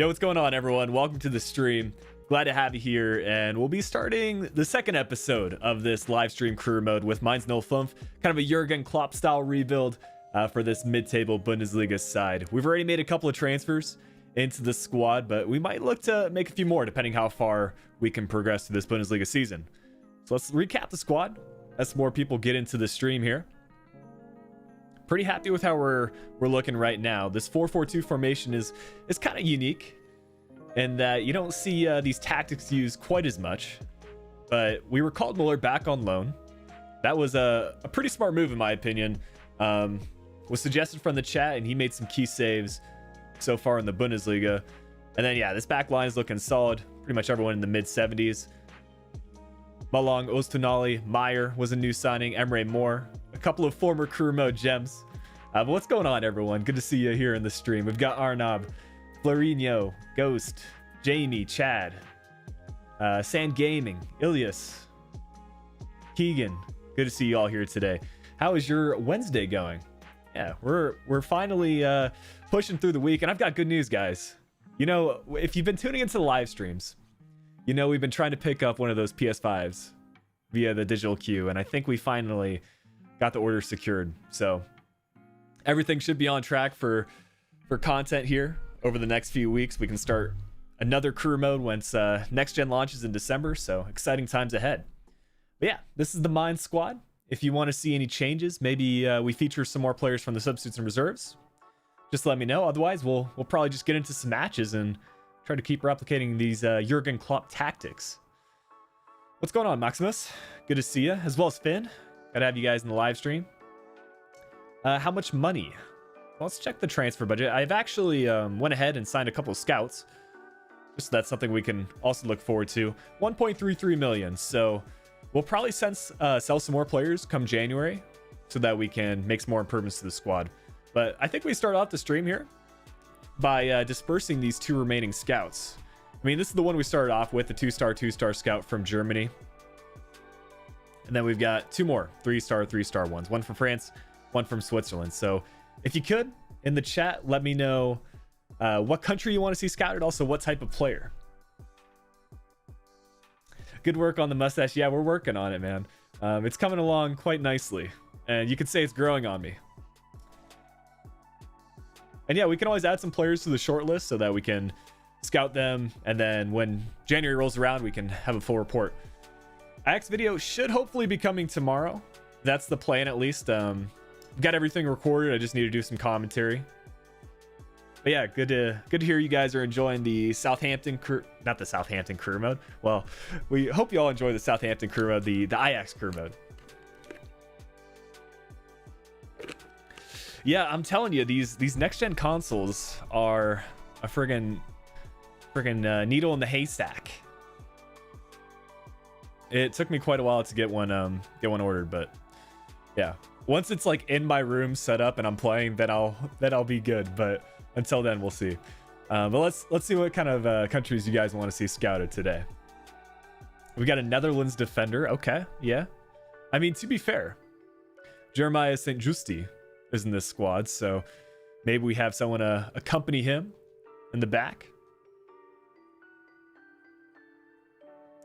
Yo, what's going on, everyone? Welcome to the stream. Glad to have you here, and we'll be starting the second episode of this live stream career mode with Mainz 05, kind of a Jürgen Klopp style rebuild for this mid-table Bundesliga side. We've already made a couple of transfers into the squad, but we might look to make a few more depending how far we can progress through this Bundesliga season. So let's recap the squad as more people get into the stream here. Pretty happy with how we're looking right now. This 4-4-2 formation is kind of unique in that you don't see these tactics used quite as much, but we recalled Muller back on loan. That was a pretty smart move in my opinion. Was suggested from the chat, and he made some key saves so far in the Bundesliga. And then yeah, this back line is looking solid. Pretty much everyone in the mid 70s. Malong, Öztunali, Meyer was a new signing, Emre Moore, a couple of former career mode gems. But what's going on, everyone? Good to see you here in the stream. We've got Arnab, Florino, Ghost, Jamie, Chad, Sand Gaming, Ilias, Keegan. Good to see you all here today. How is your Wednesday going? Yeah, we're finally pushing through the week, and I've got good news, guys. You know, if you've been tuning into the live streams, you know we've been trying to pick up one of those PS5s via the digital queue, and I think we finally got the order secured. So everything should be on track for content here over the next few weeks. We can start another career mode once next gen launches in December, so exciting times ahead. But yeah, this is the Mainz squad. If you want to see any changes, maybe we feature some more players from the substitutes and reserves, just let me know. Otherwise, we'll probably just get into some matches and try to keep replicating these Jürgen Klopp tactics. What's going on, Maximus? Good to see you, as well as Finn. Gotta have you guys in the live stream. How much money? Well, let's check the transfer budget. I've actually went ahead and signed a couple of scouts. Just so that's something we can also look forward to. 1.33 million. So we'll probably sell some more players come January so that we can make some more improvements to the squad. But I think we start off the stream here by dispersing these two remaining scouts. I mean, this is the one we started off with, the two-star scout from Germany. And then we've got two more three-star ones, one from France, one from Switzerland. So if you could, in the chat, let me know what country you want to see scouted, also what type of player. Good work on the mustache. Yeah, we're working on it, man. It's coming along quite nicely, and you could say it's growing on me. And yeah, we can always add some players to the short list so that we can scout them, and then when January rolls around, we can have a full report. IX video should hopefully be coming tomorrow. That's the plan, at least. Got everything recorded. I just need to do some commentary. But yeah, good to hear you guys are enjoying the Southampton not the Southampton career mode. Well, we hope you all enjoy the Southampton career mode, the Ajax career mode. Yeah, I'm telling you, these next gen consoles are a friggin' needle in the haystack. It took me quite a while to get one ordered, but yeah, once it's like in my room set up and I'm playing, then I'll be good. But until then, we'll see. But let's see what kind of countries you guys want to see scouted today. We got a Netherlands defender. Okay, yeah. I mean, to be fair, Jeremiah St. Justi is in this squad, so maybe we have someone accompany him in the back.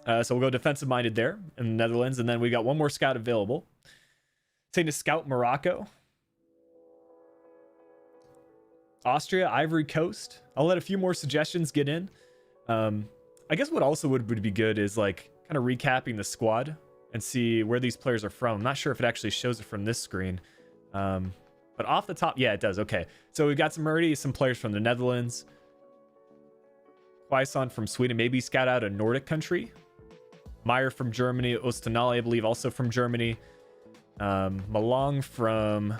So we'll go defensive minded there in the Netherlands, and then we got one more scout available. Saying to scout Morocco, Austria, Ivory Coast. I'll let a few more suggestions get in. I guess what also would be good is like kind of recapping the squad and see where these players are from. I'm not sure if it actually shows it from this screen. But off the top, yeah, it does. Okay, so we've got some players from the Netherlands. Quaison from Sweden, maybe scout out a Nordic country. Meyer from Germany, Öztunali, I believe, also from Germany. Malong from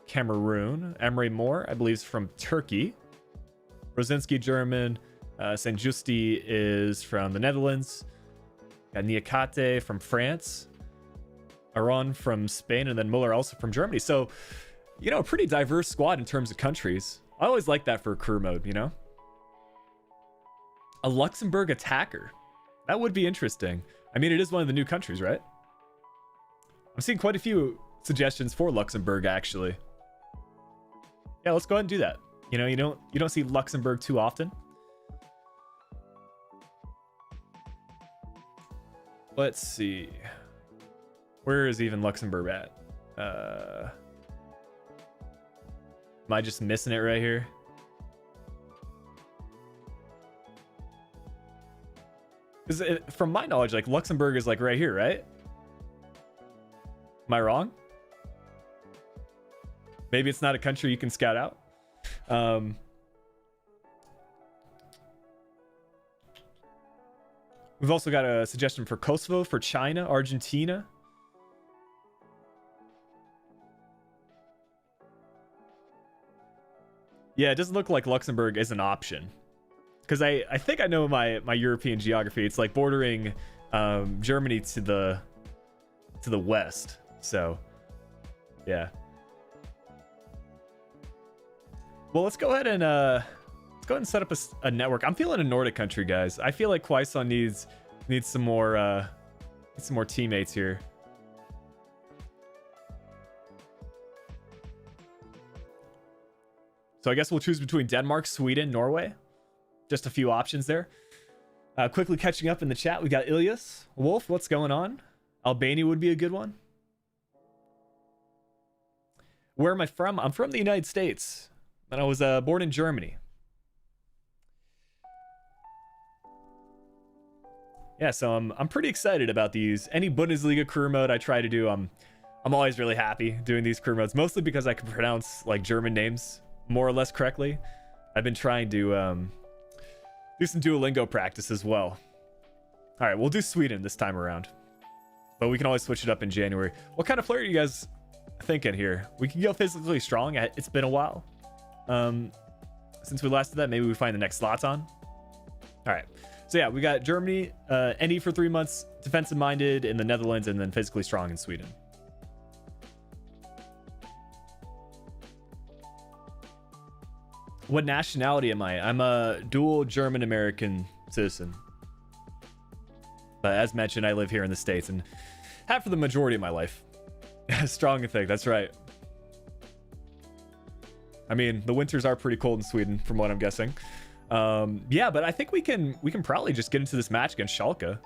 Cameroon. Emre Moore, I believe, is from Turkey. Rosinski, German. St. Justi is from the Netherlands. Got Niakate from France. Aron from Spain, and then Muller also from Germany. So, you know, a pretty diverse squad in terms of countries. I always like that for a career mode, you know? A Luxembourg attacker. That would be interesting. I mean, it is one of the new countries, right? I'm seeing quite a few suggestions for Luxembourg, actually. Yeah, let's go ahead and do that. You know, you don't see Luxembourg too often. Let's see. Where is even Luxembourg at? Am I just missing it right here? Because from my knowledge, like Luxembourg is like right here, right? Am I wrong? Maybe it's not a country you can scout out. We've also got a suggestion for Kosovo, for China, Argentina. Yeah, it doesn't look like Luxembourg is an option. Because I think I know my European geography. It's like bordering Germany to the west. So, yeah. Well, let's go ahead and set up a network. I'm feeling a Nordic country, guys. I feel like Quaison needs some more teammates here. So I guess we'll choose between Denmark, Sweden, Norway. Just a few options there. Quickly catching up in the chat, we got Ilias. Wolf, what's going on? Albania would be a good one. Where am I from? I'm from the United States. And I was born in Germany. Yeah, so I'm pretty excited about these. Any Bundesliga career mode I try to do, I'm always really happy doing these career modes, mostly because I can pronounce like German names more or less correctly. I've been trying to do some Duolingo practice as well. All right, we'll do Sweden this time around, but we can always switch it up in January. What kind of player are you guys thinking here? We can go physically strong. It's been a while since we last did that. Maybe we find the next Zlatan. All right, so yeah, we got Germany, NE for 3 months, defensive minded in the Netherlands, and then physically strong in Sweden. What nationality am I? I'm a dual German-American citizen. But as mentioned, I live here in the States and have for the majority of my life. Strong thing, that's right. I mean, the winters are pretty cold in Sweden, from what I'm guessing. Yeah, but I think we can probably just get into this match against Schalke.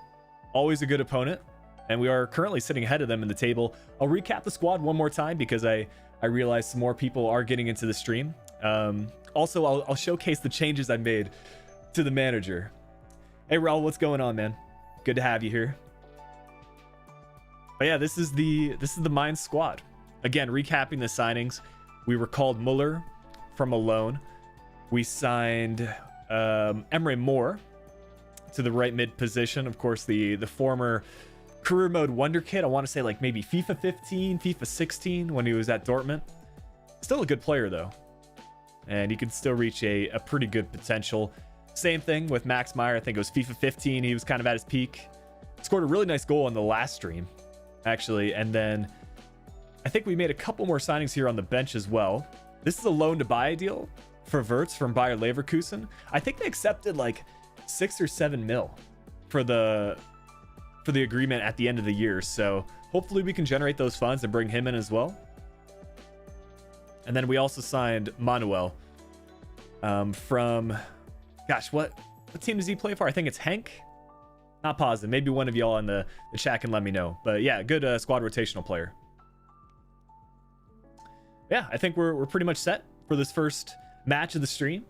Always a good opponent, and we are currently sitting ahead of them in the table. I'll recap the squad one more time because I realize some more people are getting into the stream. Also, I'll showcase the changes I made to the manager. Hey, Raul, what's going on, man? Good to have you here. But yeah, this is the Mainz squad. Again, recapping the signings. We recalled Muller from a loan. We signed Emre Moore to the right mid position. Of course, the former career mode wonder kid. I want to say like maybe FIFA 15, FIFA 16 when he was at Dortmund. Still a good player though. And he could still reach a pretty good potential. Same thing with Max Meyer. I think it was FIFA 15. He was kind of at his peak. Scored a really nice goal on the last stream, actually. And then I think we made a couple more signings here on the bench as well. This is a loan to buy deal for Wirtz from Bayer Leverkusen. I think they accepted like 6 or 7 mil for the agreement at the end of the year. So hopefully we can generate those funds and bring him in as well. And then we also signed Manuel from, gosh, what team does he play for? I think it's Henk. Not positive. Maybe one of y'all in the chat can let me know. But yeah, good squad rotational player. Yeah, I think we're pretty much set for this first match of the stream.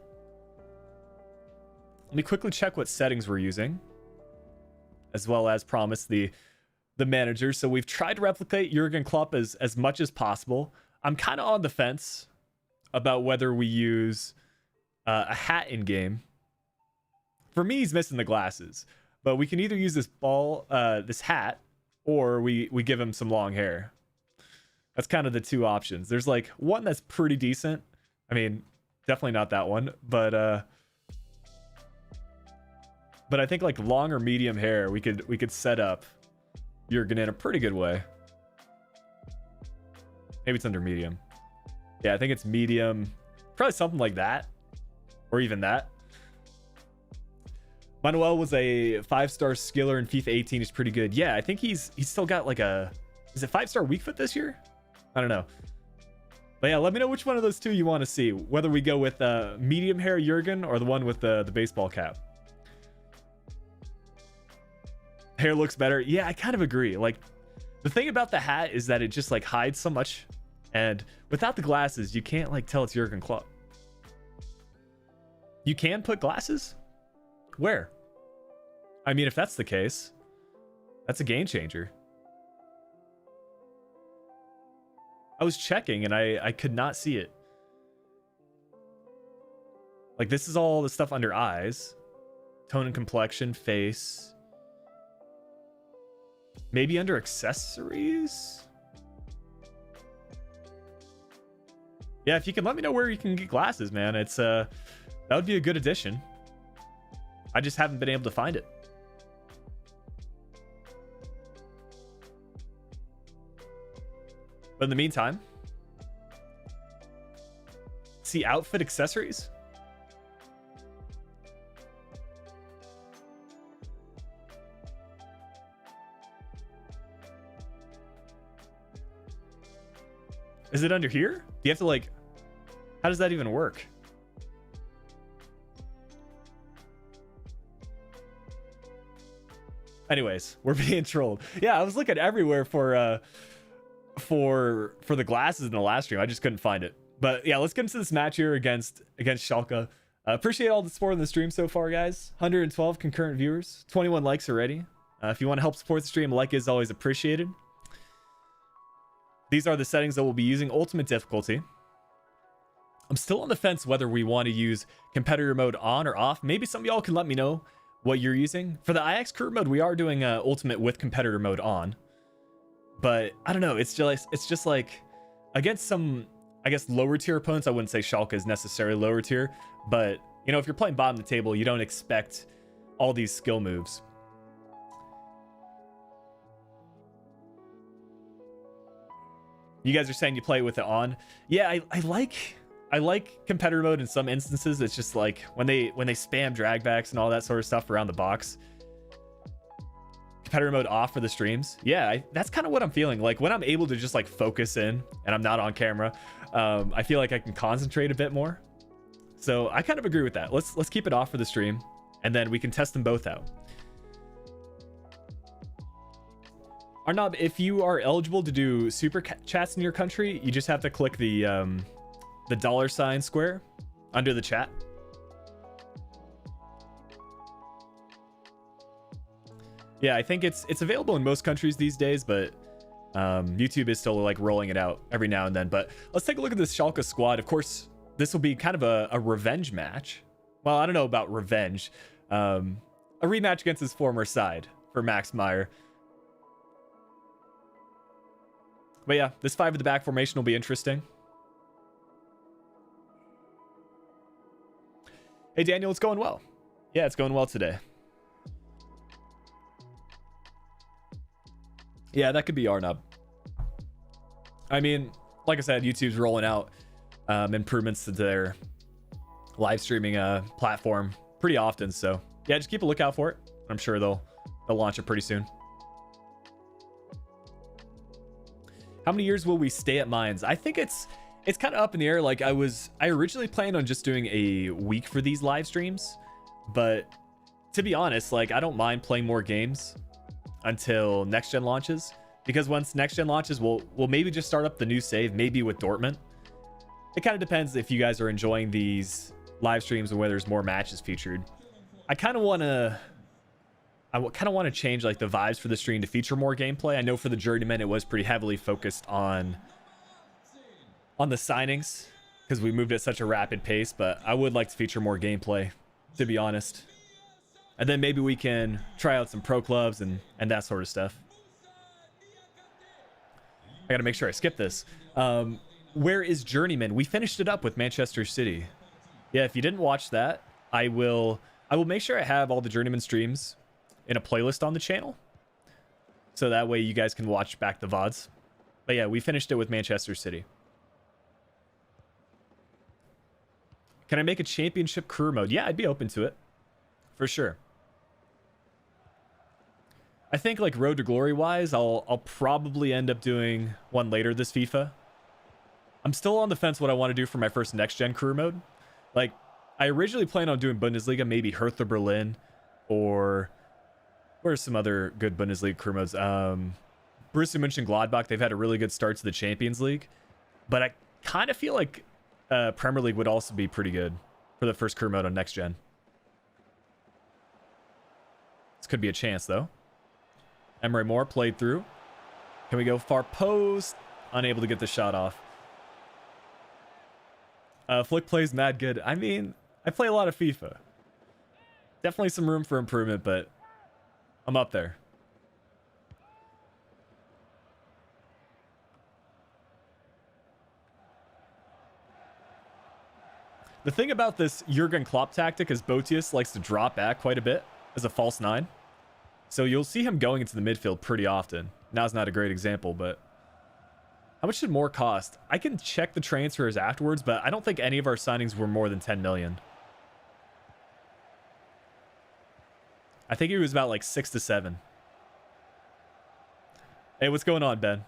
Let me quickly check what settings we're using, as well as promise the manager. So we've tried to replicate Jürgen Klopp as much as possible. I'm kind of on the fence about whether we use a hat in game. For me, he's missing the glasses, but we can either use this hat, or we give him some long hair. That's kind of the two options. There's like one that's pretty decent. I mean, definitely not that one, but I think like long or medium hair, we could set up Jürgen in a pretty good way. Maybe it's under medium. Yeah, I think it's medium. Probably something like that. Or even that. Manuel was a 5-star skiller in FIFA 18. He's pretty good. Yeah, I think he's still got like a... Is it 5-star weak foot this year? I don't know. But yeah, let me know which one of those two you want to see. Whether we go with medium hair Jürgen or the one with the baseball cap. Hair looks better. Yeah, I kind of agree. Like, the thing about the hat is that it just like hides so much, and without the glasses, you can't like tell it's Jürgen Klopp. You can put glasses? Where? I mean, if that's the case, that's a game changer. I was checking and I could not see it. Like, this is all the stuff under eyes. Tone and complexion, face. Maybe under accessories? Yeah, if you can let me know where you can get glasses, man. It's that would be a good addition. I just haven't been able to find it. But in the meantime, see outfit accessories. Is it under here? Do you have to like, how does that even work? Anyways, we're being trolled. Yeah, I was looking everywhere for the glasses in the last stream. I just couldn't find it. But yeah, let's get into this match here against Schalke. Appreciate all the support in the stream so far, guys. 112 concurrent viewers, 21 likes already. If you want to help support the stream, a like is always appreciated. These are the settings that we'll be using. Ultimate difficulty. I'm still on the fence whether we want to use competitor mode on or off. Maybe some of y'all can let me know what you're using. For the Ajax career mode, we are doing ultimate with competitor mode on. But I don't know. It's just like against some, I guess, lower tier opponents. I wouldn't say Schalke is necessarily lower tier, but you know, if you're playing bottom of the table, you don't expect all these skill moves. You guys are saying you play with it on. Yeah, I like competitor mode in some instances. It's just like when they spam dragbacks and all that sort of stuff around the box. Competitor mode off for the streams. Yeah, that's kind of what I'm feeling. Like when I'm able to just like focus in and I'm not on camera, I feel like I can concentrate a bit more. So I kind of agree with that. Let's keep it off for the stream, and then we can test them both out. Arnab, if you are eligible to do super chats in your country, you just have to click the $ square under the chat. Yeah, I think it's available in most countries these days, but YouTube is still like rolling it out every now and then. But let's take a look at this Schalke squad. Of course, this will be kind of a revenge match. Well, I don't know about revenge. A rematch against his former side for Max Meyer. But yeah, this 5 at the back formation will be interesting. Hey, Daniel, it's going well. Yeah, it's going well today. Yeah, that could be Arnab. I mean, like I said, YouTube's rolling out improvements to their live streaming platform pretty often. So yeah, just keep a lookout for it. I'm sure they'll launch it pretty soon. How many years will we stay at Mainz? I think it's kind of up in the air. Like I originally planned on just doing a week for these live streams, but to be honest, like I don't mind playing more games until next gen launches, because once next gen launches, we'll maybe just start up the new save, maybe with Dortmund. It kind of depends if you guys are enjoying these live streams and where there's more matches featured. I kind of want to change like the vibes for the stream to feature more gameplay. I know for the Journeyman it was pretty heavily focused on the signings because we moved at such a rapid pace, but I would like to feature more gameplay, to be honest. And then maybe we can try out some pro clubs and that sort of stuff. I gotta make sure I skip this. Where is Journeyman? We finished it up with Manchester City. Yeah, if you didn't watch that, I will make sure I have all the Journeyman streams in a playlist on the channel, so that way you guys can watch back the VODs. But yeah, we finished it with Manchester City. Can I make a championship career mode? Yeah, I'd be open to it for sure. I think like Road to Glory wise, I'll probably end up doing one later this FIFA. I'm still on the fence what I want to do for my first next gen career mode. Like I originally planned on doing Bundesliga, maybe Hertha Berlin or Where's some other good Bundesliga career modes? Borussia Mönchengladbach, they've had a really good start to the Champions League, but I kind of feel like Premier League would also be pretty good for the first career mode on next gen. This could be a chance though. Emre Moore played through. Can we go far post? Unable to get the shot off. Flick plays mad good. I mean, I play a lot of FIFA. Definitely some room for improvement, but I'm up there. The thing about this Jürgen Klopp tactic is Botius likes to drop back quite a bit as a false nine. So you'll see him going into the midfield pretty often. Now's not a great example, but how much did Moore cost? I can check the transfers afterwards, but I don't think any of our signings were more than 10 million. I think he was about like 6 to 7. Hey, what's going on, Ben?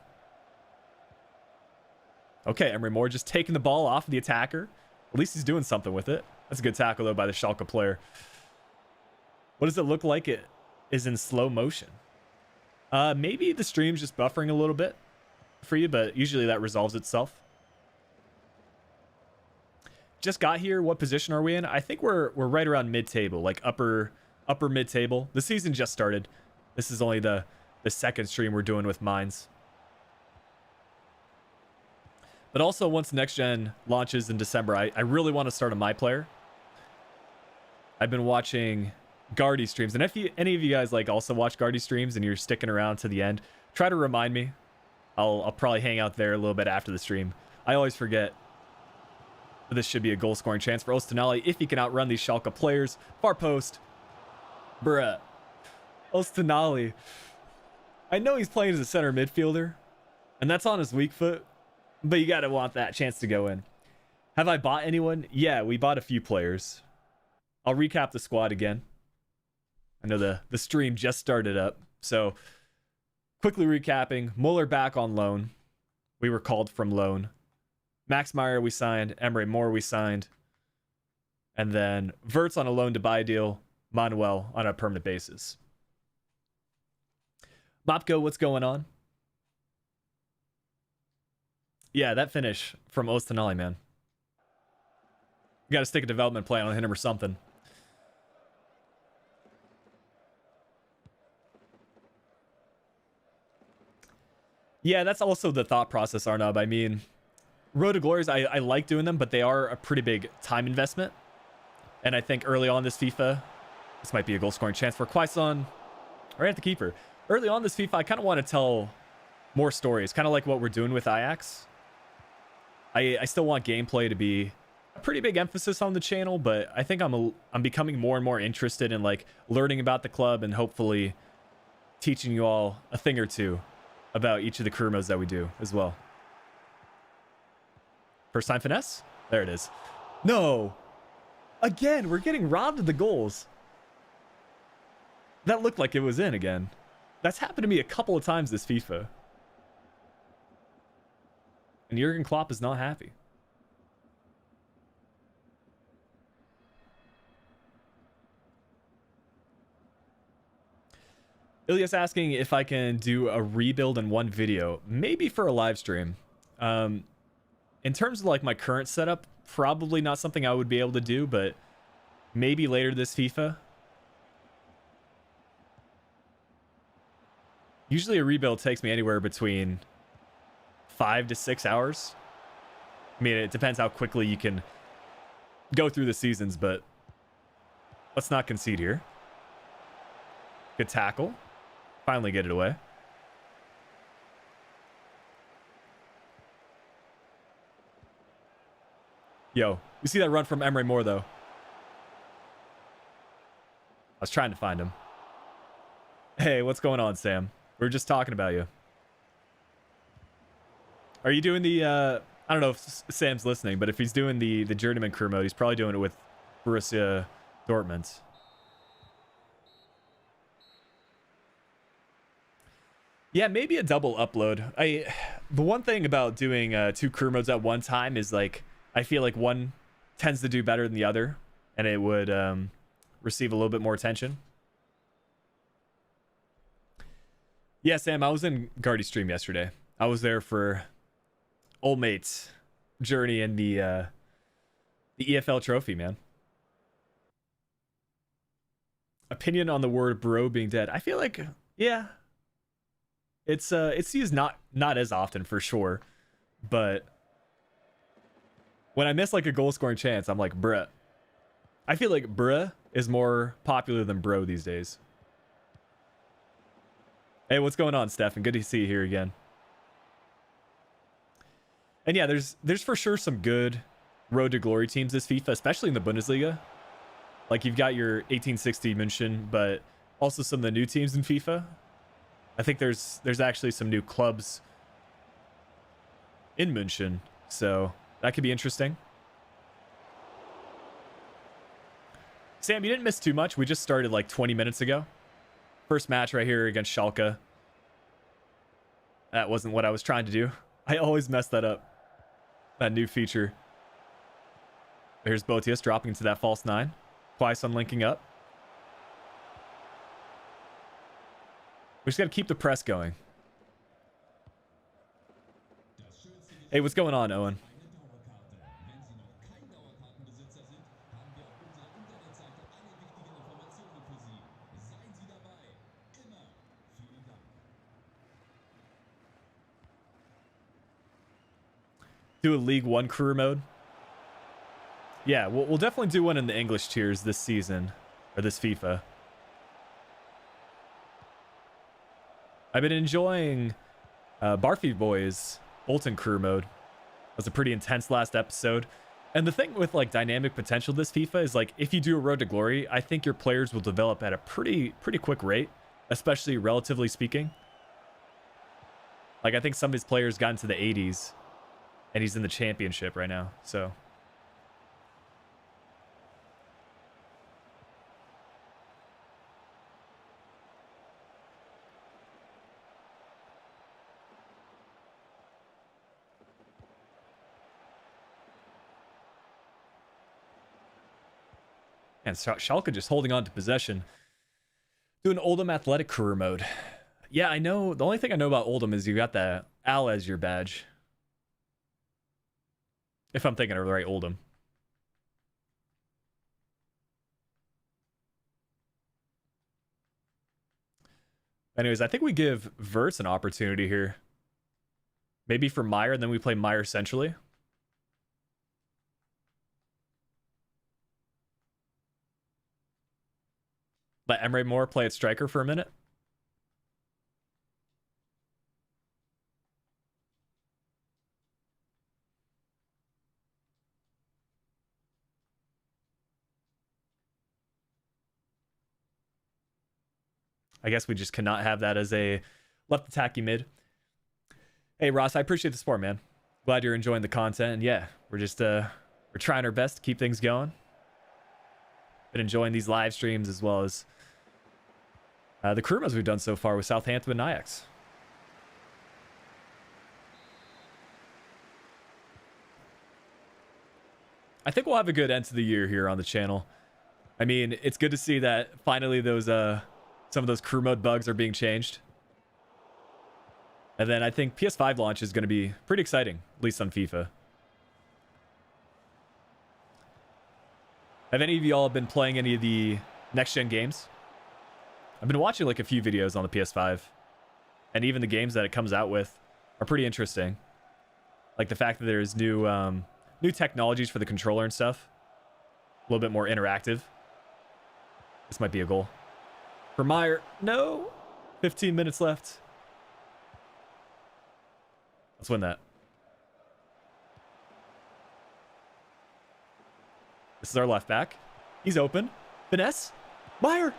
Okay, Emre Moore just taking the ball off of the attacker. At least he's doing something with it. That's a good tackle, though, by the Schalke player. What does it look like it is in slow motion? Maybe the stream's just buffering a little bit for you, but usually that resolves itself. Just got here. What position are we in? I think we're right around mid-table, like upper mid-table. The season just started. This is only the second stream we're doing with Mainz. But also, once next gen launches in December, I really want to start a My Player. I've been watching Guardy streams, and if any of you guys like also watch Guardy streams and you're sticking around to the end, try to remind me. I'll probably hang out there a little bit after the stream. I always forget. But this should be a goal scoring chance for Ostinali if he can outrun these Schalke players. Far post. Bruh. Ostinali. I know he's playing as a center midfielder, and that's on his weak foot, but you gotta want that chance to go in. Have I bought anyone? Yeah, we bought a few players. I'll recap the squad again. I know the stream just started up, so quickly recapping. Muller back on loan. We were called from loan. Max Meyer we signed. Emre Moore we signed. And then Verts on a loan to buy deal. Manuel on a permanent basis. Mopko, what's going on? Yeah, that finish from Ostinali, man. You got to stick a development plan on him or something. Yeah, that's also the thought process, Arnab. I mean, Road to Glories, I like doing them, but they are a pretty big time investment. And I think early on this FIFA, this might be a goal-scoring chance for Quaison, right at the keeper. Early on this FIFA, I kind of want to tell more stories, kind of like what we're doing with Ajax. I still want gameplay to be a pretty big emphasis on the channel, but I think I'm becoming more and more interested in like learning about the club and hopefully teaching you all a thing or two about each of the career modes that we do as well. First time finesse? There it is. No! Again, we're getting robbed of the goals. That looked like it was in again. That's happened to me a couple of times this FIFA. And Jürgen Klopp is not happy. Ilias asking if I can do a rebuild in one video. Maybe for a live stream. In terms of like my current setup, probably not something I would be able to do, but maybe later this FIFA. Usually a rebuild takes me anywhere between 5 to 6 hours. I mean, it depends how quickly you can go through the seasons, but let's not concede here. Good tackle. Finally get it away. Yo, you see that run from Emre Moore, though? I was trying to find him. Hey, what's going on, Sam? We were just talking about you. Are you doing the, I don't know if Sam's listening, but if he's doing the Journeyman career mode, he's probably doing it with Borussia Dortmund. Yeah, maybe a double upload. The one thing about doing 2 career modes at one time is like, I feel like one tends to do better than the other, and it would receive a little bit more attention. Yeah, Sam, I was in Guardy's stream yesterday. I was there for old mates journey in the EFL trophy, man. Opinion on the word bro being dead. I feel like, yeah, it's used not as often for sure, but when I miss like a goal scoring chance, I'm like, bruh. I feel like bruh is more popular than bro these days. Hey, what's going on, Stefan? Good to see you here again. And yeah, there's for sure some good road to glory teams this FIFA, especially in the Bundesliga. Like you've got your 1860 München, but also some of the new teams in FIFA. I think there's actually some new clubs in München, so that could be interesting. Sam, you didn't miss too much. We just started like 20 minutes ago. First match right here against Schalke. That wasn't what I was trying to do. I always mess that up. That new feature. There's Botius dropping into that false 9. Twice on linking up. We just got to keep the press going. Hey, what's going on, Owen? Do a League One career mode. Yeah, we'll definitely do one in the English tiers this season, or this FIFA. I've been enjoying Barfy Boy's Bolton career mode. That was a pretty intense last episode. And the thing with like dynamic potential this FIFA is like if you do a road to glory, I think your players will develop at a pretty quick rate, especially relatively speaking. Like I think some of his players got into the 80s and he's in the championship right now, so and Schalke just holding on to possession. Doing Oldham Athletic career mode. Yeah, I know. The only thing I know about Oldham is you got the Al as your badge. If I'm thinking of the right Oldham. Anyways, I think we give Verts an opportunity here. Maybe for Meyer, and then we play Meyer centrally. Let Emre Moore play at striker for a minute. I guess we just cannot have that as a left attacky mid. Hey, Ross, I appreciate the support, man. Glad you're enjoying the content. And yeah, we're just we're trying our best to keep things going. Been enjoying these live streams as well as the career modes we've done so far with Southampton and Ajax. I think we'll have a good end to the year here on the channel. I mean, it's good to see that finally those some of those crew mode bugs are being changed. And then I think PS5 launch is going to be pretty exciting, at least on FIFA. Have any of y'all been playing any of the next-gen games? I've been watching like a few videos on the PS5. And even the games that it comes out with are pretty interesting. Like the fact that there's new technologies for the controller and stuff. A little bit more interactive. This might be a goal. For Meyer, no. 15 minutes left. Let's win that. This is our left back. He's open. Finesse. Meyer.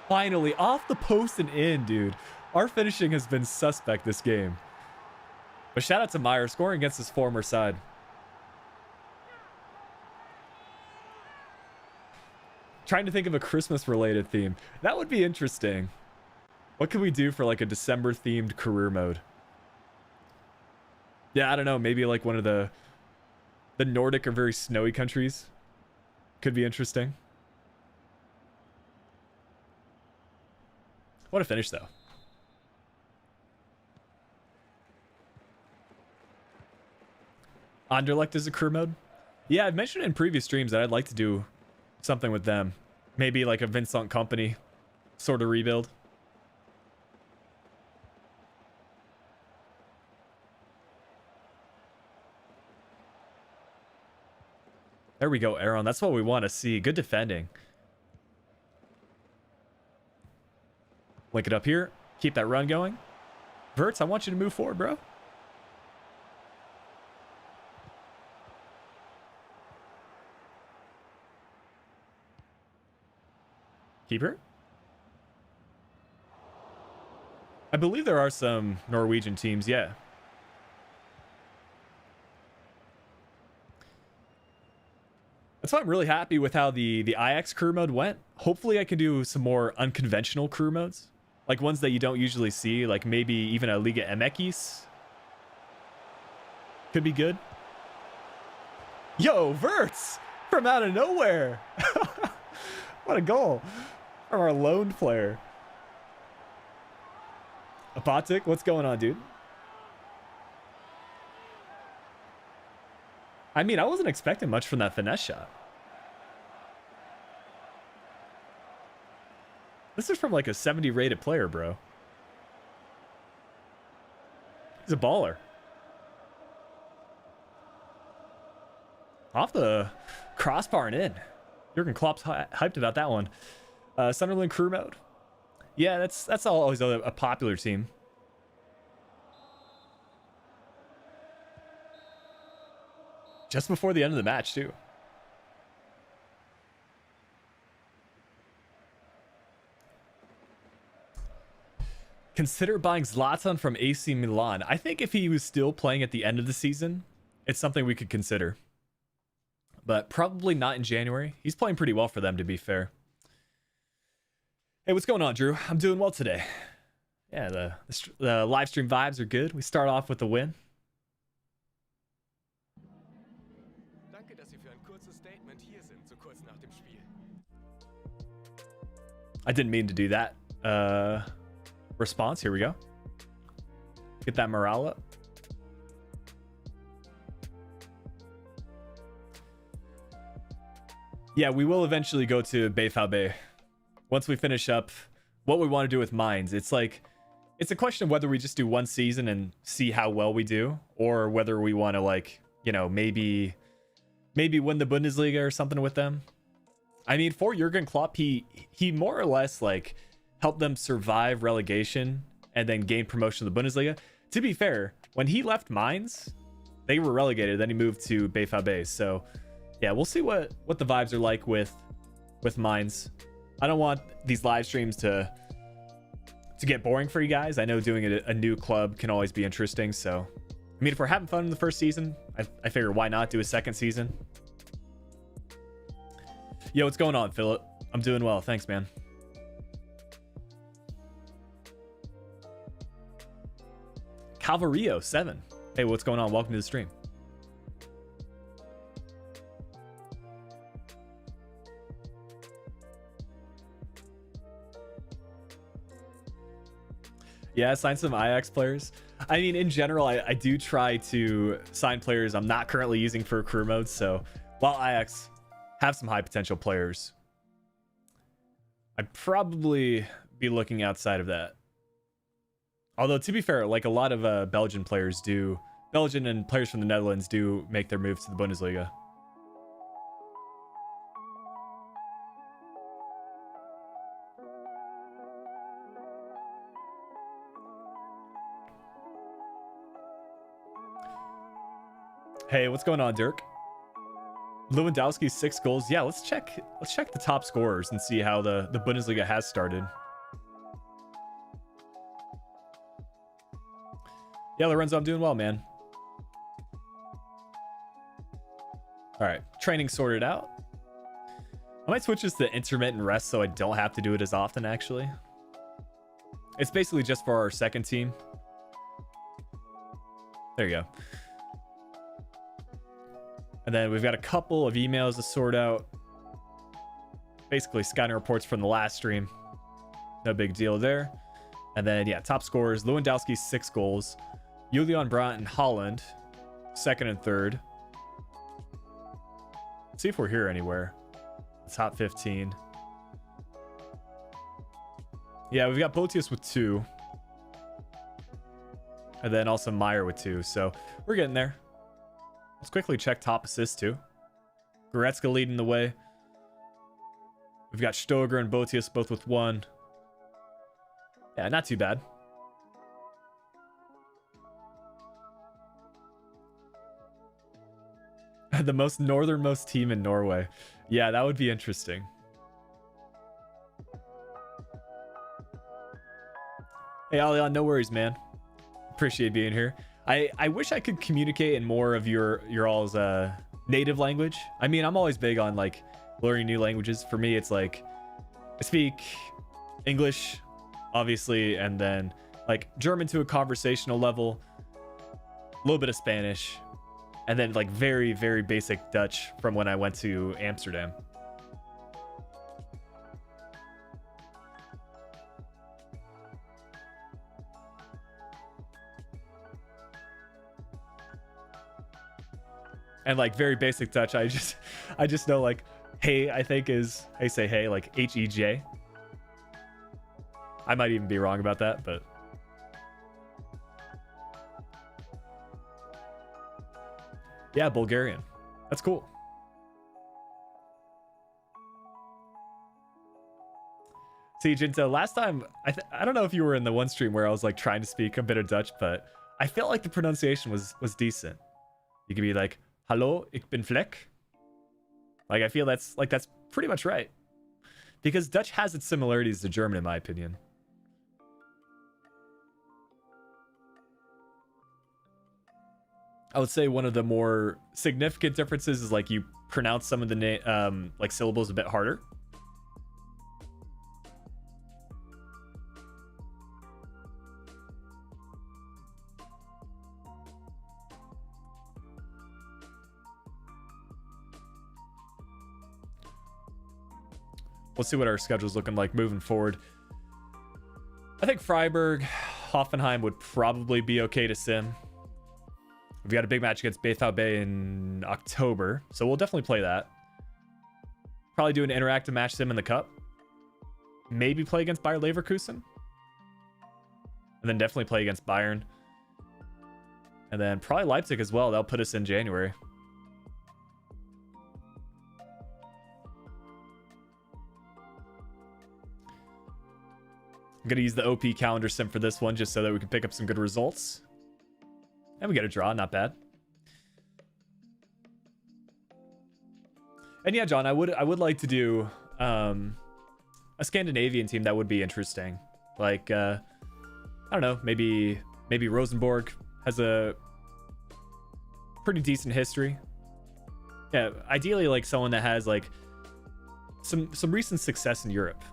Finally, off the post and in, dude. Our finishing has been suspect this game. But shout out to Meyer, scoring against his former side. Trying to think of a Christmas-related theme. That would be interesting. What can we do for like a December-themed career mode? Yeah, I don't know. Maybe like one of the Nordic or very snowy countries. Could be interesting. What a finish, though. Anderlecht is a career mode. Yeah, I've mentioned in previous streams that I'd like to do something with them. Maybe like a Vincent Company sort of rebuild. There we go, Aaron. That's what we want to see. Good defending. Link it up here. Keep that run going. Verts, I want you to move forward, bro. Keeper. I believe there are some Norwegian teams, yeah. That's why I'm really happy with how the Ajax career mode went. Hopefully I can do some more unconventional career modes. Like ones that you don't usually see, like maybe even a Liga MX. Could be good. Yo, Verts! From out of nowhere! What a goal from our lone player. Apotic, what's going on, dude? I mean, I wasn't expecting much from that finesse shot. This is from like a 70 rated player, bro. He's a baller. Off the crossbar and in. Jürgen Klopp's hyped about that one. Sunderland crew mode. Yeah, that's always a popular team. Just before the end of the match, too. Consider buying Zlatan from AC Milan. I think if he was still playing at the end of the season, it's something we could consider. But probably not in January. He's playing pretty well for them, to be fair. Hey, what's going on, Drew? I'm doing well today. Yeah, the live stream vibes are good. We start off with a win. I didn't mean to do that. Response, here we go. Get that morale up. Yeah, we will eventually go to BVB. Once we finish up what we want to do with Mainz. It's like, it's a question of whether we just do one season and see how well we do, or whether we want to, like, you know, maybe win the Bundesliga or something with them. I mean, for Jürgen Klopp, he more or less like helped them survive relegation and then gain promotion to the Bundesliga. To be fair, when he left Mainz, they were relegated. Then he moved to BVB. So yeah, we'll see what the vibes are like with Mainz. I don't want these live streams to get boring for you guys. I know doing a new club can always be interesting. So I mean, if we're having fun in the first season, I figure why not do a second season. Yo, what's going on, Philip? I'm doing well. Thanks, man. Calvario 7. Hey, what's going on? Welcome to the stream. Yeah, sign some Ajax players. I mean, in general, I do try to sign players I'm not currently using for career mode. So while Ajax have some high potential players, I'd probably be looking outside of that. Although, to be fair, like a lot of Belgian and players from the Netherlands do make their moves to the Bundesliga. Hey, what's going on, Dirk? Lewandowski's 6 goals. Yeah, let's check the top scorers and see how the Bundesliga has started. Yeah, Lorenzo, I'm doing well, man. All right, training sorted out. I might switch this to intermittent rest so I don't have to do it as often, actually. It's basically just for our second team. There you go. And then we've got a couple of emails to sort out. Basically, scouting reports from the last stream. No big deal there. And then, yeah, top scorers. Lewandowski, 6 goals. Julian Brandt and Holland, 2nd and 3rd. See if we're here anywhere. Top 15. Yeah, we've got Botius with 2. And then also Meyer with 2. So we're getting there. Let's quickly check top assists too. Goretzka leading the way. We've got Stoger and Botius both with 1. Yeah, not too bad. The most northernmost team in Norway. Yeah, that would be interesting. Hey, Alion, no worries, man. Appreciate being here. I wish I could communicate in more of your all's native language. I mean, I'm always big on like learning new languages. For me, it's like I speak English, obviously, and then like German to a conversational level, a little bit of Spanish, and then like very, very basic Dutch from when I went to Amsterdam. And like very basic Dutch, I just know like hey, I think is I say hey like H-E-J. I might even be wrong about that, but yeah, Bulgarian. That's cool. See, Jinto, last time I don't know if you were in the one stream where I was like trying to speak a bit of Dutch, but I felt like the pronunciation was decent. You could be like, "Hallo, ik ben Vlek." Like I feel that's pretty much right. Because Dutch has its similarities to German in my opinion. I would say one of the more significant differences is like you pronounce some of the like syllables a bit harder. Let's see what our schedule's looking like moving forward. I think Freiburg, Hoffenheim would probably be okay to sim. We've got a big match against Bethau Bay in October, so we'll definitely play that. Probably do an interactive match sim in the cup. Maybe play against Bayer Leverkusen. And then definitely play against Bayern. And then probably Leipzig as well. That'll put us in January. I'm going to use the OP calendar sim for this one just so that we can pick up some good results. And we get a draw, not bad. And yeah, John, I would like to do a Scandinavian team. That would be interesting. Like, I don't know, maybe Rosenborg has a pretty decent history. Yeah, ideally like someone that has like some recent success in Europe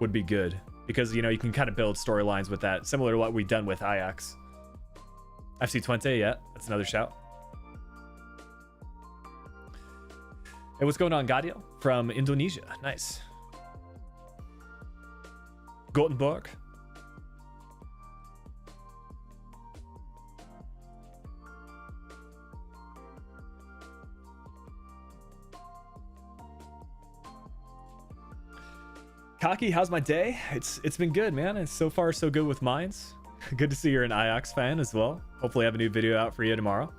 would be good. Because, you know, you can kind of build storylines with that, similar to what we've done with Ajax. FC Twente, yeah, that's another shout. Hey, what's going on, Gadiel? From Indonesia, nice. Gothenburg. Kaki, how's my day? It's been good, man. It's so far so good with Mainz. Good to see you're an Ajax fan as well. Hopefully I have a new video out for you tomorrow.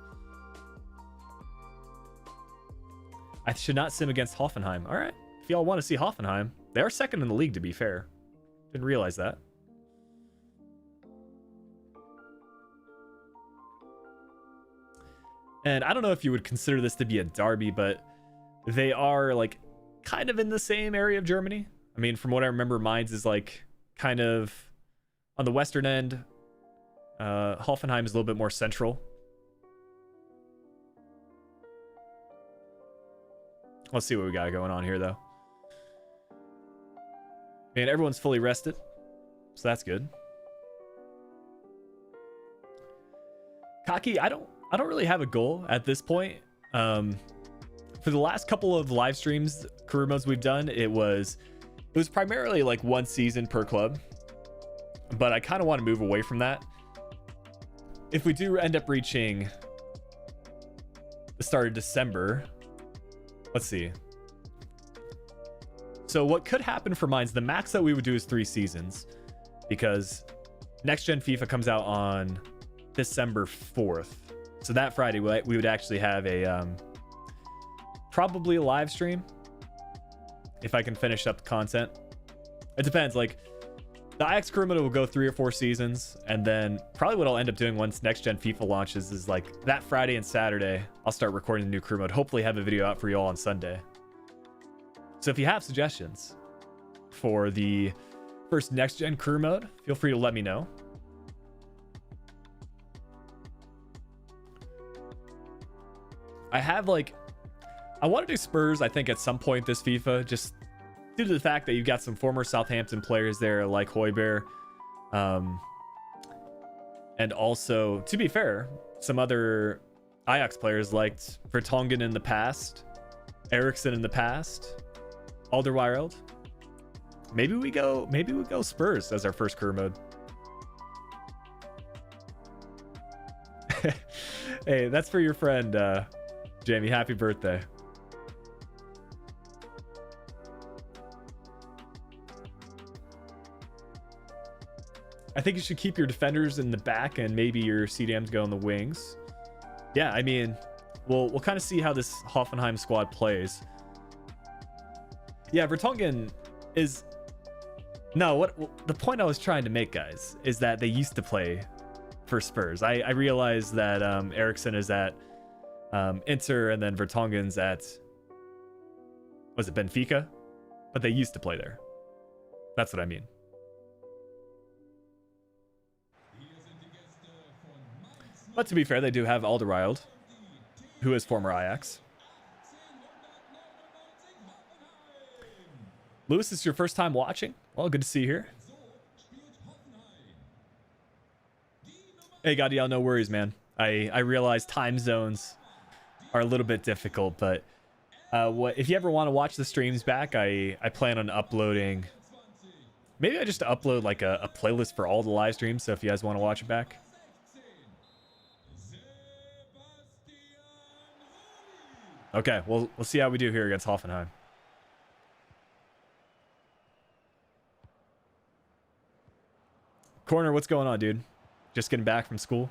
I should not sim against Hoffenheim. All right. If y'all want to see Hoffenheim, they are second in the league, to be fair. Didn't realize that. And I don't know if you would consider this to be a derby, but they are like kind of in the same area of Germany. I mean, from what I remember, Mainz is like kind of on the western end. Hoffenheim is a little bit more central. Let's see what we got going on here, though. Man, everyone's fully rested, so that's good. Kaki, I don't really have a goal at this point. For the last couple of live streams, career modes we've done, it was primarily like one season per club, but I kind of want to move away from that. If we do end up reaching the start of December, let's see. So what could happen for Mainz, the max that we would do is 3 seasons, because next gen FIFA comes out on December 4th. So that Friday we would actually have a probably a live stream if I can finish up the content. It depends. Like, the Ajax crew mode will go 3 or 4 seasons, and then probably what I'll end up doing once next gen FIFA launches is like that Friday and Saturday I'll start recording the new crew mode, hopefully have a video out for you all on Sunday. So if you have suggestions for the first next gen crew mode, feel free to let me know. I have like, I want to do Spurs, I think, at some point this FIFA, just due to the fact that you've got some former Southampton players there like Højbjerg, and also, to be fair, some other Ajax players liked Vertonghen in the past, Eriksen in the past, Alderweireld. Maybe we go Spurs as our first career mode. Hey, that's for your friend, Jamie. Happy birthday. I think you should keep your defenders in the back and maybe your CDMs go on the wings. Yeah, I mean, we'll kind of see how this Hoffenheim squad plays. Yeah, Vertonghen is... No, what the point I was trying to make, guys, is that they used to play for Spurs. I realized that Eriksen is at Inter, and then Vertonghen's at... Was it Benfica? But they used to play there. That's what I mean. But to be fair, they do have Alderweireld, who is former Ajax. Lewis, this is your first time watching? Well, good to see you here. Hey, Gadiel, no worries, man. I realize time zones are a little bit difficult, but if you ever want to watch the streams back, I plan on uploading... Maybe I just upload like a playlist for all the live streams, so if you guys want to watch it back. Okay, we'll see how we do here against Hoffenheim. Corner, what's going on, dude? Just getting back from school?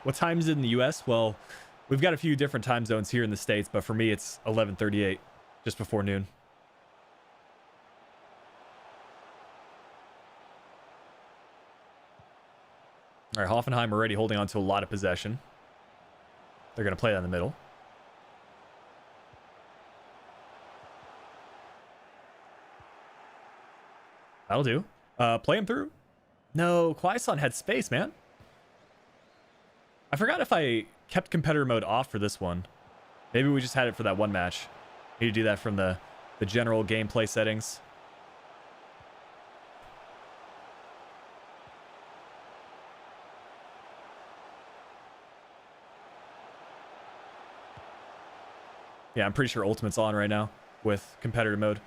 What time is it in the US? Well, we've got a few different time zones here in the States, but for me, it's 11:38, just before noon. All right, Hoffenheim already holding on to a lot of possession. They're going to play that in the middle. That'll do. Play him through. No, Quaison had space, man. I forgot if I kept competitor mode off for this one. Maybe we just had it for that one match. Need to do that from the general gameplay settings. Yeah, I'm pretty sure Ultimate's on right now with competitor mode.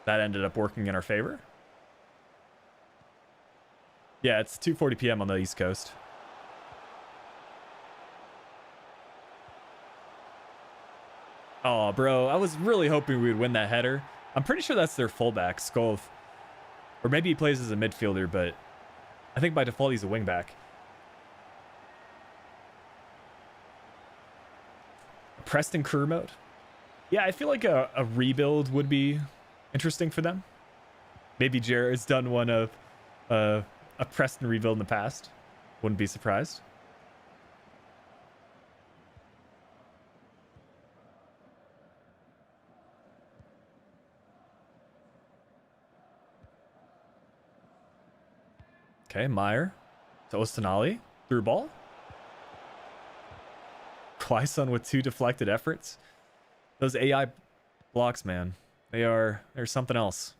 That ended up working in our favor. Yeah, it's 2:40 p.m. on the East Coast. Oh, bro, I was really hoping we would win that header. I'm pretty sure that's their fullback, Skov. Or maybe he plays as a midfielder, but I think by default he's a wingback. Preston career mode? Yeah, I feel like a rebuild would be interesting for them. Maybe Jared's done one of a Preston rebuild in the past. Wouldn't be surprised. Okay, Meyer to Ostanali. Through ball. Quaison with 2 deflected efforts. Those AI blocks, man. They're something else.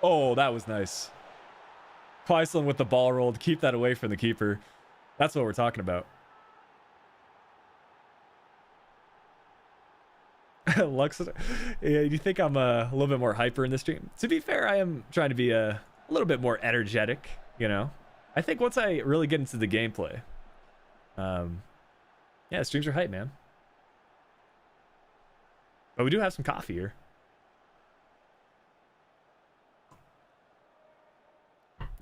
Oh, that was nice. Quaisland with the ball rolled. Keep that away from the keeper. That's what we're talking about. Lux, yeah, you think I'm a little bit more hyper in this stream? To be fair, I am trying to be a little bit more energetic, you know? I think once I really get into the gameplay, yeah, streams are hype, man. But we do have some coffee here.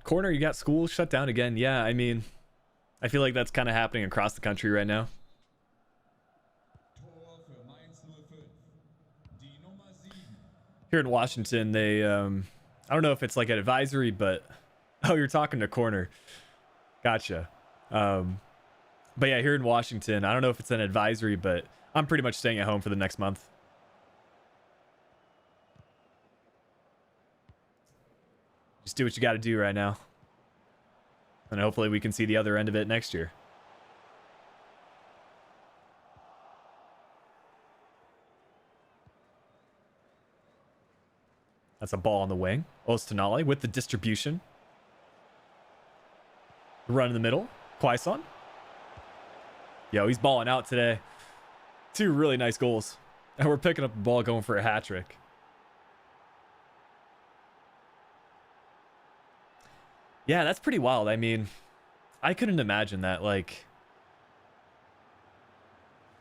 Corner, you got school shut down again. Yeah, I mean, I feel like that's kind of happening across the country right now. Here in Washington, they, I don't know if it's like an advisory, but, oh, you're talking to Corner. Gotcha. But yeah, here in Washington, I don't know if it's an advisory, but I'm pretty much staying at home for the next month. Just do what you got to do right now. And hopefully we can see the other end of it next year. That's a ball on the wing. Ostanale with the distribution. Run in the middle. Quaison. Yo, he's balling out today. 2 really nice goals. And we're picking up the ball going for a hat trick. Yeah, that's pretty wild. I mean, I couldn't imagine that. Like,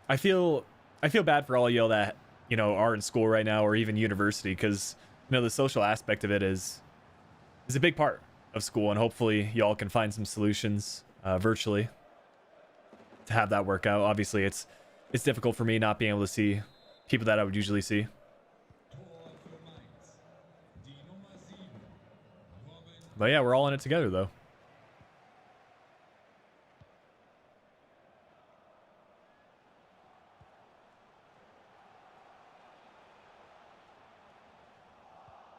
I feel bad for all y'all that, you know, are in school right now or even university, because, you know, the social aspect of it is a big part of school, and hopefully y'all can find some solutions virtually to have that work out. Obviously, it's difficult for me not being able to see people that I would usually see. But yeah, we're all in it together, though.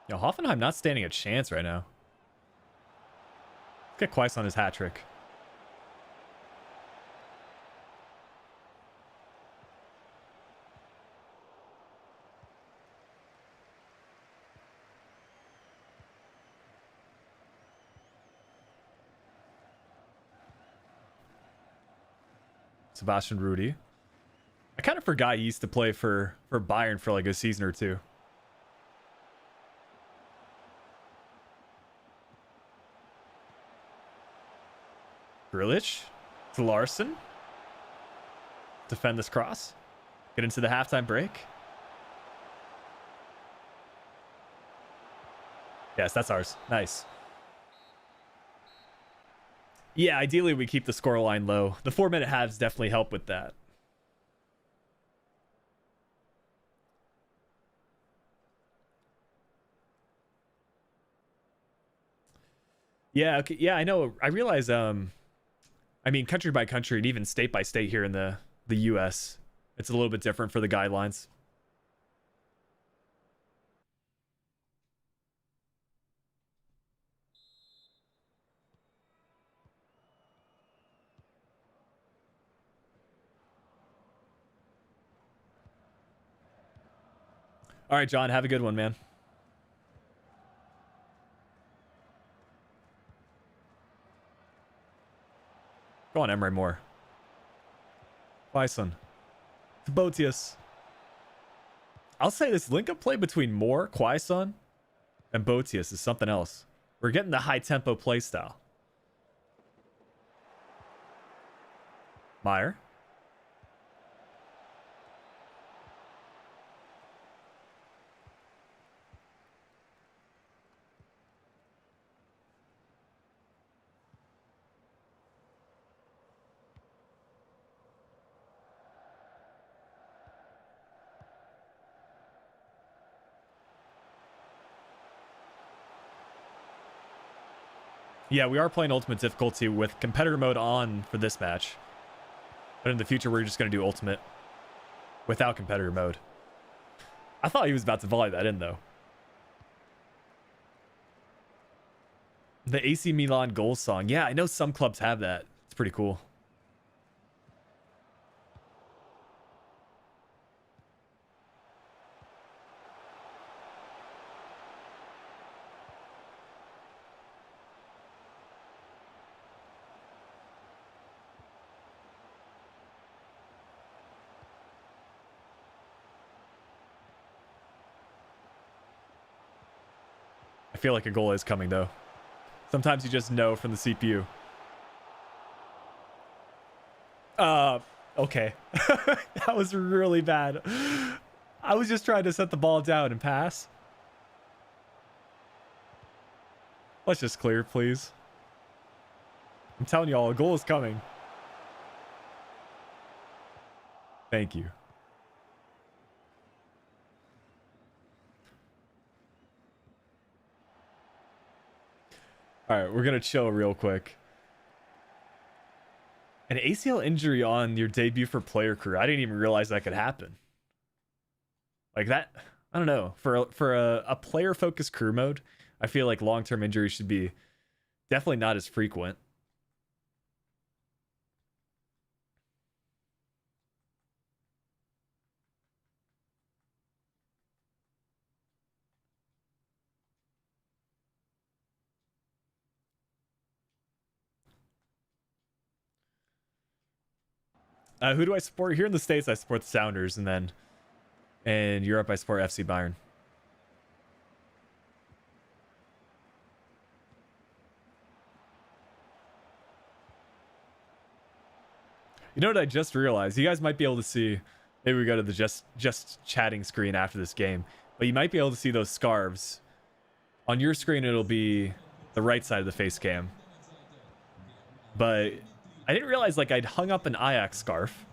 Yo, Hoffenheim not standing a chance right now. Let's get Quais on his hat trick. Sebastian Rudy. I kind of forgot he used to play for Bayern for like a season or two. Grilich to Larson. Defend this cross. Get into the halftime break. Yes, that's ours. Nice. Yeah, ideally we keep the scoreline low. The 4-minute halves definitely help with that. Yeah, okay. Yeah, I know. I realize I mean, country by country and even state by state here in the US, it's a little bit different for the guidelines. All right, John, have a good one, man. Go on, Emery Moore. Bison. Botius. I'll say this link-up play between Moore, Quaison, and Botius is something else. We're getting the high-tempo play style. Meyer. Yeah, we are playing Ultimate difficulty with competitor mode on for this match. But in the future, we're just going to do Ultimate without competitor mode. I thought he was about to volley that in, though. The AC Milan goal song. Yeah, I know some clubs have that. It's pretty cool. feel like a goal is coming though. Sometimes you just know from the CPU. Okay. That was really bad. I was just trying to set the ball down and pass. Let's just clear, please. I'm telling you all, a goal is coming. Thank you. All right, we're going to chill real quick. An ACL injury on your debut for player career. I didn't even realize that could happen. Like that, I don't know. For a player-focused career mode, I feel like long-term injuries should be definitely not as frequent. Who do I support? Here in the States, I support the Sounders, and then in Europe, I support FC Bayern. You know what I just realized? You guys might be able to see, maybe we go to the just chatting screen after this game, but you might be able to see those scarves. On your screen, it'll be the right side of the face cam. But I didn't realize like I'd hung up an Ajax scarf,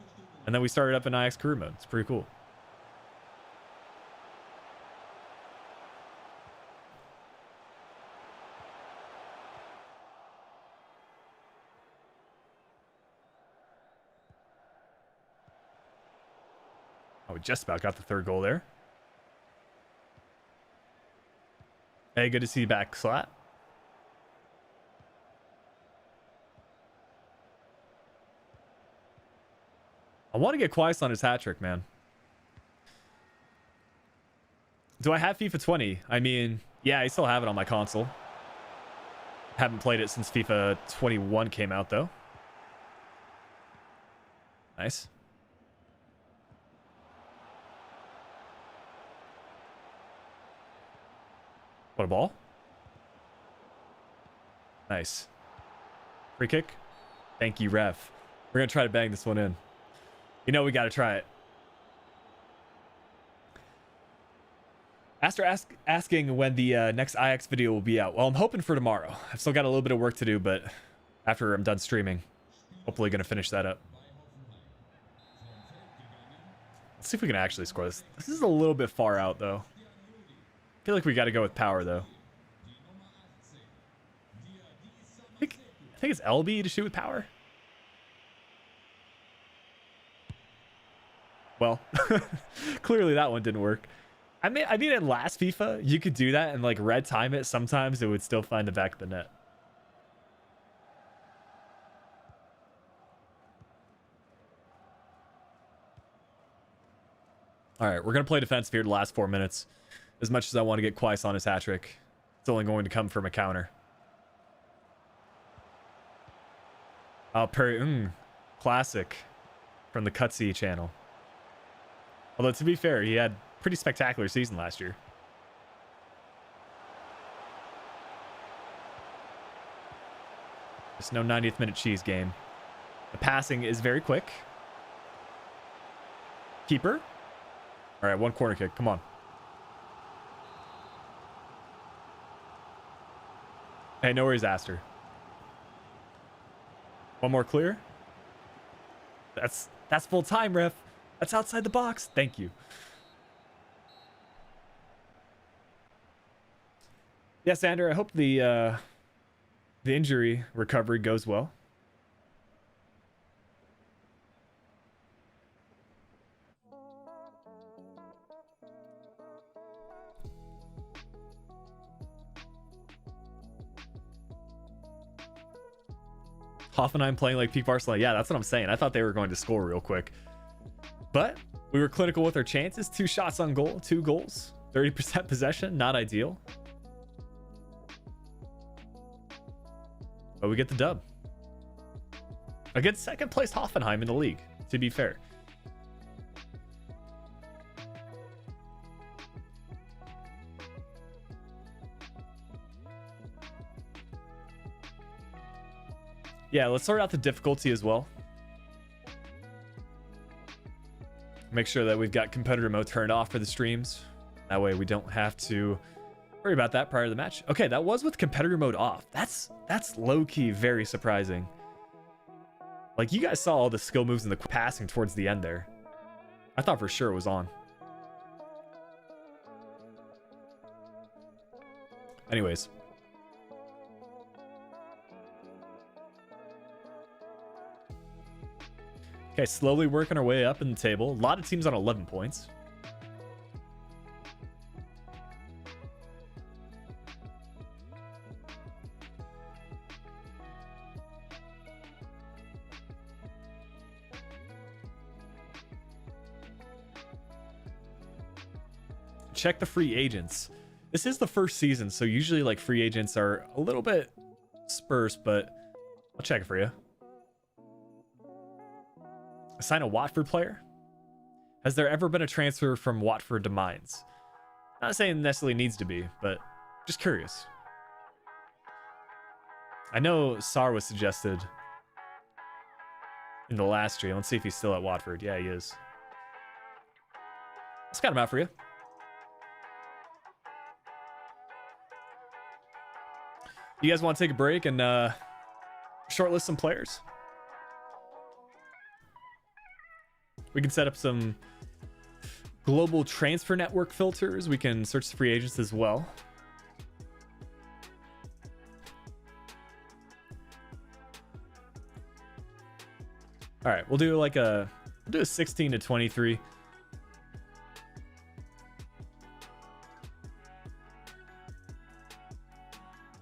and then we started up in Ajax career mode. It's pretty cool. Oh, we just about got the third goal there. Hey, good to see you back, Slat. I want to get Quais on his hat trick, man. Do I have FIFA 20? I mean, yeah, I still have it on my console. Haven't played it since FIFA 21 came out, though. Nice. What a ball. Nice. Free kick. Thank you, ref. We're going to try to bang this one in. You know we got to try it. Aster asking when the next Ajax video will be out. Well, I'm hoping for tomorrow. I've still got a little bit of work to do, but after I'm done streaming, hopefully going to finish that up. Let's see if we can actually score this. This is a little bit far out, though. I feel like we got to go with power, though. I think it's LB to shoot with power. Well, clearly that one didn't work. I mean, in last FIFA, you could do that and like red time it. Sometimes it would still find the back of the net. All right, we're going to play defensive here the last 4 minutes. As much as I want to get Quais on his hat trick, it's only going to come from a counter. Oh, classic from the Cutsy channel. Although, to be fair, he had a pretty spectacular season last year. Just no 90th minute cheese game. The passing is very quick. Keeper. All right, one corner kick. Come on. Hey, no worries, Aster. One more clear. That's full time, ref. That's outside the box. Thank you. Yes, Andrew, I hope the injury recovery goes well. Hoffenheim playing like peak Barcelona. Yeah, that's what I'm saying. I thought they were going to score real quick. But we were clinical with our chances. 2 shots on goal, 2 goals, 30% possession. Not ideal. But we get the dub. Against second place Hoffenheim in the league, to be fair. Yeah, let's sort out the difficulty as well. Make sure that we've got competitor mode turned off for the streams. That way we don't have to worry about that prior to the match. Okay, that was with competitor mode off. That's low-key very surprising. Like, you guys saw all the skill moves and the passing towards the end there. I thought for sure it was on. Anyways. Okay, slowly working our way up in the table. A lot of teams on 11 points. Check the free agents. This is the first season, so usually like free agents are a little bit dispersed, but I'll check it for you. Assign a Watford player. Has there ever been a transfer from Watford to Mainz? Not saying it necessarily needs to be, but just curious. I know Sar was suggested in the last stream. Let's see if he's still at Watford. Yeah, he is. Let's got him out for you. You guys want to take a break and shortlist some players? We can set up some global transfer network filters. We can search the free agents as well. All right, we'll do like a 16 to 23.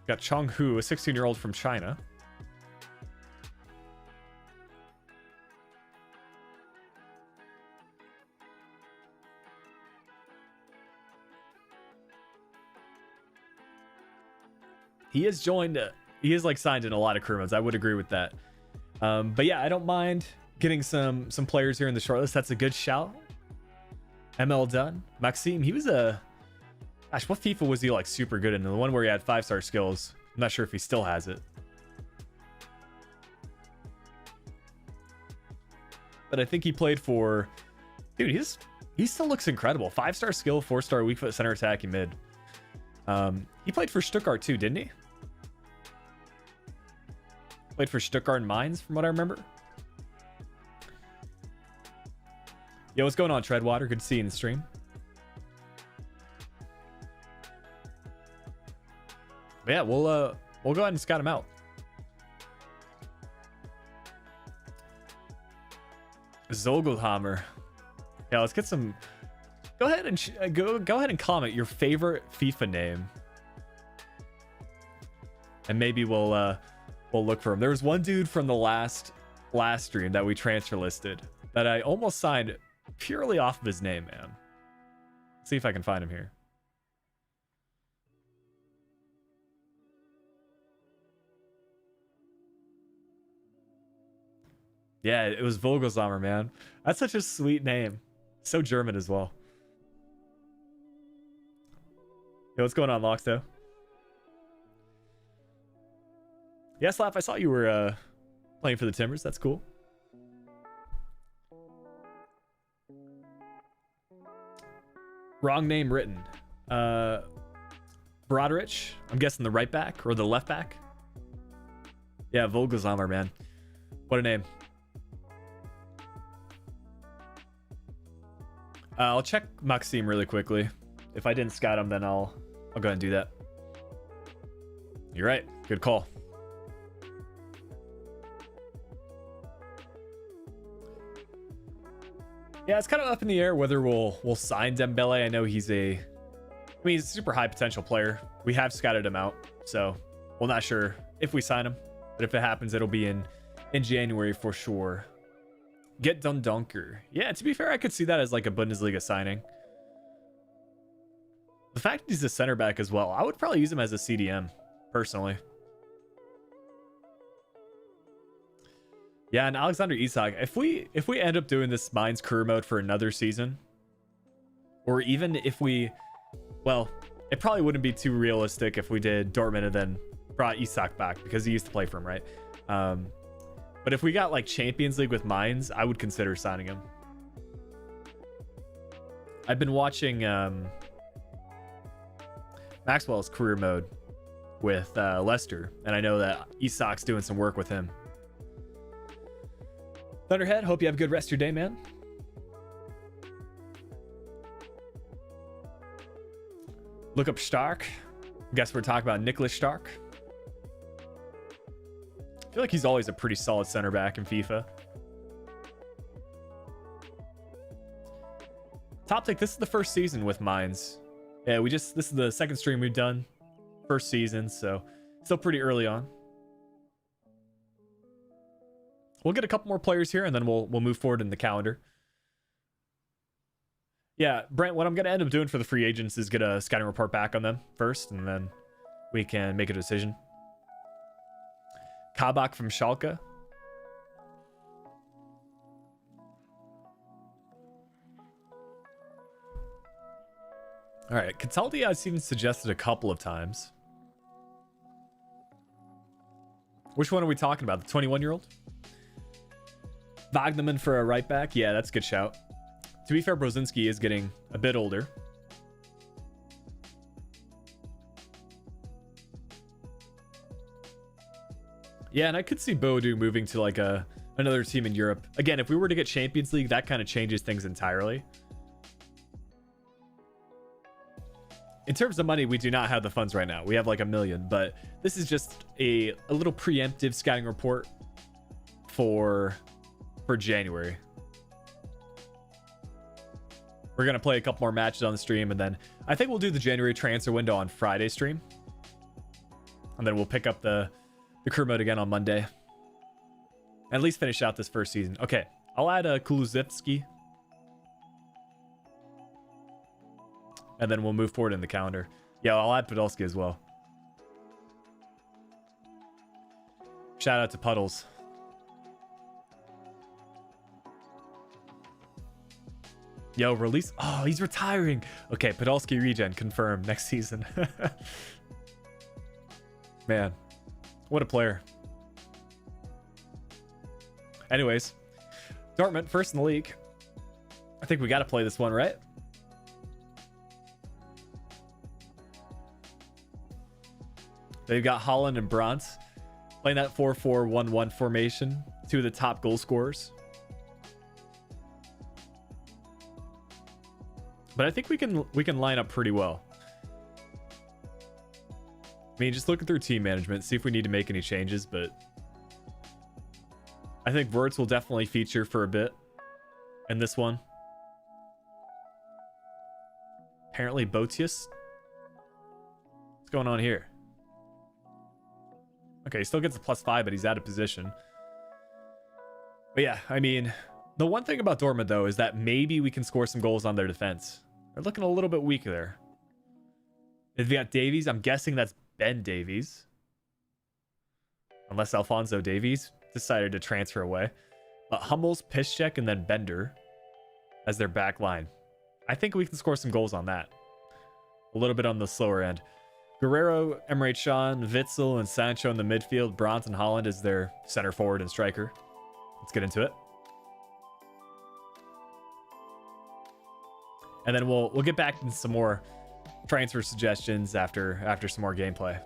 Got Chong Hu, a 16-year-old from China. He is joined, he is like signed in a lot of career modes. I would agree with that. But yeah, I don't mind getting some players here in the shortlist. That's a good shout. ML done. Maxime, he was a... Gosh, what FIFA was he like super good in? The one where he had 5-star skills. I'm not sure if he still has it. But I think he played for... Dude, he still looks incredible. 5-star skill, 4-star weak foot, center attacking mid. He played for Stuttgart too, didn't he? Played for Stuttgart and Mainz, from what I remember. Yo, what's going on, Treadwater? Good to see you in the stream. But yeah, we'll go ahead and scout him out. Zogelhammer. Yeah, let's get some. Go ahead and go ahead and comment your favorite FIFA name, and maybe we'll look for him. There was one dude from the last stream that we transfer listed that I almost signed purely off of his name, man. Let's see if I can find him here. Yeah, it was Vogelsammer, man. That's such a sweet name. So German as well. Yo, what's going on, Loxto? Yeah, Slap, I saw you were playing for the Timbers. That's cool. Wrong name written. Broderich, I'm guessing the right back or the left back. Yeah, Vogelsammer, man. What a name. I'll check Maxime really quickly. If I didn't scout him, then I'll go ahead and do that. You're right. Good call. Yeah, it's kind of up in the air whether we'll sign Dembele. I know he's a super high potential player. We have scouted him out, so we're not sure if we sign him. But if it happens, it'll be in January for sure. Get Dundonker. Yeah, to be fair, I could see that as like a Bundesliga signing. The fact that he's a center back as well, I would probably use him as a CDM, personally. Yeah, and Alexander Isak, if we end up doing this Mainz career mode for another season, or even if we, well, it probably wouldn't be too realistic if we did Dortmund and then brought Isak back because he used to play for him, right? But if we got like Champions League with Mainz, I would consider signing him. I've been watching Maxwell's career mode with Leicester, and I know that Isak's doing some work with him. Thunderhead, hope you have a good rest of your day, man. Look up Stark. Guess we're talking about Nicholas Stark. I feel like he's always a pretty solid center back in FIFA. Top Tick, this is the first season with Mainz. Yeah, this is the second stream we've done. First season, so still pretty early on. We'll get a couple more players here, and then we'll move forward in the calendar. Yeah, Brent, what I'm going to end up doing for the free agents is get a scouting report back on them first, and then we can make a decision. Kabak from Schalke. All right, Cataldi I've seen suggested a couple of times. Which one are we talking about? The 21-year-old? Wagnerman for a right back? Yeah, that's a good shout. To be fair, Brozinski is getting a bit older. Yeah, and I could see Boadu moving to like another team in Europe. Again, if we were to get Champions League, that kind of changes things entirely. In terms of money, we do not have the funds right now. We have like $1 million, but this is just a little preemptive scouting report for January. We're going to play a couple more matches on the stream, and then I think we'll do the January transfer window on Friday stream. And then we'll pick up the career mode again on Monday. At least finish out this first season. Okay, I'll add Kulusevski. And then we'll move forward in the calendar. Yeah, I'll add Podolski as well. Shout out to Puddles. Yo, release. Oh, he's retiring. Okay, Podolski regen confirmed next season. Man, what a player. Anyways, Dortmund first in the league. I think we got to play this one, right? They've got Holland and Brandt playing that 4-4-1-1 formation. Two of the top goal scorers. But I think we can line up pretty well. I mean, just looking through team management, see if we need to make any changes, but I think Wirtz will definitely feature for a bit in this one. Apparently Botius. What's going on here? Okay, he still gets a +5, but he's out of position. But yeah, I mean, the one thing about Dortmund, though, is that maybe we can score some goals on their defense. They're looking a little bit weak there. If we got Davies, I'm guessing that's Ben Davies. Unless Alphonso Davies decided to transfer away. But Hummels, Piszczek, and then Bender as their back line. I think we can score some goals on that. A little bit on the slower end. Guerrero, Emre Can, Witzel, and Sancho in the midfield. Brandt and Holland is their center forward and striker. Let's get into it. And then we'll get back into some more transfer suggestions after some more gameplay.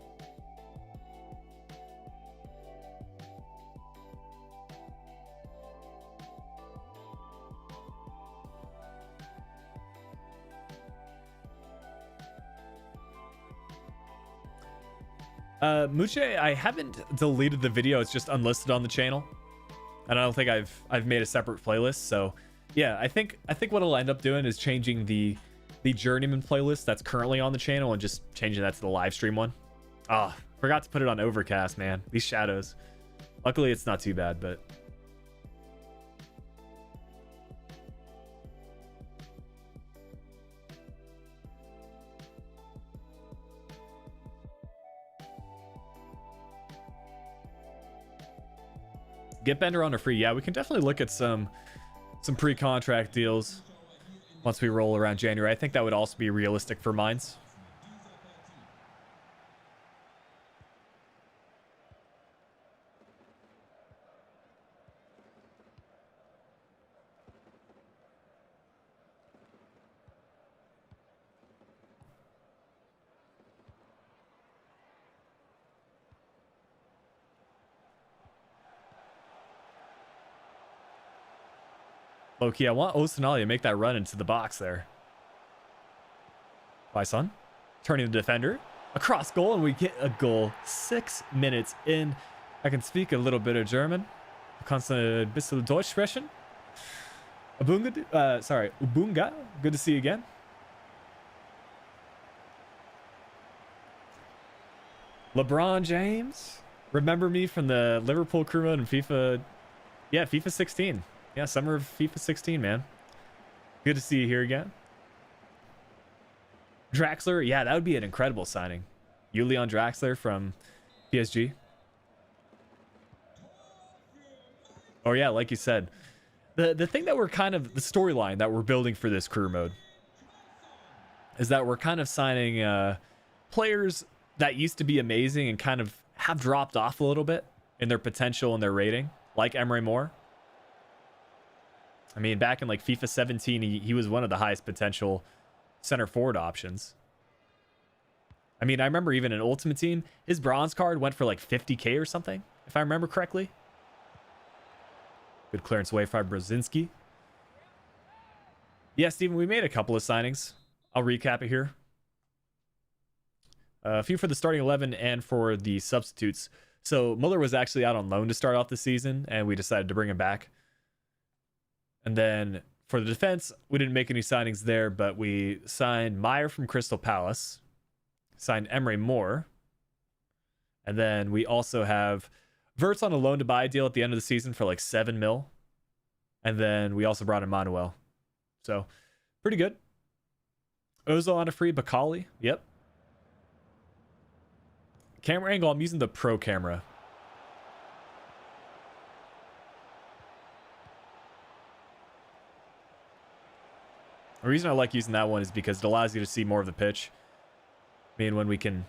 Muche, I haven't deleted the video. It's just unlisted on the channel, and I don't think I've made a separate playlist. So yeah, I think what I'll end up doing is changing the Journeyman playlist that's currently on the channel and just changing that to the live stream one. Ah, forgot to put it on Overcast, man. These shadows. Luckily, it's not too bad, but get Bender on a free. Yeah, we can definitely look at some pre-contract deals once we roll around January. I think that would also be realistic for Mainz. Low-key, I want Osanali to make that run into the box there. Quaison turning the defender. Across goal, and we get a goal 6 minutes in. I can speak a little bit of German. Kannst du ein bisschen Deutsch sprechen? Ubunga. Good to see you again. LeBron James. Remember me from the Liverpool crew mode in FIFA? Yeah, FIFA 16. Yeah, summer of FIFA 16, man. Good to see you here again. Draxler. Yeah, that would be an incredible signing. Julian Draxler from PSG. Oh yeah, like you said, the thing that we're kind of, the storyline that we're building for this career mode is that we're kind of signing players that used to be amazing and kind of have dropped off a little bit in their potential and their rating, like Emre Moore. I mean, back in like FIFA 17, he was one of the highest potential center forward options. I mean, I remember even in Ultimate Team, his bronze card went for like 50k or something, if I remember correctly. Good clearance away from Brzezinski. Yeah, Steven, we made a couple of signings. I'll recap it here. A few for the starting 11 and for the substitutes. So Muller was actually out on loan to start off the season, and we decided to bring him back. And then for the defense, we didn't make any signings there, but we signed Meyer from Crystal Palace, signed Emre Moore, and then we also have Verts on a loan to buy deal at the end of the season for like 7 mil. And then we also brought in Manuel. So pretty good. Ozo on a free, Bakali. Yep. Camera angle, I'm using the Pro camera. The reason I like using that one is because it allows you to see more of the pitch. I mean, when we can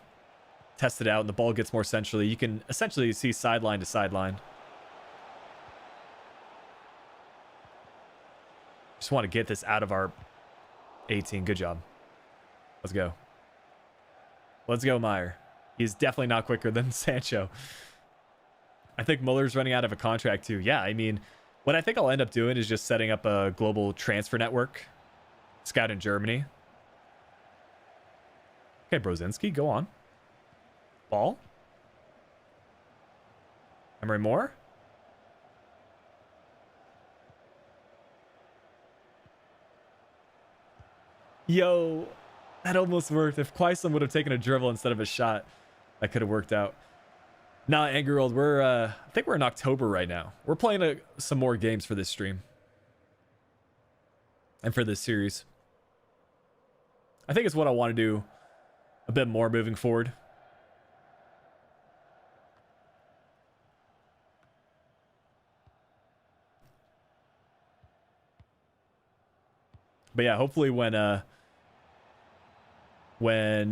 test it out and the ball gets more centrally, you can essentially see sideline to sideline. Just want to get this out of our 18. Good job. Let's go. Let's go, Meyer. He's definitely not quicker than Sancho. I think Muller's running out of a contract too. Yeah, I mean, what I think I'll end up doing is just setting up a global transfer network. Scout in Germany. Okay, Brzezinski, go on. Ball. Emre Moore. Yo, that almost worked. If Quaison would have taken a dribble instead of a shot, that could have worked out. Nah, Angry World, I think we're in October right now. We're playing some more games for this stream. And for this series. I think it's what I want to do a bit more moving forward. But yeah, hopefully when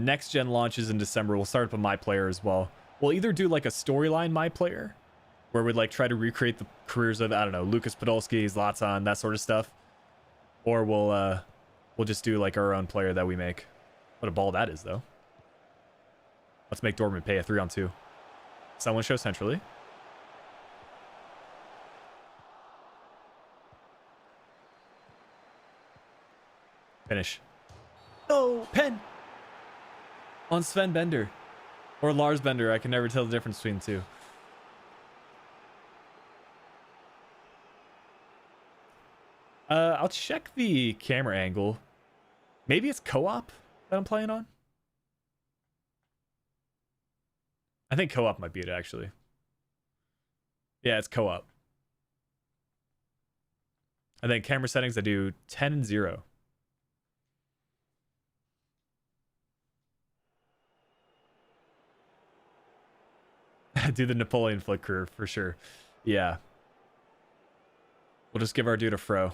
next gen launches in December, we'll start up a My Player as well. We'll either do like a storyline My Player, where we'd like try to recreate the careers of, I don't know, Lucas Podolski, Zlatan, that sort of stuff. Or we'll just do like our own player that we make. What a ball that is, though. Let's make Dortmund pay a 3-on-2. Someone show centrally. Finish. Oh, pen! On Sven Bender. Or Lars Bender. I can never tell the difference between the two. I'll check the camera angle. Maybe it's co-op that I'm playing on. I think co-op might be it, actually. Yeah, it's co-op. And then camera settings, I do 10 and 0. Do the Napoleon flick curve for sure. Yeah. We'll just give our dude a fro.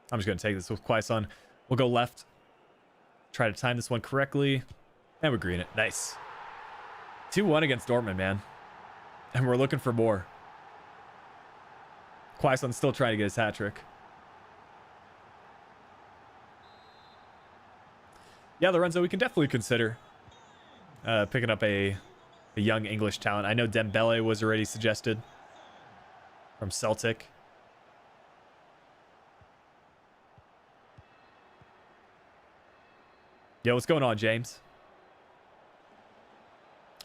I'm just going to take this with Quaison. We'll go left. Try to time this one correctly. And we green it. Nice. 2-1 against Dortmund, man. And we're looking for more. Quaison's still trying to get his hat trick. Yeah, Lorenzo, we can definitely consider picking up a young English talent. I know Dembele was already suggested. from Celtic. Yo, what's going on, James?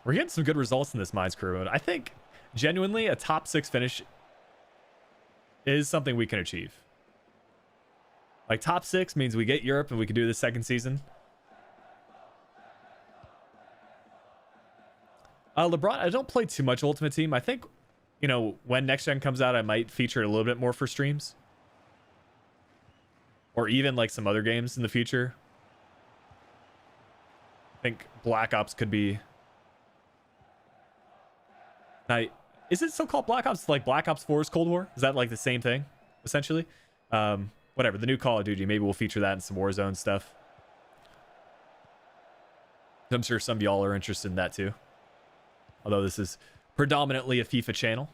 We're getting some good results in this Mainz career mode. I think genuinely a top 6 finish is something we can achieve. Like top 6 means we get Europe and we can do the second season. LeBron, I don't play too much Ultimate Team. I think, you know, when next gen comes out, I might feature it a little bit more for streams. Or even like some other games in the future. I think Black Ops could be... Is it still called Black Ops? Like Black Ops 4's Cold War? Is that like the same thing, essentially? Whatever, the new Call of Duty. Maybe we'll feature that in some Warzone stuff. I'm sure some of y'all are interested in that too. Although this is predominantly a FIFA channel.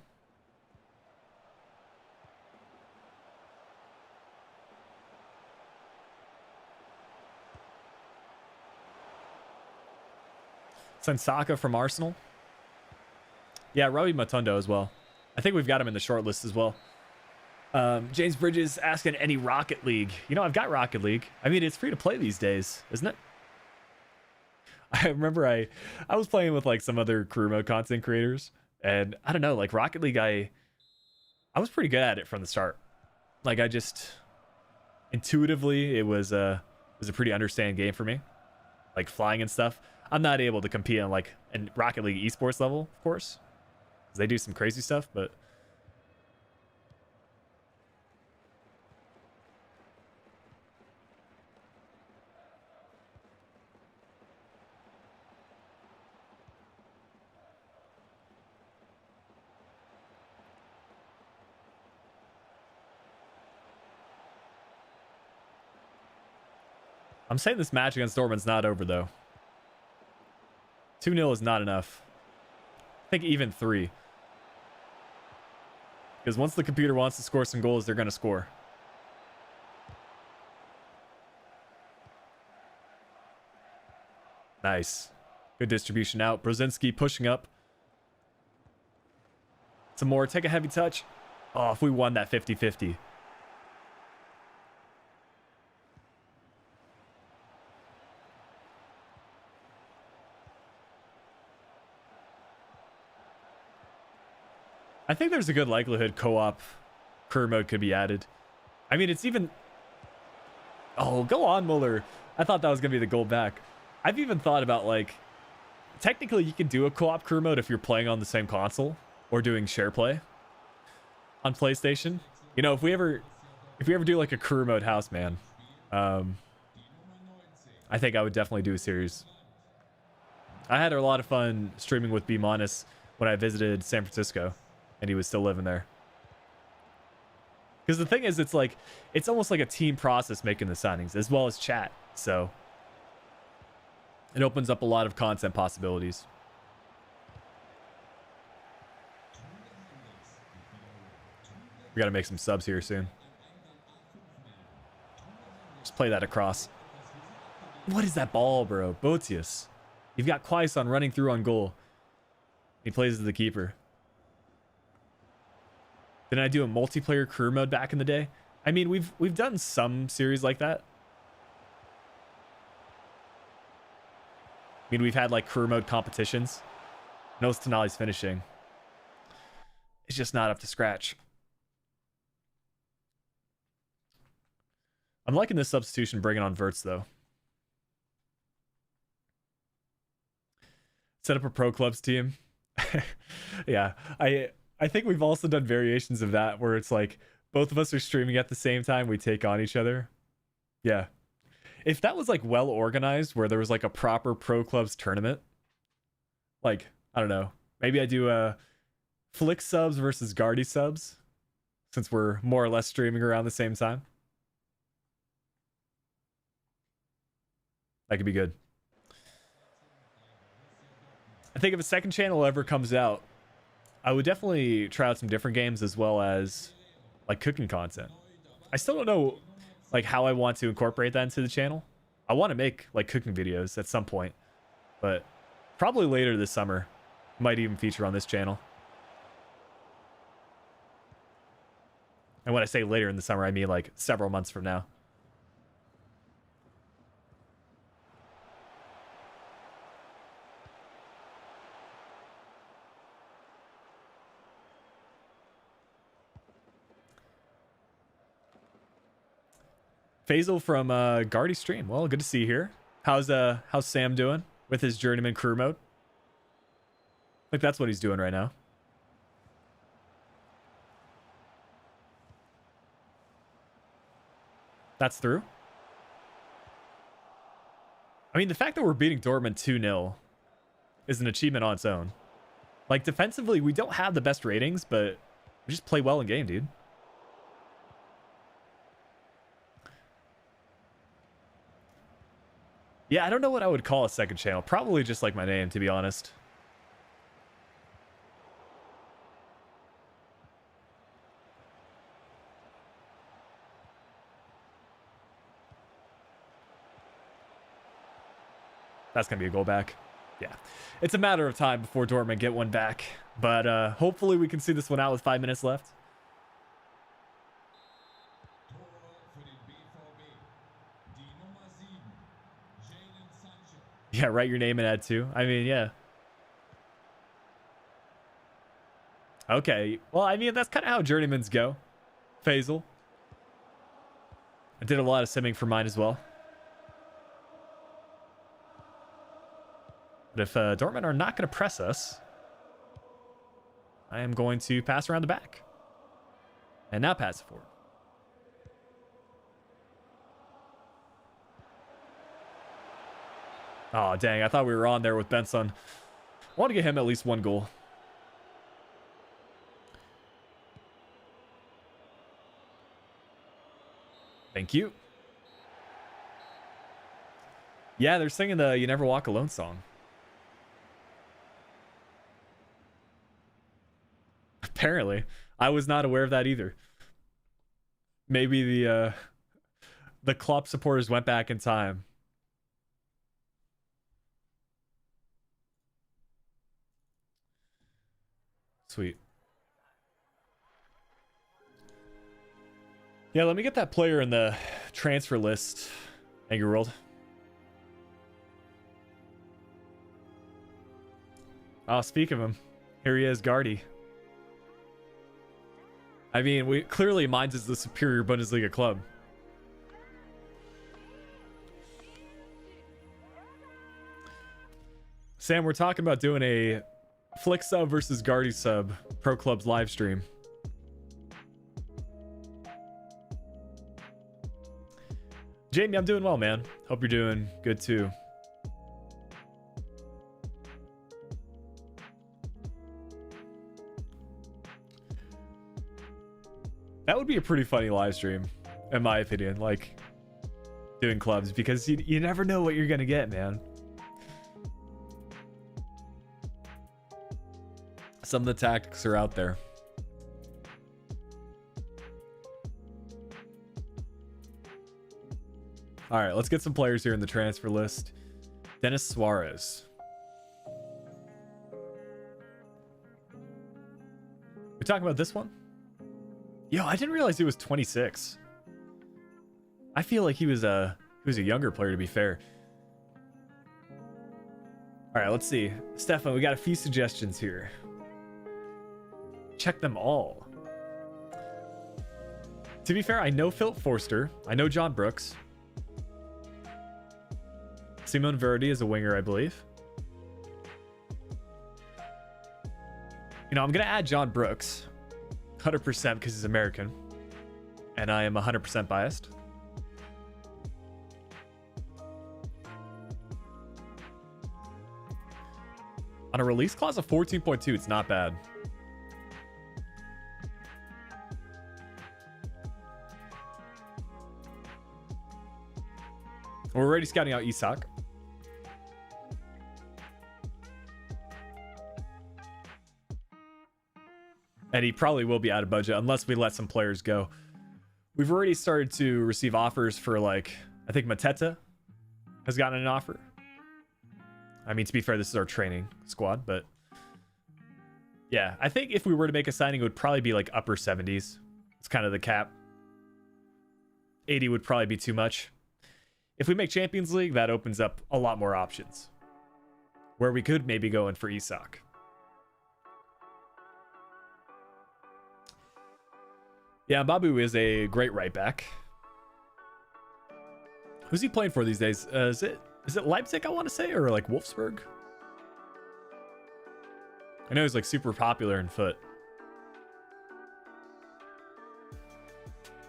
Sensaka from Arsenal. Yeah, Robbie Matondo as well. I think we've got him in the short list as well. James Bridges asking any Rocket League. You know, I've got Rocket League. I mean, it's free to play these days, isn't it? I remember I was playing with like some other career mode content creators, and I don't know, like Rocket League, I was pretty good at it from the start. Like I just intuitively, it was a pretty understand game for me, like flying and stuff. I'm not able to compete on like a Rocket League esports level, of course, because they do some crazy stuff, but I'm saying this match against Dortmund's not over, though. 2-0 is not enough. I think even 3. Because once the computer wants to score some goals, they're going to score. Nice. Good distribution out. Brzezinski pushing up. Some more. Take a heavy touch. Oh, if we won that 50-50. I think there's a good likelihood co-op career mode could be added. I mean, it's even... Oh, go on, Muller. I thought that was going to be the goal back. I've even thought about, like... Technically, you can do a co-op career mode if you're playing on the same console or doing share play on PlayStation. You know, if we ever do, like, a career mode house, man, I think I would definitely do a series. I had a lot of fun streaming with B- when I visited San Francisco. And he was still living there. Because the thing is, it's like, it's almost like a team process making the signings, as well as chat. So it opens up a lot of content possibilities. We got to make some subs here soon. Just play that across. What is that ball, bro? Botius. You've got Quaison running through on goal. He plays as the keeper. Didn't I do a multiplayer career mode back in the day? I mean, we've done some series like that. I mean, we've had like career mode competitions. Knows Tonali's finishing. It's just not up to scratch. I'm liking this substitution bringing on Verts though. Set up a pro clubs team. Yeah, I think we've also done variations of that where it's like both of us are streaming at the same time. We take on each other. Yeah. If that was like well organized where there was like a proper pro clubs tournament, like, I don't know, maybe I do a Flick subs versus Guardy subs since we're more or less streaming around the same time. That could be good. I think if a second channel ever comes out, I would definitely try out some different games as well as like cooking content. I still don't know like how I want to incorporate that into the channel. I want to make like cooking videos at some point, but probably later this summer. Might even feature on this channel. And when I say later in the summer, I mean like several months from now. Faisal from Guardy Stream. Well, good to see you here. How's Sam doing with his journeyman career mode? I think that's what he's doing right now. That's through. I mean, the fact that we're beating Dortmund 2-0 is an achievement on its own. Like, defensively, we don't have the best ratings, but we just play well in game, dude. Yeah, I don't know what I would call a second channel. Probably just like my name, to be honest. That's going to be a goal back. Yeah. It's a matter of time before Dortmund get one back. But hopefully we can see this one out with 5 minutes left. Yeah, write your name and add 2. I mean, yeah. Okay. Well, I mean, that's kind of how journeymans go. Faisal. I did a lot of simming for mine as well. But if Dortmund are not going to press us, I am going to pass around the back. And now pass it forward. Oh, dang. I thought we were on there with Benson. I want to get him at least 1 goal. Thank you. Yeah, they're singing the You Never Walk Alone song. Apparently. I was not aware of that either. Maybe the Klopp supporters went back in time. Sweet. Yeah, let me get that player in the transfer list, Angry World. Oh, speak of him. Here he is, Guardy. I mean, clearly Mainz is the superior Bundesliga club. Sam, we're talking about doing a Flick sub versus Guardy sub Pro Clubs live stream. Jamie, I'm doing well, man. Hope you're doing good too. That would be a pretty funny live stream, in my opinion, like doing clubs, because you never know what you're gonna get, man. Some of the tactics are out there. All right, let's get some players here in the transfer list. Dennis Suarez. We talking about this one? Yo, I didn't realize he was 26. I feel like he was a younger player, to be fair. All right, let's see. Stefan, we got a few suggestions here. Check them all. To be fair, I know Philip Forster. I know John Brooks. Simon Verdi is a winger, I believe. You know, I'm going to add John Brooks. 100% because he's American. And I am 100% biased. On a release clause of 14.2, it's not bad. We're already scouting out Isak. And he probably will be out of budget unless we let some players go. We've already started to receive offers for, like, I think Mateta has gotten an offer. I mean, to be fair, this is our training squad, but yeah, I think if we were to make a signing, it would probably be like upper 70s. It's kind of the cap. 80 would probably be too much. If we make Champions League, that opens up a lot more options, where we could maybe go in for Isak. Yeah, Babu is a great right back. Who's he playing for these days? Is it Leipzig, I want to say, or like Wolfsburg? I know he's like super popular in foot.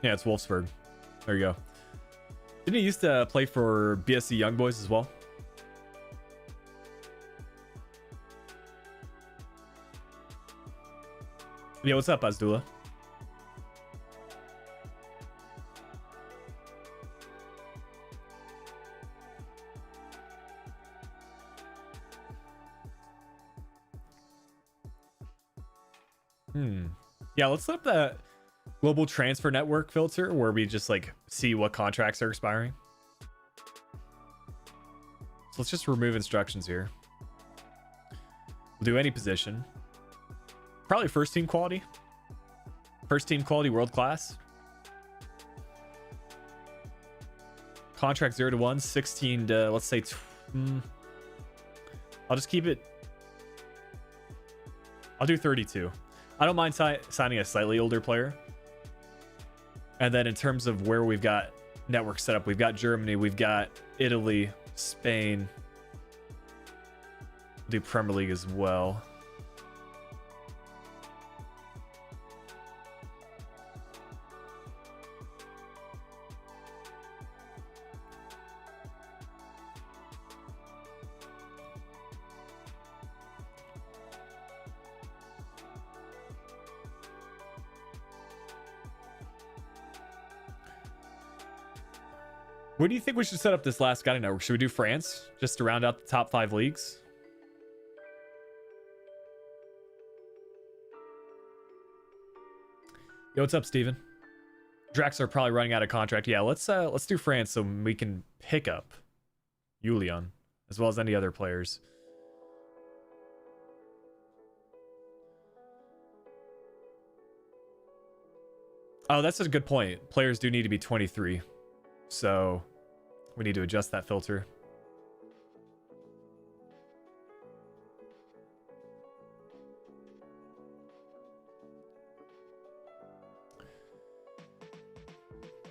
Yeah, it's Wolfsburg. There you go. Didn't he used to play for BSC Young Boys as well? Yeah, what's up, Azdula? Yeah, let's set up the global transfer network filter where we just like see what contracts are expiring. So let's just remove instructions here. We'll do any position. Probably first team quality. First team quality world class. Contract 0 to 1, 16 to, let's say, I'll just keep it. I'll do 32. I don't mind signing a slightly older player. And then in terms of where we've got network set up, we've got Germany, we've got Italy, Spain. We'll do Premier League as well. Where do you think we should set up this last scouting network? Should we do France just to round out the top 5 leagues? Yo, what's up, Steven? Drax are probably running out of contract. Yeah, let's do France so we can pick up Julian as well as any other players. Oh, that's a good point. Players do need to be 23. So we need to adjust that filter.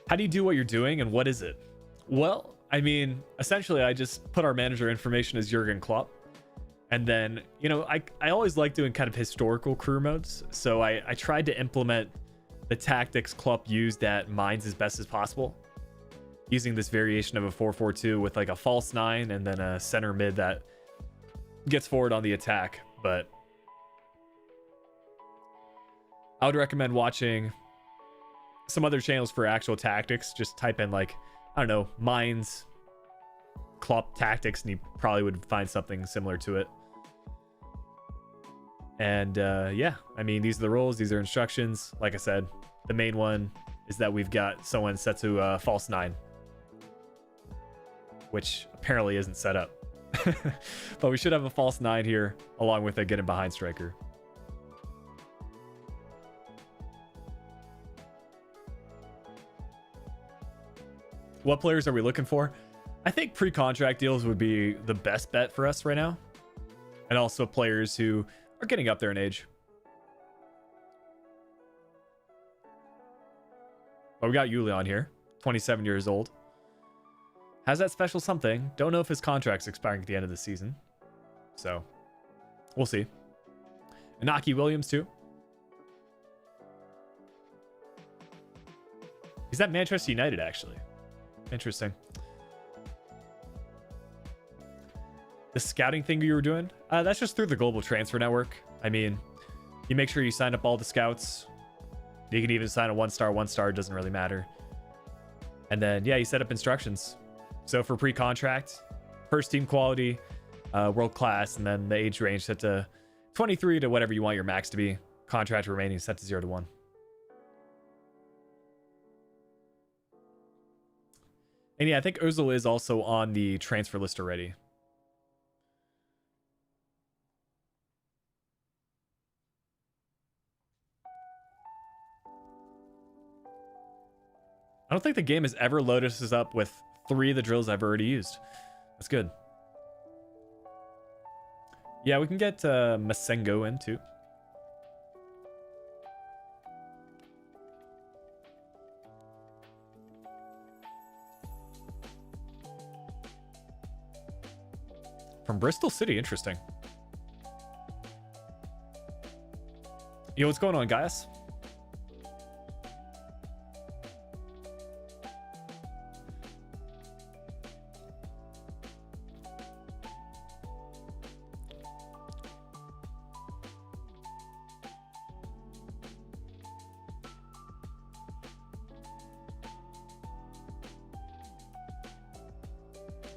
How do you do what you're doing and what is it? Well, I mean, essentially I just put our manager information as Jürgen Klopp. And then, you know, I always like doing kind of historical career modes. So I tried to implement the tactics Klopp used at Mainz as best as possible, using this variation of a 4-4-2 with like a false 9 and then a center mid that gets forward on the attack. But I would recommend watching some other channels for actual tactics. Just type in like, I don't know, Mainz Klopp tactics and you probably would find something similar to it. And yeah, I mean, these are the rules, these are instructions. Like I said, the main one is that we've got someone set to false 9, which apparently isn't set up. But we should have a false 9 here along with a get in behind striker. What players are we looking for? I think pre-contract deals would be the best bet for us right now, and also players who are getting up there in age. Oh, we got Yuli on here, 27 years old. Has that special something. Don't know if his contract's expiring at the end of the season. So, we'll see. Inaki Williams, too. He's at Manchester United, actually. Interesting. The scouting thing you were doing, that's just through the global transfer network. I mean, you make sure you sign up all the scouts. You can even sign a 1-star, doesn't really matter. And then, yeah, you set up instructions. So for pre-contract, first team quality, world class, and then the age range set to 23 to whatever you want your max to be. Contract remaining set to 0 to 1. And yeah, I think Ozil is also on the transfer list already. I don't think the game has ever loaded us up with 3 of the drills I've already used. That's good. Yeah, we can get Masengo in too. From Bristol City, interesting. Yo, what's going on, guys?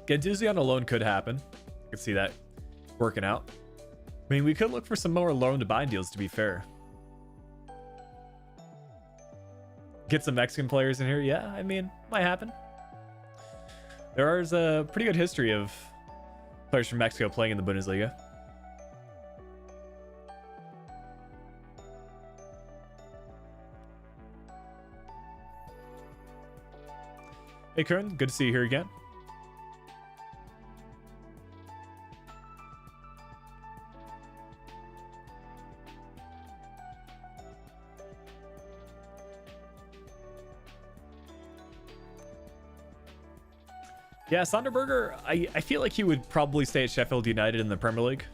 Gendouzi on a loan could happen. I can see that working out. I mean, we could look for some more loan to buy deals, to be fair. Get some Mexican players in here. Yeah, I mean, might happen. There is a pretty good history of players from Mexico playing in the Bundesliga. Hey, Kern, good to see you here again. Yeah, Sonderberger, I feel like he would probably stay at Sheffield United in the Premier League.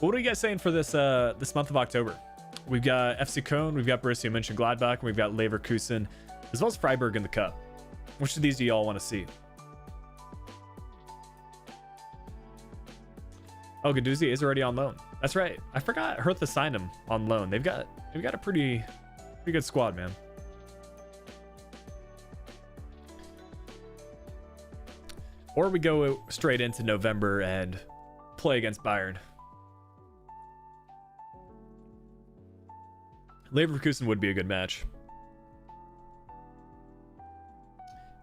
What are you guys saying for this this month of October? We've got FC Köln, we've got Borussia Mönchengladbach, and we've got Leverkusen, as well as Freiburg in the Cup. Which of these do y'all want to see? Oh, Gendouzi is already on loan. That's right. I forgot Hertha signed him on loan. They've got a pretty good squad, man. Or we go straight into November and play against Bayern. Leverkusen would be a good match.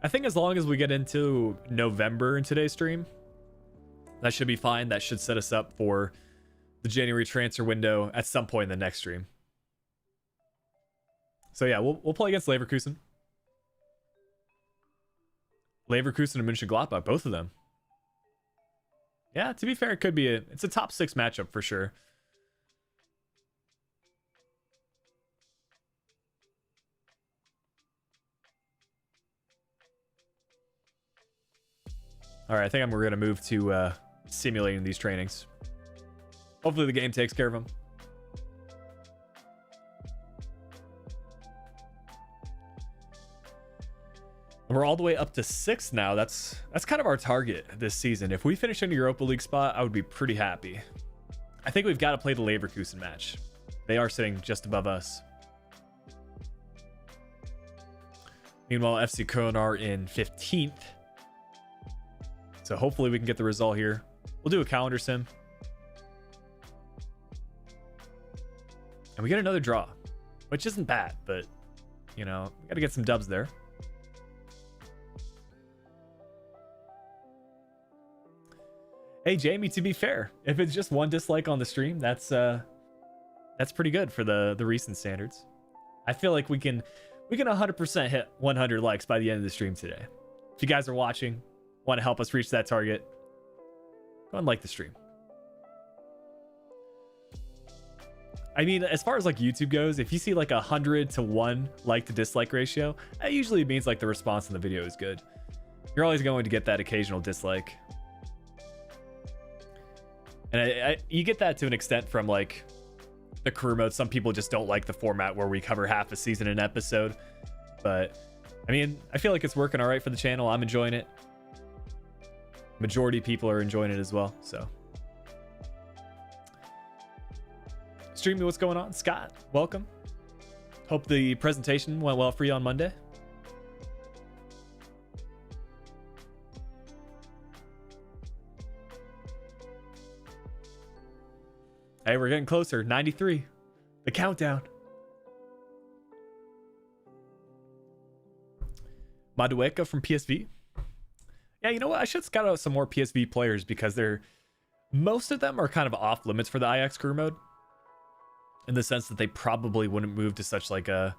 I think as long as we get into November in today's stream, that should be fine. That should set us up for the January transfer window at some point in the next stream. So yeah, we'll play against Leverkusen. Leverkusen and Mönchengladbach, both of them. Yeah, to be fair, it could be it's a top 6 matchup for sure. All right, I think we're going to move to simulating these trainings. Hopefully the game takes care of them. We're all the way up to 6 now. That's kind of our target this season. If we finish in a Europa League spot, I would be pretty happy. I think we've got to play the Leverkusen match. They are sitting just above us. Meanwhile, FC Köln are in 15th. So hopefully we can get the result here. We'll do a calendar sim. And we get another draw, which isn't bad, but, you know, we got to get some dubs there. Hey, Jamie, to be fair, if it's just 1 dislike on the stream, that's pretty good for the recent standards. I feel like we can 100% hit 100 likes by the end of the stream today. If you guys are watching, want to help us reach that target, go and like the stream. I mean, as far as like YouTube goes, if you see like 100 to 1 like to dislike ratio, that usually means like the response in the video is good. You're always going to get that occasional dislike. And you get that to an extent from like the career mode. Some people just don't like the format where we cover half a season in an episode. But I mean, I feel like it's working all right for the channel. I'm enjoying it. Majority of people are enjoying it as well. So streaming, what's going on? Scott, welcome. Hope the presentation went well for you on Monday. Hey, we're getting closer. 93. The countdown. Madueka from PSV. Yeah, you know what? I should scout out some more PSV players because they're Most of them are kind of off limits for the Ajax career mode, in the sense that they probably wouldn't move to such like a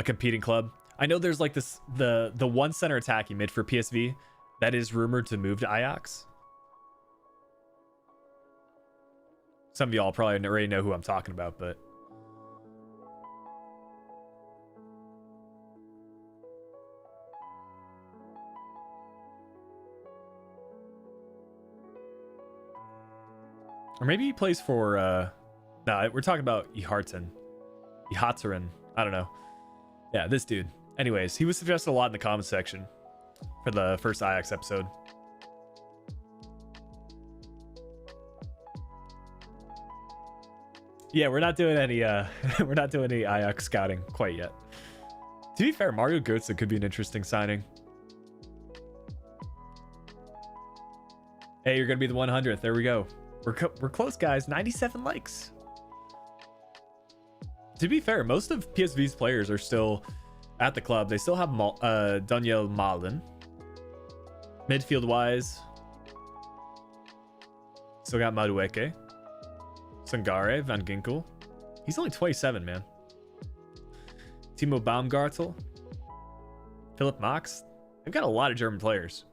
competing club. I know there's like this the one center attacking mid for PSV that is rumored to move to Ajax. Some of y'all probably already know who I'm talking about, but or maybe he plays for no, we're talking about Ihataren. I don't know. Yeah, this dude. Anyways, he was suggested a lot in the comment section for the first Ajax episode. Yeah, we're not doing any we're not doing any Ajax scouting quite yet. To be fair, Mario Götze could be an interesting signing. Hey, you're gonna be the 100th. There we go. We're close, guys. 97 likes. To be fair, most of PSV's players are still at the club. They still have Daniel Malen. Midfield wise, still got Madueke, Sangare, Van Ginkel. He's only 27, man. Timo Baumgartel, Philip Max. They've got a lot of German players.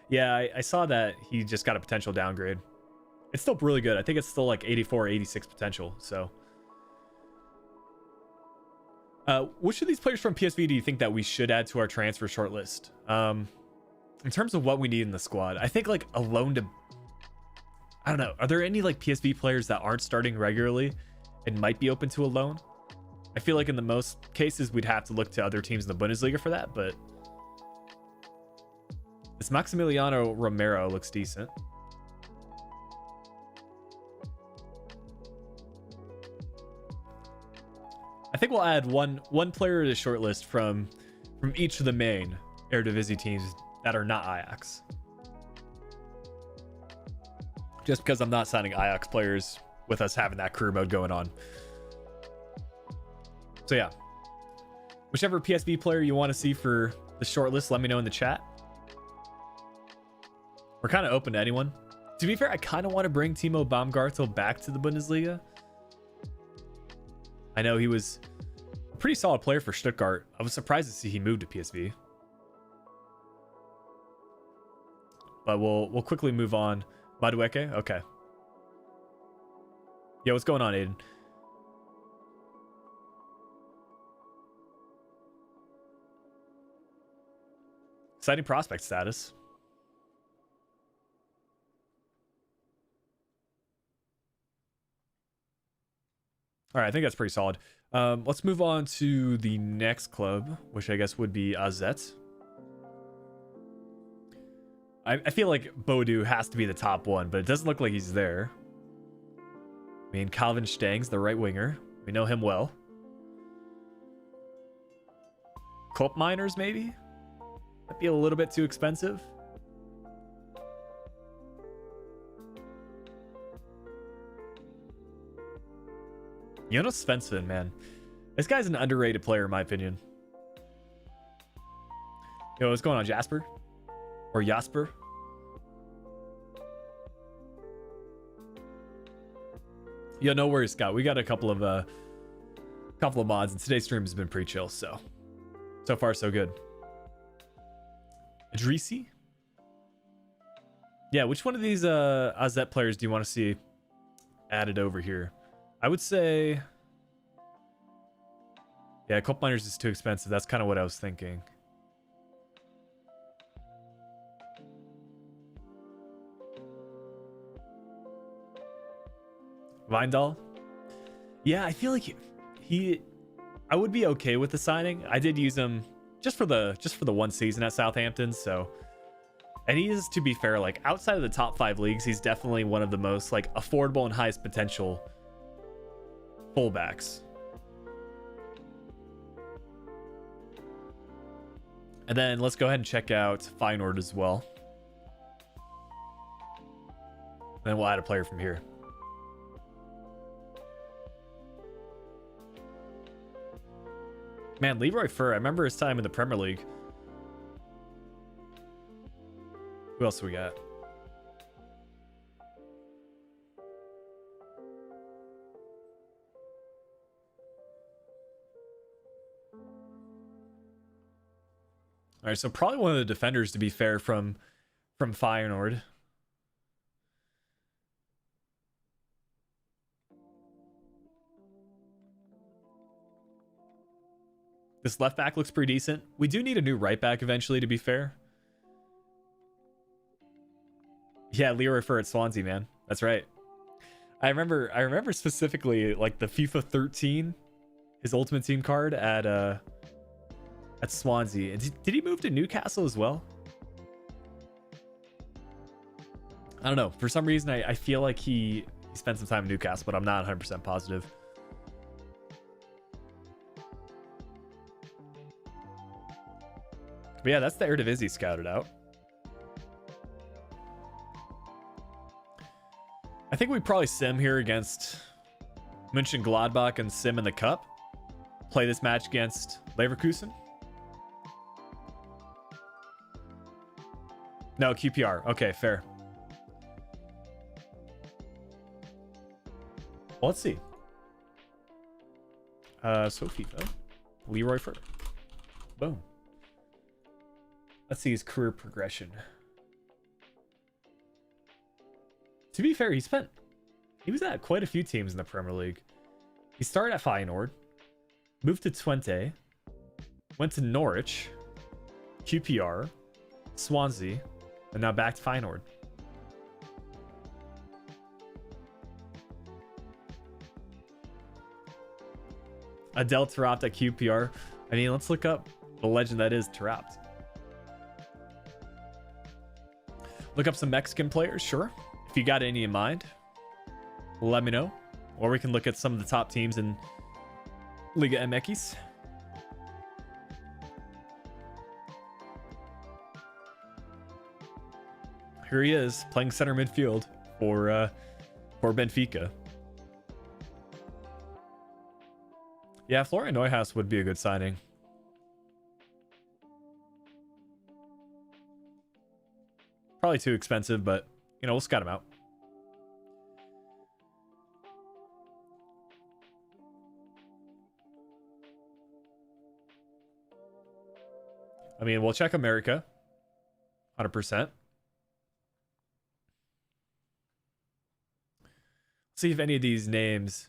Yeah, I saw that he just got a potential downgrade. It's still really good. I think it's still like 84, 86 potential. So, which of these players from PSV do you think that we should add to our transfer shortlist? In terms of what we need in the squad, I think like a loan to, I don't know. Are there any like PSV players that aren't starting regularly and might be open to a loan? I feel like in the most cases we'd have to look to other teams in the Bundesliga for that, but this Maximiliano Romero looks decent. I think we'll add one player to the shortlist from each of the main Eredivisie teams that are not Ajax. Just because I'm not signing Ajax players with us having that career mode going on. So yeah, whichever PSV player you want to see for the shortlist, let me know in the chat. We're kind of open to anyone. To be fair, I kind of want to bring Timo Baumgartel back to the Bundesliga. I know he was a pretty solid player for Stuttgart. I was surprised to see he moved to PSV. But we'll quickly move on. Madueke? Okay. Yeah, what's going on, Aiden? Exciting prospect status. All right, I think that's pretty solid. Let's move on to the next club, which I guess would be AZ. I feel like Boadu has to be the top one, but it doesn't look like he's there. I mean, Calvin Stang's the right winger. We know him well. Klopp Miners, maybe? Might be a little bit too expensive. Jonas Svensson, man. This guy's an underrated player, in my opinion. Yo, what's going on, Jasper? Or Jasper? Yo, no worries, Scott. We got a couple of mods, and today's stream has been pretty chill, so far so good. Idrisi? Yeah, which one of these AZ players do you want to see added over here? I would say, yeah, Klopp Miners is too expensive. That's kind of what I was thinking. Weindal? Yeah, I feel like I would be okay with the signing. I did use him just for the one season at Southampton, so, and he is, to be fair, like outside of the top 5 leagues, he's definitely one of the most like affordable and highest potential fullbacks. And then let's go ahead and check out Feyenoord as well. Then we'll add a player from here. Man, Leroy Fer, I remember his time in the Premier League. Who else do we got? All right, so probably one of the defenders, to be fair, from Feyenoord. This left back looks pretty decent. We do need a new right back eventually, to be fair. Yeah, Leroy Fer at Swansea, man. That's right. I remember specifically like the FIFA 13, his Ultimate Team card at Swansea. And did he move to Newcastle as well? I don't know. For some reason, I feel like he spent some time in Newcastle, but I'm not 100% positive. But yeah, that's the Eredivisie scouted out. I think we probably sim here against Mönchengladbach and sim in the cup. Play this match against Leverkusen. No, QPR. Okay, fair. Well, let's see. So FIFA. Leroy Fer. Boom. Let's see his career progression. To be fair, he was at quite a few teams in the Premier League. He started at Feyenoord, moved to Twente, went to Norwich, QPR, Swansea, and now back to Feyenoord. Adel Taarabt at QPR. I mean, let's look up the legend that is Taarabt. Look up some Mexican players, sure. If you got any in mind, let me know. Or we can look at some of the top teams in Liga MX. Here he is, playing center midfield for Benfica. Yeah, Florian Neuhaus would be a good signing. Probably too expensive, but you know, we'll scout him out. I mean, we'll check America. 100%. See if any of these names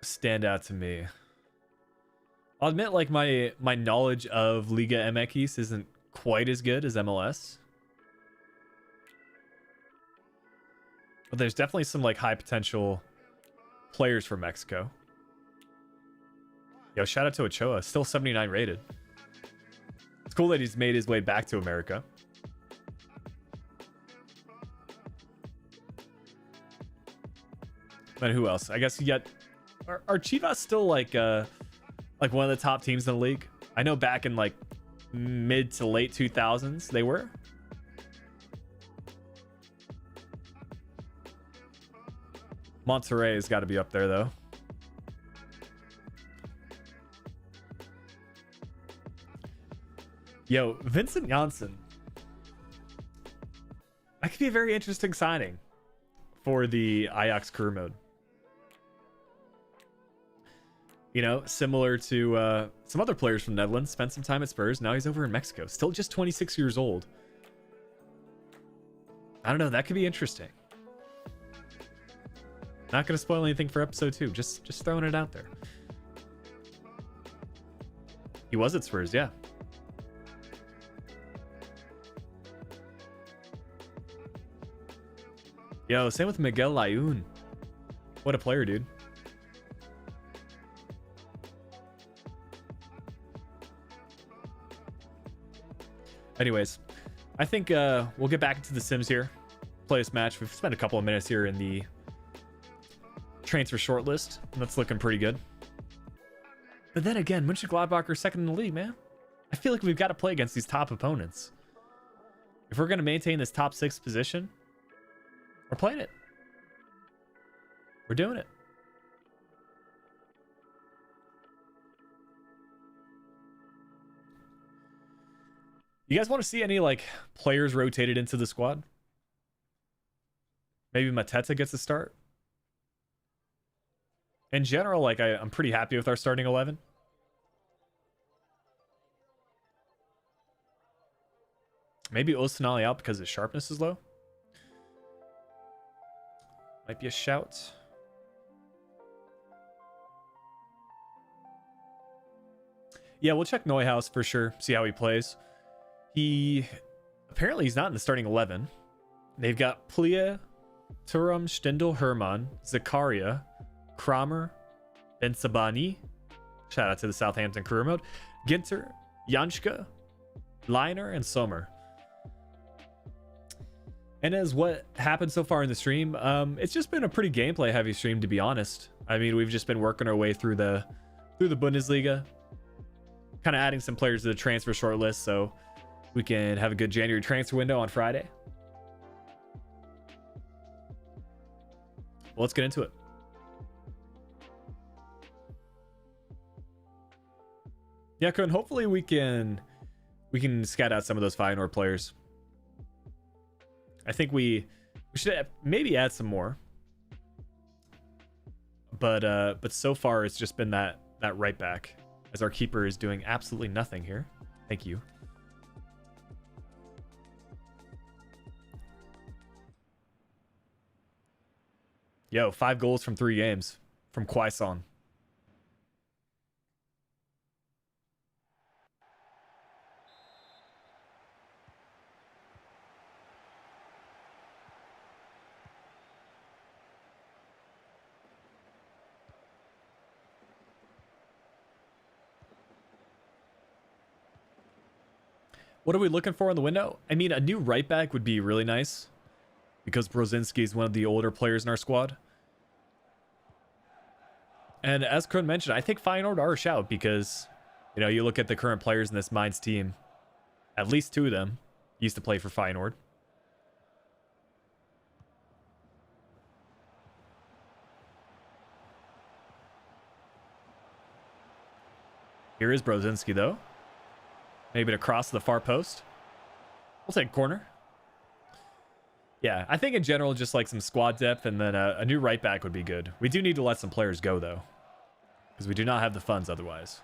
stand out to me. I'll admit, like, my knowledge of Liga MX isn't quite as good as MLS. But there's definitely some like high potential players from Mexico. Yo, shout out to Ochoa, still 79 rated. It's cool that he's made his way back to America. Then who else? I guess you get are Chivas still like one of the top teams in the league? I know back in like mid to late 2000s they were. Monterrey has got to be up there, though. Yo, Vincent Janssen. That could be a very interesting signing for the Ajax career mode. You know, similar to some other players from the Netherlands. Spent some time at Spurs. Now he's over in Mexico. Still just 26 years old. I don't know. That could be interesting. Not going to spoil anything for episode 2. Just throwing it out there. He was at Spurs, yeah. Yo, same with Miguel Layún. What a player, dude. Anyways, I think we'll get back into the Sims here. Play this match. We've spent a couple of minutes here in the transfer shortlist. That's looking pretty good. But then again, Mönchengladbach are second in the league, man. I feel like we've got to play against these top opponents. If we're going to maintain this top 6 position, we're playing it. We're doing it. You guys want to see any like players rotated into the squad? Maybe Mateta gets a start. In general, like I'm pretty happy with our starting 11. Maybe Osanali out because his sharpness is low. Might be a shout. Yeah, we'll check Neuhaus for sure. See how he plays. Apparently he's not in the starting 11. They've got Plia, Thuram, Stindl, Hermann, Zakaria, Kramer, Ben Sabani. Shout out to the Southampton career mode. Ginter, Janschke, Leiner, and Sommer. And as what happened so far in the stream, it's just been a pretty gameplay heavy stream, to be honest. I mean, we've just been working our way through the Bundesliga, kind of adding some players to the transfer short list so we can have a good January transfer window on Friday. Well, let's get into it. Yeah, Kun, hopefully we can scout out some of those Feyenoord players. I think we should maybe add some more. But so far it's just been that right back, as our keeper is doing absolutely nothing here. Thank you. Yo, 5 goals from 3 games from Quaison. What are we looking for in the window? I mean, a new right back would be really nice, because Brozinski is one of the older players in our squad. And as Krohn mentioned, I think Feyenoord are a shout because, you know, you look at the current players in this Mainz team, at least 2 of them used to play for Feyenoord. Here is Brozinski, though. Maybe to cross to the far post. We'll take corner. Yeah, I think in general, just like some squad depth and then a new right back would be good. We do need to let some players go, though, because we do not have the funds otherwise.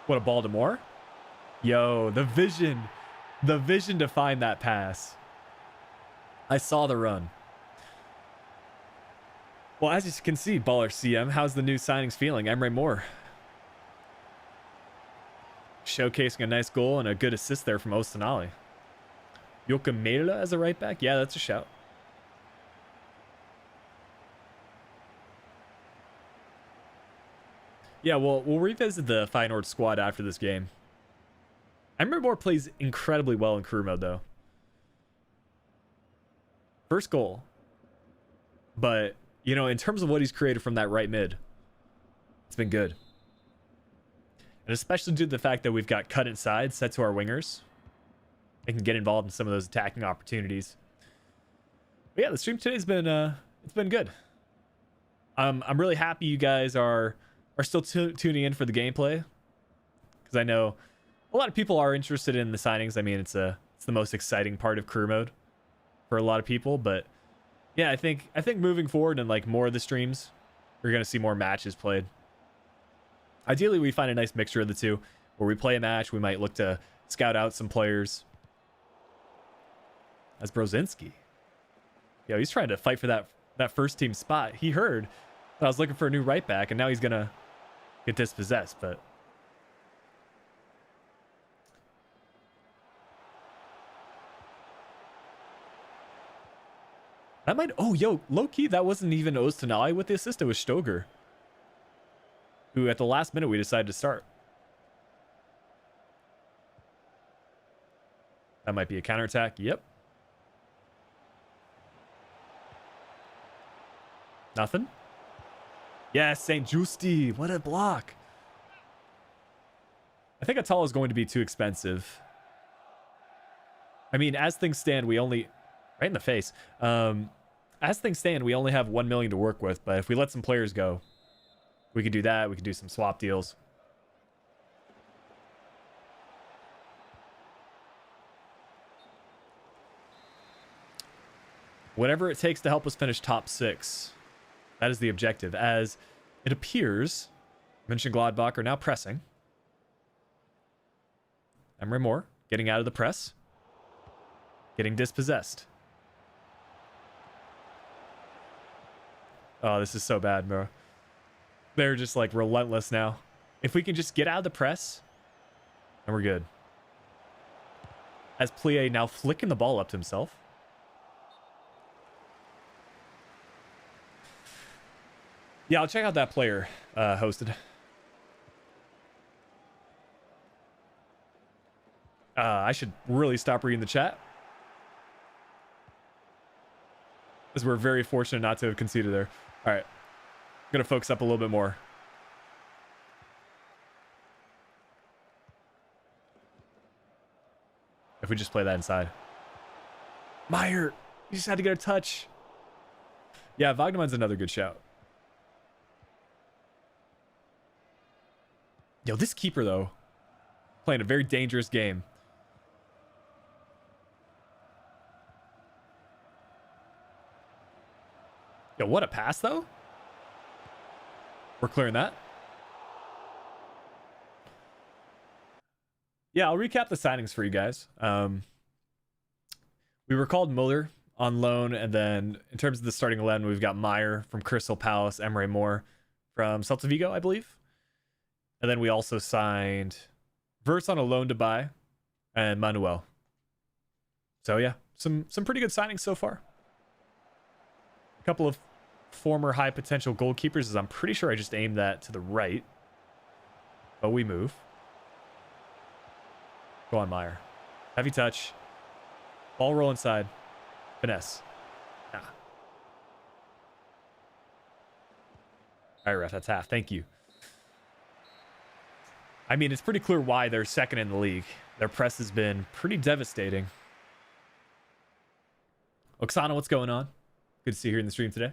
What a ball to Moore. Yo, the vision to find that pass. I saw the run. Well, as you can see, Baller CM, how's the new signings feeling? Emre Moore. Showcasing a nice goal and a good assist there from Osanali. Joachim Mela as a right back? Yeah, that's a shout. Yeah, we'll revisit the Feyenoord squad after this game. Emre Moore plays incredibly well in career mode, though. First goal. But, you know, in terms of what he's created from that right mid, it's been good. And especially due to the fact that we've got cut inside set to our wingers. They can get involved in some of those attacking opportunities. But yeah, the stream today's been it's been good. I'm really happy you guys are still tuning in for the gameplay, because I know a lot of people are interested in the signings. I mean, it's the most exciting part of career mode for a lot of people. But yeah, I think moving forward and like more of the streams, we're gonna see more matches played. Ideally, we find a nice mixture of the two, where we play a match, we might look to scout out some players. As Brozinski, yo, he's trying to fight for that first team spot. He heard that I was looking for a new right back, and now he's gonna get dispossessed. But that might, oh, yo, low-key, that wasn't even Ostanali with the assist. It was Stoger, who at the last minute we decided to start. That might be a counterattack. Yep. Nothing. Yes, St. Justi. What a block. I think Atala is going to be too expensive. I mean, as things stand, we only... Right in the face. As things stand, we only have 1 million to work with. But if we let some players go, We could do that. We could do some swap deals. Whatever it takes to help us finish top 6. That is the objective. As it appears, Mönchengladbach are now pressing. Emre Mor getting out of the press. Getting dispossessed. Oh, this is so bad, bro. They're just like relentless now. If we can just get out of the press, and we're good. As Plie now flicking the ball up to himself. Yeah, I'll check out that player hosted. I should really stop reading the chat. Because we're very fortunate not to have conceded there. All right. I'm going to focus up a little bit more. If we just play that inside. Meyer, you just had to get a touch. Yeah, Wagnerman's another good shout. Yo, this keeper, though, playing a very dangerous game. Yo, what a pass, though. We're clearing that. Yeah, I'll recap the signings for you guys. We recalled Muller on loan, and then in terms of the starting 11, we've got Meyer from Crystal Palace, Emre Mor from Celta Vigo, I believe. And then we also signed Verts on a loan to buy, and Manuel. So yeah, some pretty good signings so far. A couple of former high potential goalkeepers, as I'm pretty sure I just aimed that to the right. But we move. Go on, Meyer. Heavy touch. Ball roll inside. Finesse. Nah. All right, ref, that's half. Thank you. I mean, it's pretty clear why they're second in the league. Their press has been pretty devastating. Oksana, what's going on? Good to see you here in the stream today.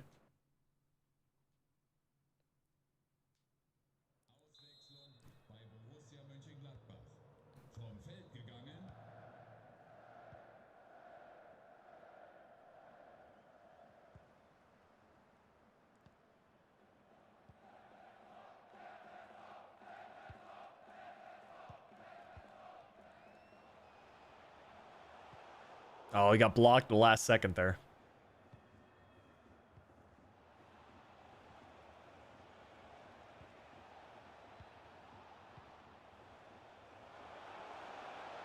Oh, he got blocked the last second there.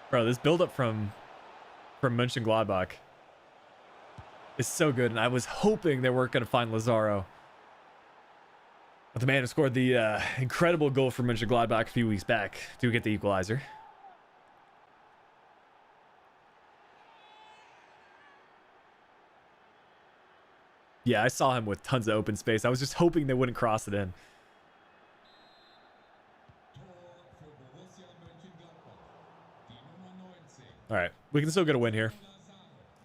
Bro, this build-up from Mönchengladbach is so good, and I was hoping they weren't going to find Lazaro. But the man who scored the incredible goal for Mönchengladbach a few weeks back to get the equalizer. Yeah, I saw him with tons of open space. I was just hoping they wouldn't cross it in. All right, we can still get a win here.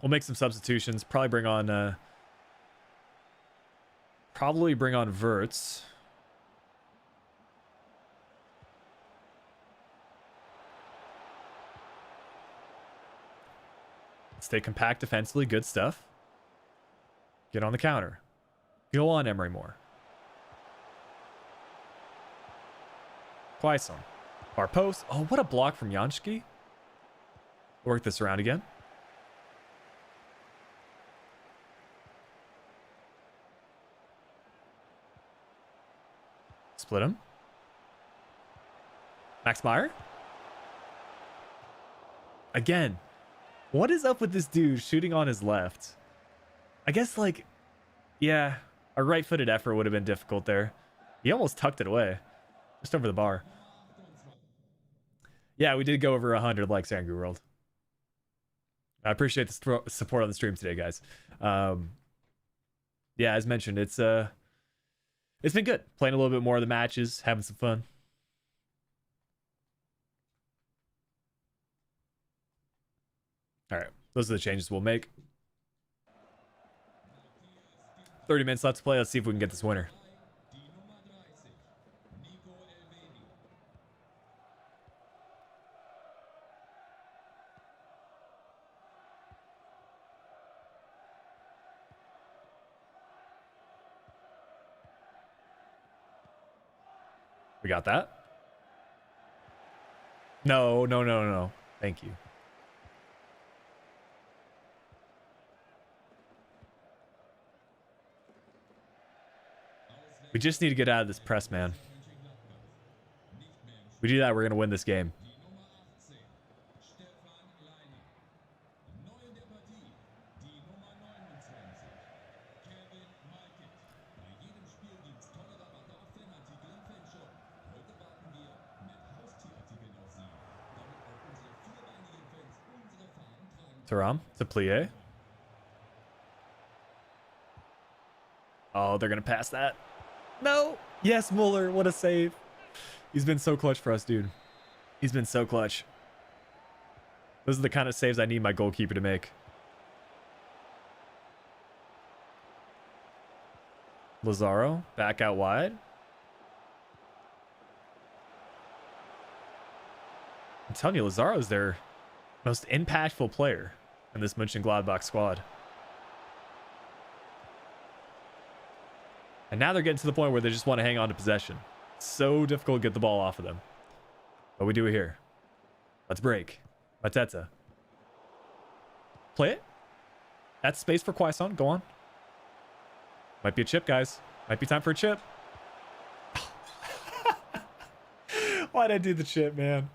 We'll make some substitutions. Probably bring on Verts. Stay compact defensively. Good stuff. Get on the counter. Go on, Emre Mor. Quaison. Far post. Oh, what a block from Janski. Work this around again. Split him. Max Meyer. Again. What is up with this dude shooting on his left? I guess, like, yeah, a right-footed effort would have been difficult there. He almost tucked it away. Just over the bar. Yeah, we did go over 100 likes, Angry World. I appreciate the support on the stream today, guys. Yeah, as mentioned, it's been good. Playing a little bit more of the matches, having some fun. All right, those are the changes we'll make. 30 minutes left to play. Let's see if we can get this winner. We got that. No, no, no, no. Thank you. We just need to get out of this press, man. We do that, we're going to win this game. Thuram to Plie. Oh, they're going to pass that. No. Yes, Muller. What a save. He's been so clutch for us, dude. He's been so clutch. Those are the kind of saves I need my goalkeeper to make. Lazaro back out wide. I'm telling you, Lazaro's their most impactful player in this Mönchengladbach squad. And now they're getting to the point where they just want to hang on to possession. It's so difficult to get the ball off of them. But we do it here. Let's break. Mateta. Play it. That's space for Quaison. Go on. Might be a chip, guys. Might be time for a chip. Why'd I do the chip, man?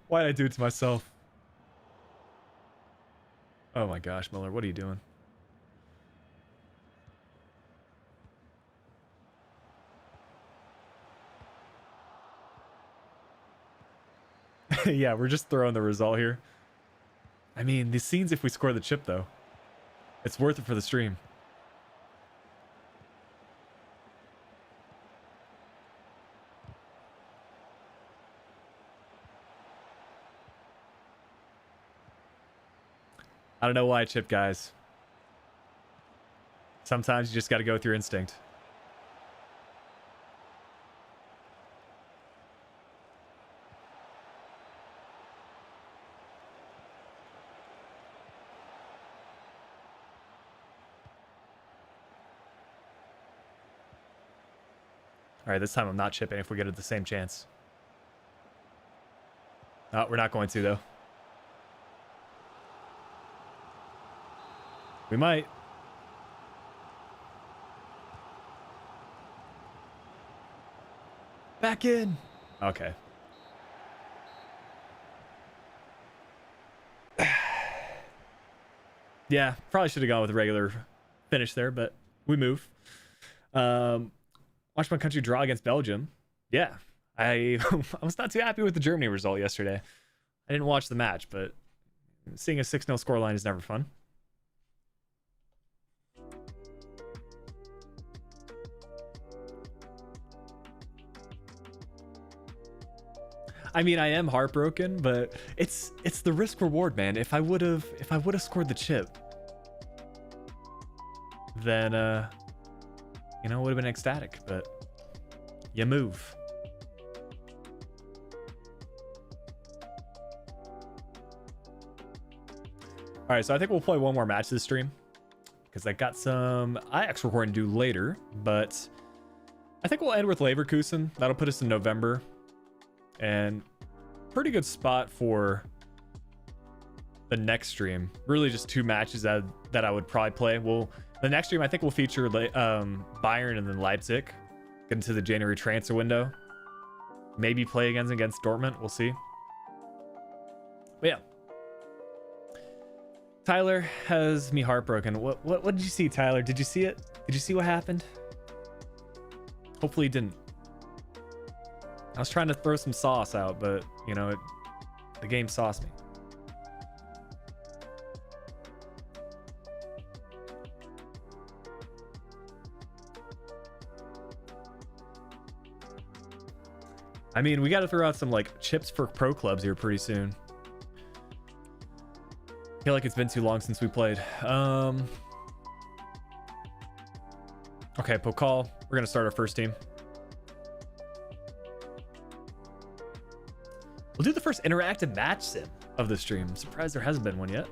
Why'd I do it to myself? Oh my gosh, Miller, what are you doing? Yeah, we're just throwing the result here. I mean, these scenes, if we score the chip, though, it's worth it for the stream. I don't know why I chip, guys. Sometimes you just got to go with your instinct. All right, this time I'm not chipping if we get it the same chance. No, we're not going to, though. We might. Back in. Okay. Yeah, probably should have gone with a regular finish there, but we move. Watched my country draw against Belgium. Yeah, I was not too happy with the Germany result yesterday. I didn't watch the match, but seeing a 6-0 scoreline is never fun. I mean, I am heartbroken, but it's the risk reward, man. If I would have scored the chip, then you know, it would have been ecstatic, but you move. All right, so I think we'll play one more match this stream because I got some Ajax recording to do later, but I think we'll end with Leverkusen. That'll put us in November. And pretty good spot for the next stream. Really just 2 matches that I would probably play. Well, the next stream I think will feature Bayern and then Leipzig. Get into the January transfer window. Maybe play against Dortmund. We'll see. But yeah. Tyler has me heartbroken. What did you see, Tyler? Did you see it? Did you see what happened? Hopefully you didn't. I was trying to throw some sauce out, but, you know, the game sauced me. I mean, we got to throw out some, like, chips for pro clubs here pretty soon. I feel like it's been too long since we played. Okay, Pokal. We're going to start our first team. We'll do the first interactive match sim of the stream. I'm surprised there hasn't been one yet.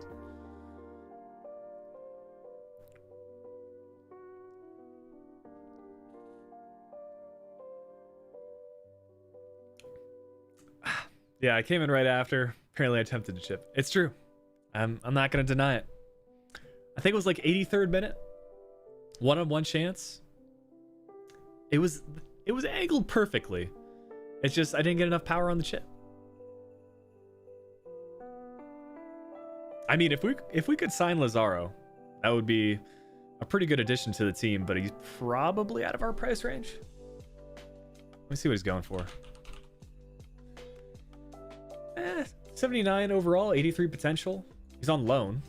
Yeah, I came in right after. Apparently I attempted to chip. It's true. I'm not gonna deny it. I think it was like 83rd minute. One-on-one chance. It was angled perfectly. It's just I didn't get enough power on the chip. I mean, if we could sign Lazaro, that would be a pretty good addition to the team, but he's probably out of our price range. Let me see what he's going for. 79 overall, 83 potential. He's on loan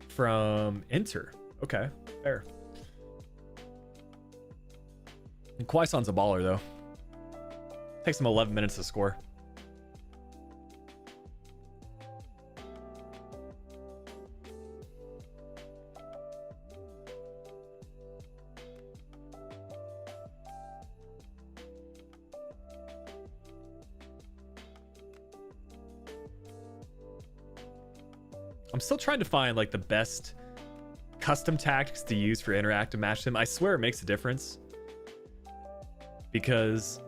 from Inter. Okay, fair. And Quaison's a baller, though. Takes him 11 minutes to score. I'm still trying to find like the best custom tactics to use for interactive match sim. I swear it makes a difference. Because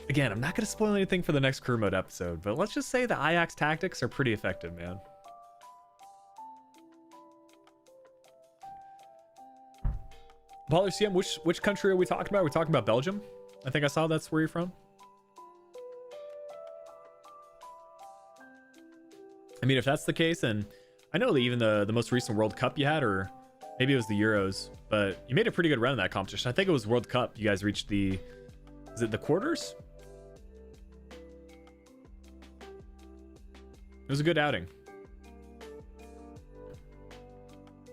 again, I'm not going to spoil anything for the next career mode episode, but let's just say the Ajax tactics are pretty effective, man. Baller CM, which country are we talking about? Are we talking about Belgium? I think I saw that's where you're from. I mean, if that's the case, and I know that even the most recent World Cup you had, or maybe it was the Euros, but you made a pretty good run in that competition. I think it was World Cup. You guys reached is it the quarters? It was a good outing.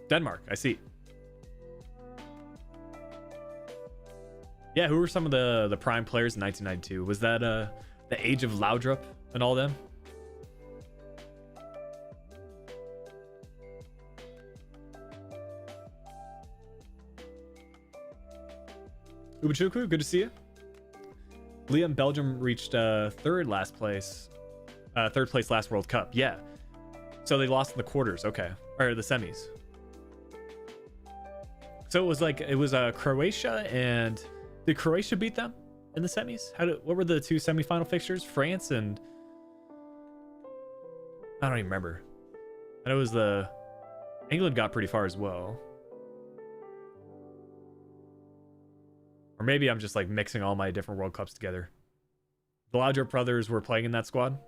Denmark, I see. Yeah, who were some of the prime players in 1992? Was that the age of Laudrup and all them? Ubachuku, good to see you. Liam, Belgium reached third place last World Cup. Yeah, so they lost in the quarters. Okay, or the semis. So it was Croatia, and did Croatia beat them in the semis? What were the two semifinal fixtures? France and I don't even remember. I know it was England got pretty far as well. Or maybe I'm just like mixing all my different World Cups together. The Laudrup brothers were playing in that squad.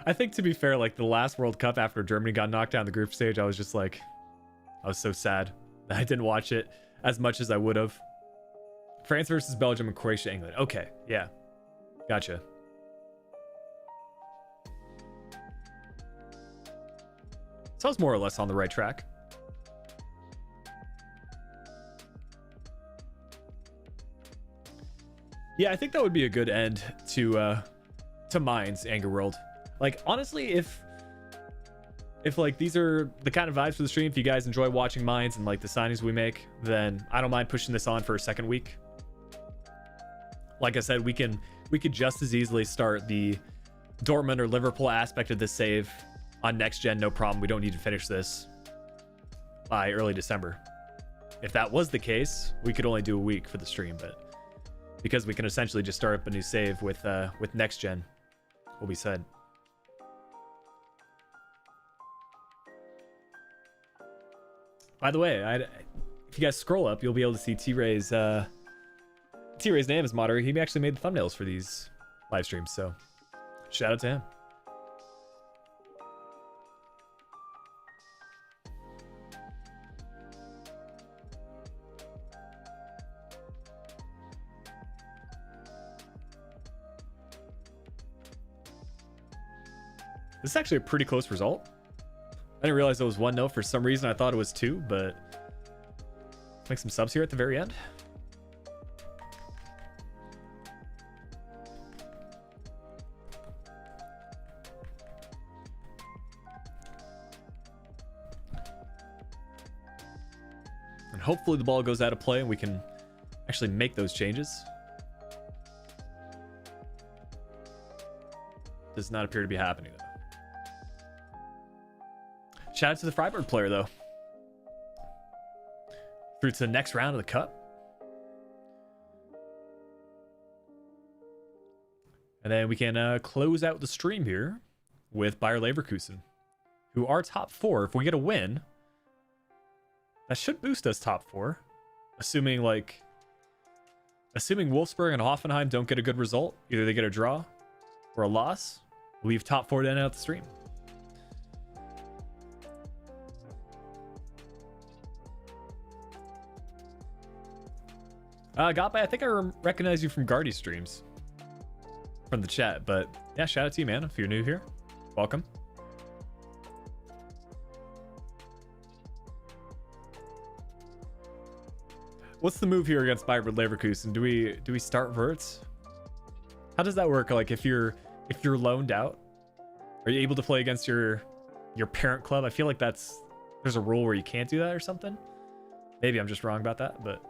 I think, to be fair, like the last World Cup after Germany got knocked out in the group stage, I was so sad that I didn't watch it as much as I would have. France versus Belgium and Croatia, England. Okay, yeah. Gotcha. So I was more or less on the right track. Yeah, I think that would be a good end to Mainz Anger World. Like, honestly, if like these are the kind of vibes for the stream, if you guys enjoy watching Mainz and like the signings we make, then I don't mind pushing this on for a second week. Like I said, we could just as easily start the Dortmund or Liverpool aspect of this save on next gen, no problem. We don't need to finish this by early December. If that was the case, we could only do a week for the stream, but because we can essentially just start up a new save with next gen, will be said. By the way, if you guys scroll up, you'll be able to see T-Ray's name as moderator. He actually made the thumbnails for these live streams, so shout out to him. This is actually a pretty close result. I didn't realize it was 1-0 for some reason. I thought it was 2, but let's make some subs here at the very end. And hopefully the ball goes out of play and we can actually make those changes. Does not appear to be happening though. Shout out to the Freiburg player, though. Through to the next round of the cup. And then we can close out the stream here with Bayer Leverkusen, who are top 4. If we get a win, that should boost us top 4. Assuming Wolfsburg and Hoffenheim don't get a good result. Either they get a draw or a loss. We'll leave top 4 to end out the stream. Gatpe, I think I recognize you from Guardy streams from the chat, but yeah, shout out to you, man. If you're new here, welcome. What's the move here against Bayer Leverkusen? Do we start Wirtz? How does that work? Like if you're loaned out, are you able to play against your parent club? I feel like there's a rule where you can't do that or something. Maybe I'm just wrong about that, but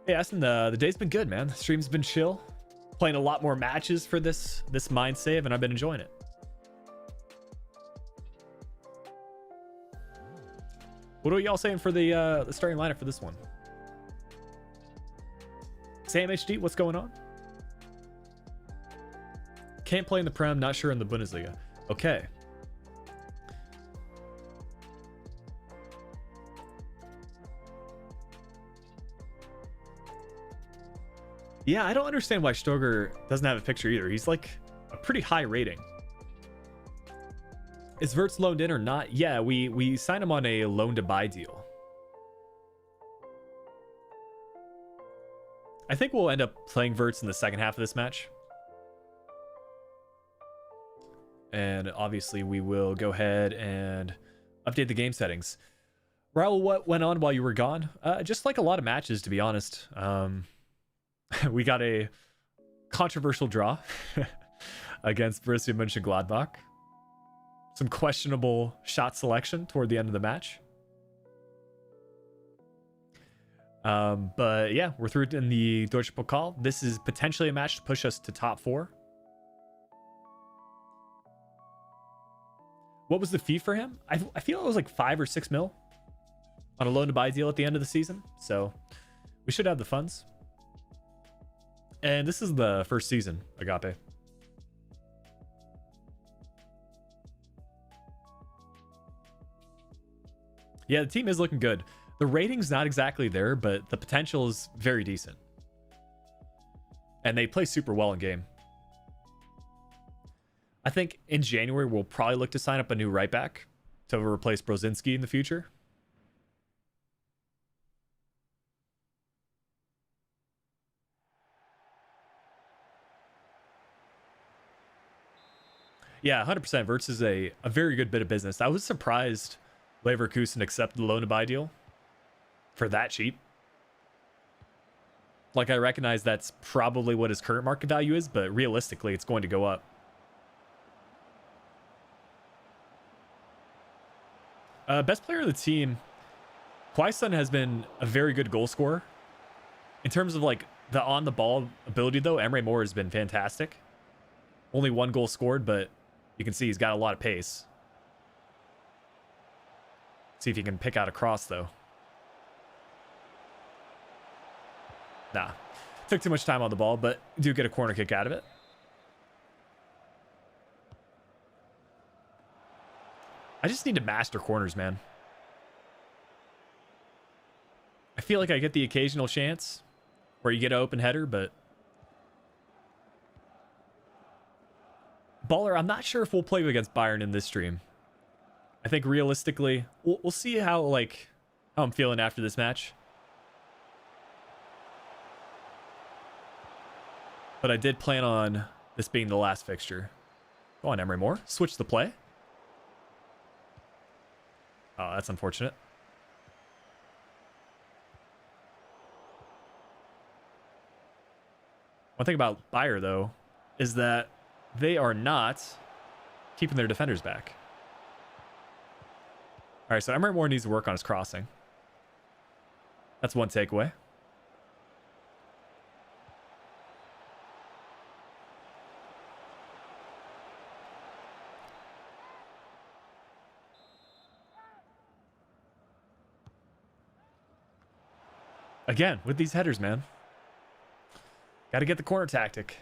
hey, Aston, the day's been good, man. The stream's been chill. Playing a lot more matches for this Mainz save, and I've been enjoying it. What are y'all saying for the starting lineup for this one? Sam HD, what's going on? Can't play in the Prem, not sure in the Bundesliga. Okay. Yeah, I don't understand why Stoger doesn't have a picture either. He's like a pretty high rating. Is Wirtz loaned in or not? Yeah, we signed him on a loan to buy deal. I think we'll end up playing Wirtz in the second half of this match. And obviously we will go ahead and update the game settings. Raul, what went on while you were gone? Just like a lot of matches, to be honest. We got a controversial draw against Borussia Mönchengladbach. Some questionable shot selection toward the end of the match. But yeah, we're through in the Deutsche Pokal. This is potentially a match to push us to top 4. What was the fee for him? I feel it was like 5 or 6 mil on a loan to buy deal at the end of the season. So we should have the funds. And this is the first season, Agape. Yeah, the team is looking good. The rating's not exactly there, but the potential is very decent. And they play super well in game. I think in January, we'll probably look to sign up a new right back to replace Brozinski in the future. Yeah, 100%. Wirtz is a very good bit of business. I was surprised Leverkusen accepted the loan to buy deal for that cheap. Like, I recognize that's probably what his current market value is, but realistically, it's going to go up. Best player of the team, Quaison has been a very good goal scorer. In terms of like the on the ball ability, though, Emre Moore has been fantastic. Only 1 goal scored, but you can see he's got a lot of pace. See if he can pick out a cross, though. Nah. Took too much time on the ball, but do get a corner kick out of it. I just need to master corners, man. I feel like I get the occasional chance where you get an open header, but Baller, I'm not sure if we'll play against Bayern in this stream. I think realistically, we'll see how I'm feeling after this match. But I did plan on this being the last fixture. Go on, Emre Moore. Switch the play. Oh, that's unfortunate. One thing about Bayer, though, is that they are not keeping their defenders back. All right, so Emre Moore needs to work on his crossing. That's one takeaway. Again, with these headers, man. Got to get the corner tactic.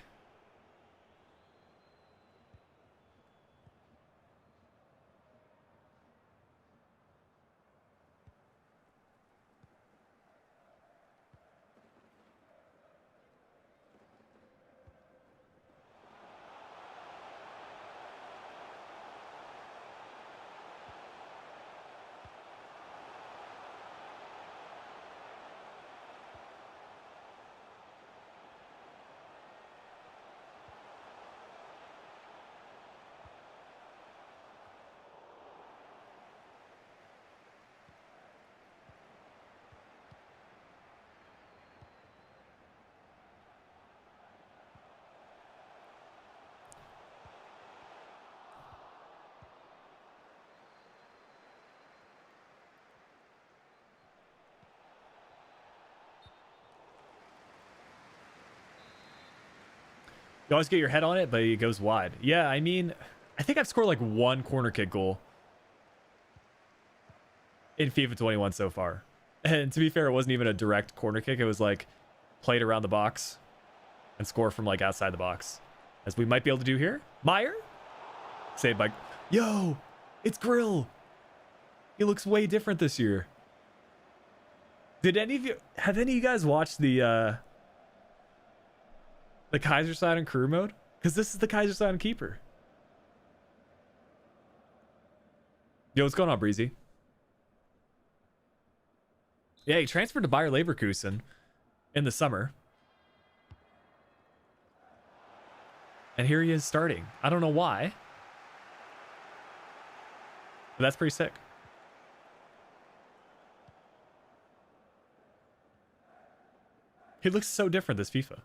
You always get your head on it, but it goes wide. Yeah, I mean, I think I've scored like one corner kick goal in FIFA 21 so far. And to be fair, it wasn't even a direct corner kick. It was like played around the box and score from like outside the box. As we might be able to do here. Meyer? Saved by... Yo! It's Grill! He looks way different this year. Did any of you... Have any of you guys watched the Kaiserslautern and crew mode? Because this is the Kaiserslautern keeper. Yo, what's going on, Breezy? Yeah, he transferred to Bayer Leverkusen in the summer. And here he is starting. I don't know why. But that's pretty sick. He looks so different this FIFA.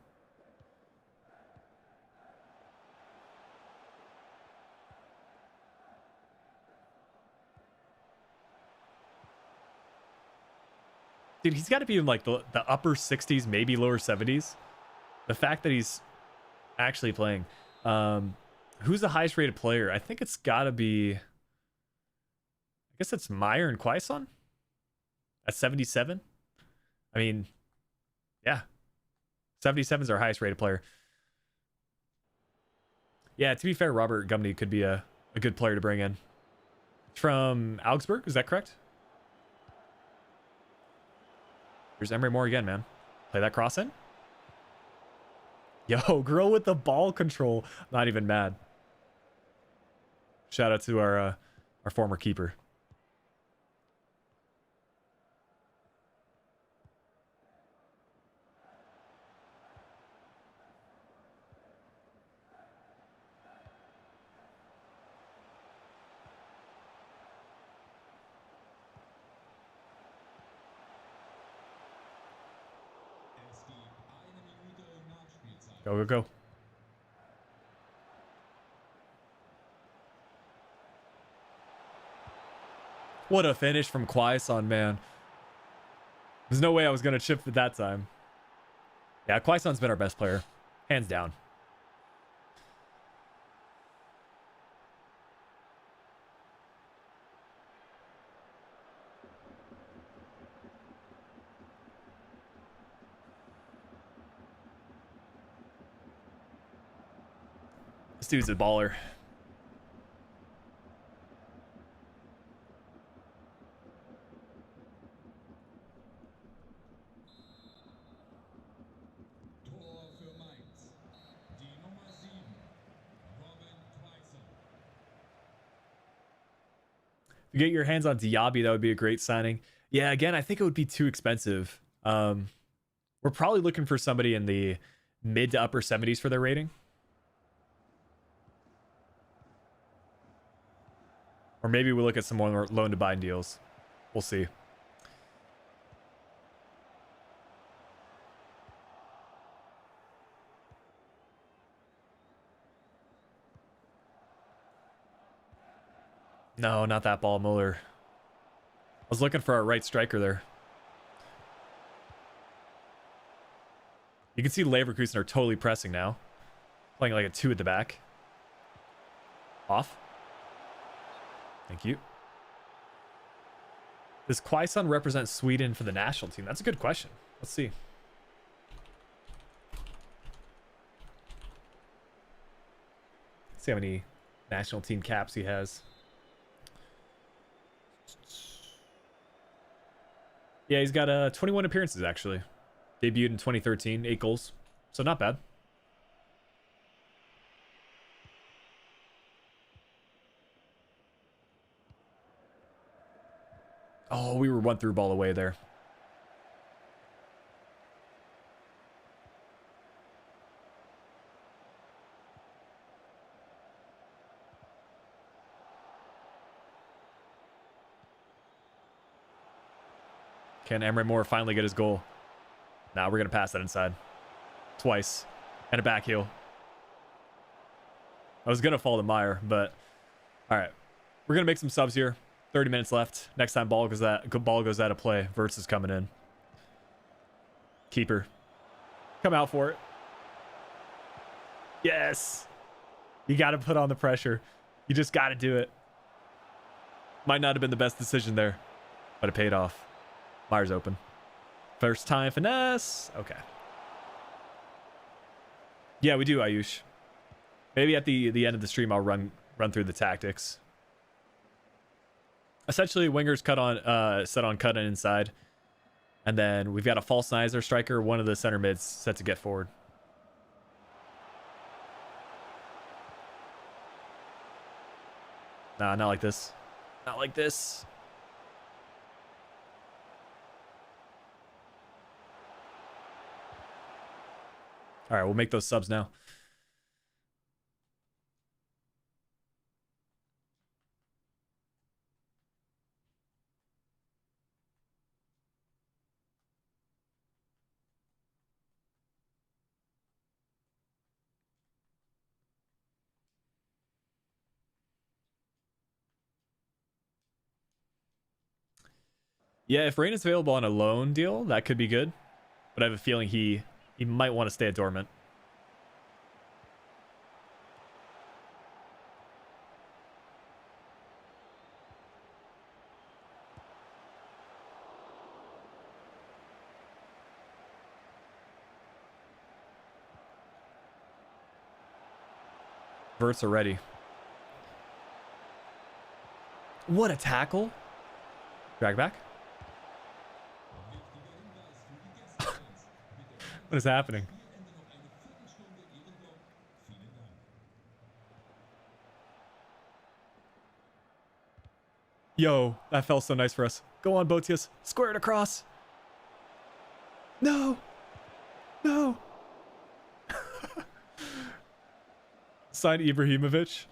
Dude, he's got to be in like the upper 60s, maybe lower 70s. The fact that he's actually playing. Who's the highest rated player? I think it's got to be... I guess it's Meyer and Quaison at 77. I mean, yeah. 77 is our highest rated player. Yeah, to be fair, Robert Gumney could be a good player to bring in. From Augsburg, is that correct? Here's Emery Moore again, man. Play that cross in. Yo, girl with the ball control. Not even mad. Shout out to our former keeper. Go, go, go. What a finish from Quaison, man. There's no way I was going to chip at that time. Yeah, Quaison's been our best player. Hands down. This dude's a baller. If you get your hands on Diaby, that would be a great signing. Yeah, again, I think it would be too expensive. We're probably looking for somebody in the mid to upper 70s for their rating. Or maybe we look at some more loan to buy deals. We'll see. No, not that ball, Muller. I was looking for our right striker there. You can see Leverkusen are totally pressing now. Playing like a 2 at the back. Off. Thank you. Does Quaison represent Sweden for the national team? That's a good question. Let's see. Let's see how many national team caps he has. Yeah, he's got 21 appearances, actually. Debuted in 2013, 8 goals. So not bad. Oh, we were 1 through ball away there. Can Emery Moore finally get his goal? Now we're going to pass that inside. Twice. And a back heel. I was going to fall to Meyer, but... Alright. We're going to make some subs here. 30 minutes left. Next time ball goes out of play. Verts is coming in. Keeper. Come out for it. Yes! You got to put on the pressure. You just got to do it. Might not have been the best decision there, but it paid off. Meyer's open. First time finesse. Okay. Yeah, we do, Ayush. Maybe at the end of the stream, I'll run through the tactics. Essentially, wingers set on cut in inside. And then we've got a false nine as our striker. One of the center mids set to get forward. Nah, not like this. Not like this. All right, we'll make those subs now. Yeah, if Rain is available on a loan deal, that could be good. But I have a feeling he might want to stay at Dortmund. Verts are ready. What a tackle. Drag back. What is happening? Yo, that felt so nice for us. Go on, Botius. Square it across. No. No. Sign Ibrahimovic.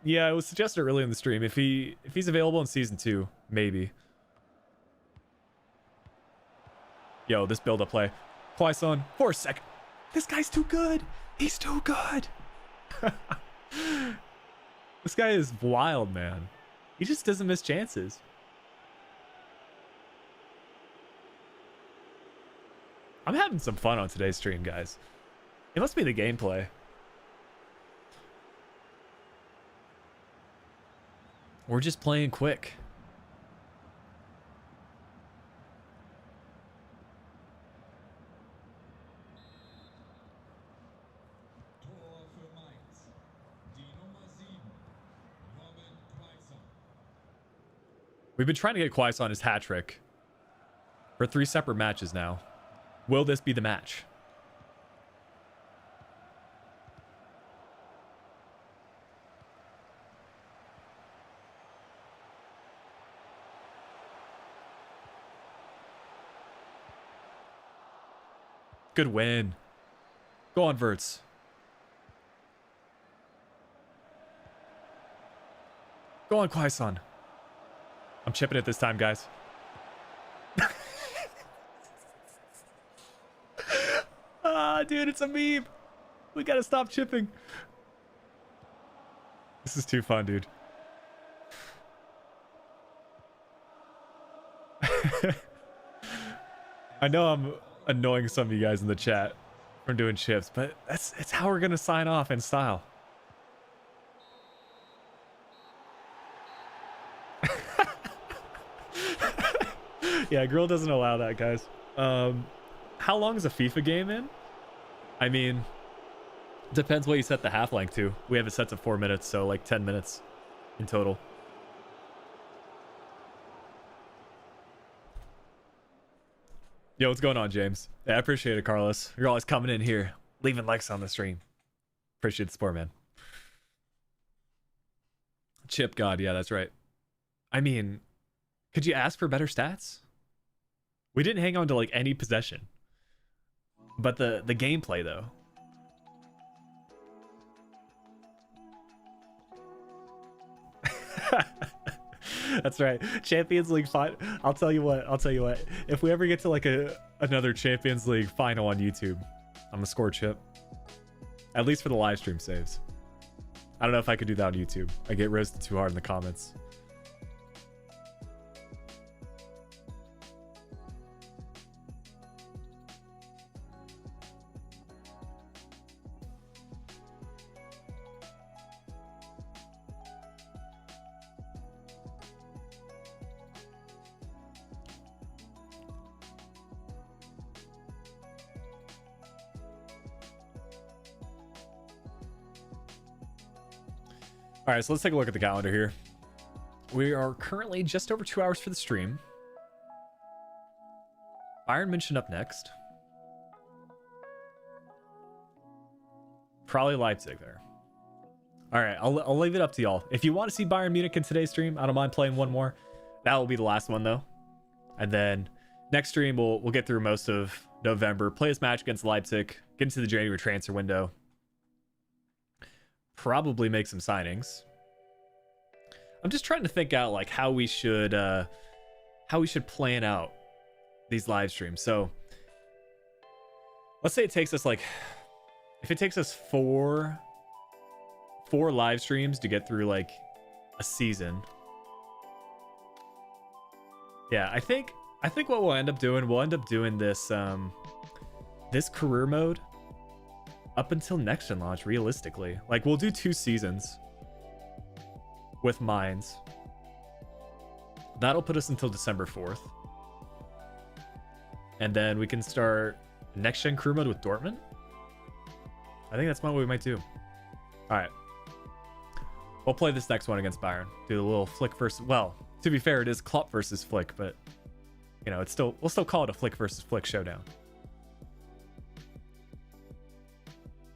Yeah, it was suggested early in the stream. If he's available in season 2, maybe. Yo, this build-up play. Quaison, for a second. This guy's too good. He's too good. This guy is wild, man. He just doesn't miss chances. I'm having some fun on today's stream, guys. It must be the gameplay. We're just playing quick. We've been trying to get Quaison his hat trick for 3 separate matches now. Will this be the match? Good win. Go on, Verts. Go on, Quaison. I'm chipping it this time, guys. Dude, it's a meme. We gotta stop chipping. This is too fun, dude. I know I'm annoying some of you guys in the chat from doing chips, but it's how we're gonna sign off in style. Yeah, Grill doesn't allow that, guys. How long is a FIFA game in? I mean, depends what you set the half length to. We have it set to 4 minutes, so like 10 minutes in total. Yo, what's going on, James? Yeah, I appreciate it, Carlos. You're always coming in here, leaving likes on the stream. Appreciate the support, man. Chip God, yeah, that's right. I mean, could you ask for better stats? We didn't hang on to like any possession. But the gameplay though. That's right. Champions League final. I'll tell you what. If we ever get to like another Champions League final on YouTube, I'm gonna score Chip. At least for the live stream saves. I don't know if I could do that on YouTube. I get roasted too hard in the comments. All right, so let's take a look at the calendar here. We are currently just over 2 hours for the stream. Bayern München up next. Probably Leipzig there. All right, I'll leave it up to y'all. If you want to see Bayern Munich in today's stream, I don't mind playing one more. That will be the last one though. And then next stream we'll get through most of November, play this match against Leipzig, get into the January transfer window. Probably make some signings. I'm just trying to think out like how we should plan out these live streams. So let's say it takes us like, if it takes us four live streams to get through like a season. Yeah, I think what we'll end up doing this this career mode up until next gen launch, realistically. Like, we'll do 2 seasons with Mainz. That'll put us until December 4th. And then we can start next gen career mode with Dortmund. I think that's what we might do. All right. We'll play this next one against Bayern. Do the little Flick versus... Well, to be fair, it is Klopp versus Flick, but, you know, we'll still call it a Flick versus Flick showdown.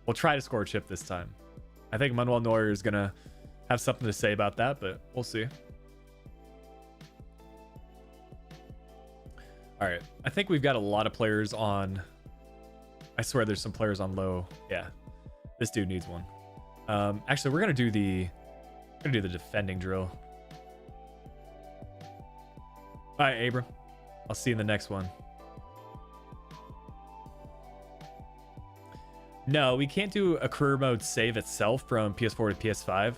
We'll try to score a chip this time. I think Manuel Neuer is going to have something to say about that, but we'll see. All right. I think we've got a lot of players on... I swear there's some players on low. Yeah. This dude needs one. Actually, we're going to do the defending drill. All right, Abram. I'll see you in the next one. No, we can't do a career mode save itself from PS4 to PS5,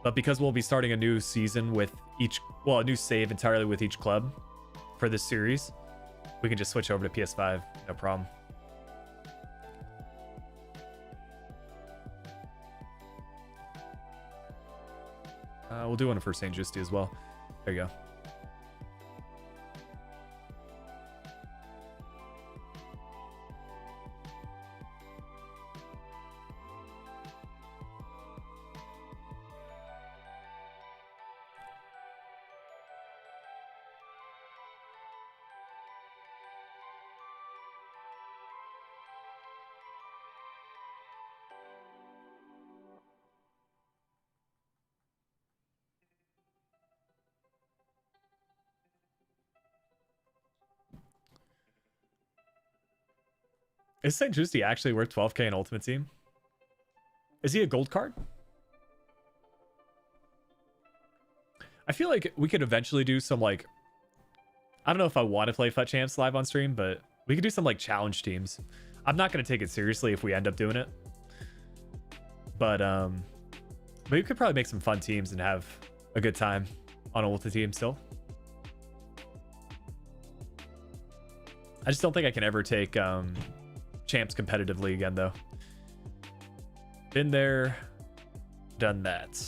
but because we'll be starting a new season with a new save entirely with each club for this series, we can just switch over to PS5, no problem. We'll do one for St. Justi as well. There you go. Is St. Justi actually worth 12k in Ultimate Team? Is he a gold card? I feel like we could eventually do some like... I don't know if I want to play FUT Champs live on stream, but we could do some like challenge teams. I'm not going to take it seriously if we end up doing it. But we could probably make some fun teams and have a good time on Ultimate Team still. I just don't think I can ever take... champs competitively again though. Been there, done that.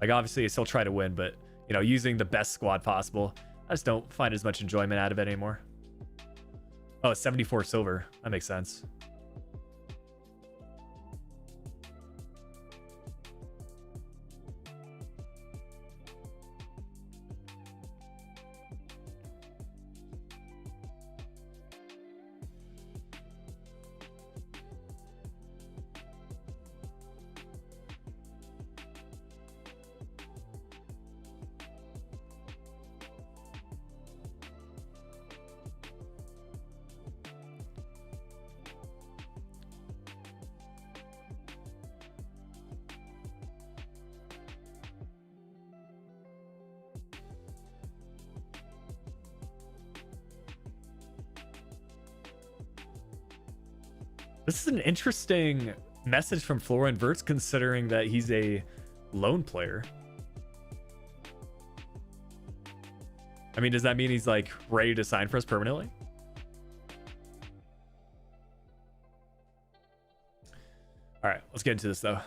Like obviously I still try to win, but you know, using the best squad possible, I just don't find as much enjoyment out of it anymore. Oh, 74 silver. That makes sense. This is an interesting message from Florian Wirtz, considering that he's a loan player. I mean, does that mean he's like ready to sign for us permanently? All right, let's get into this though.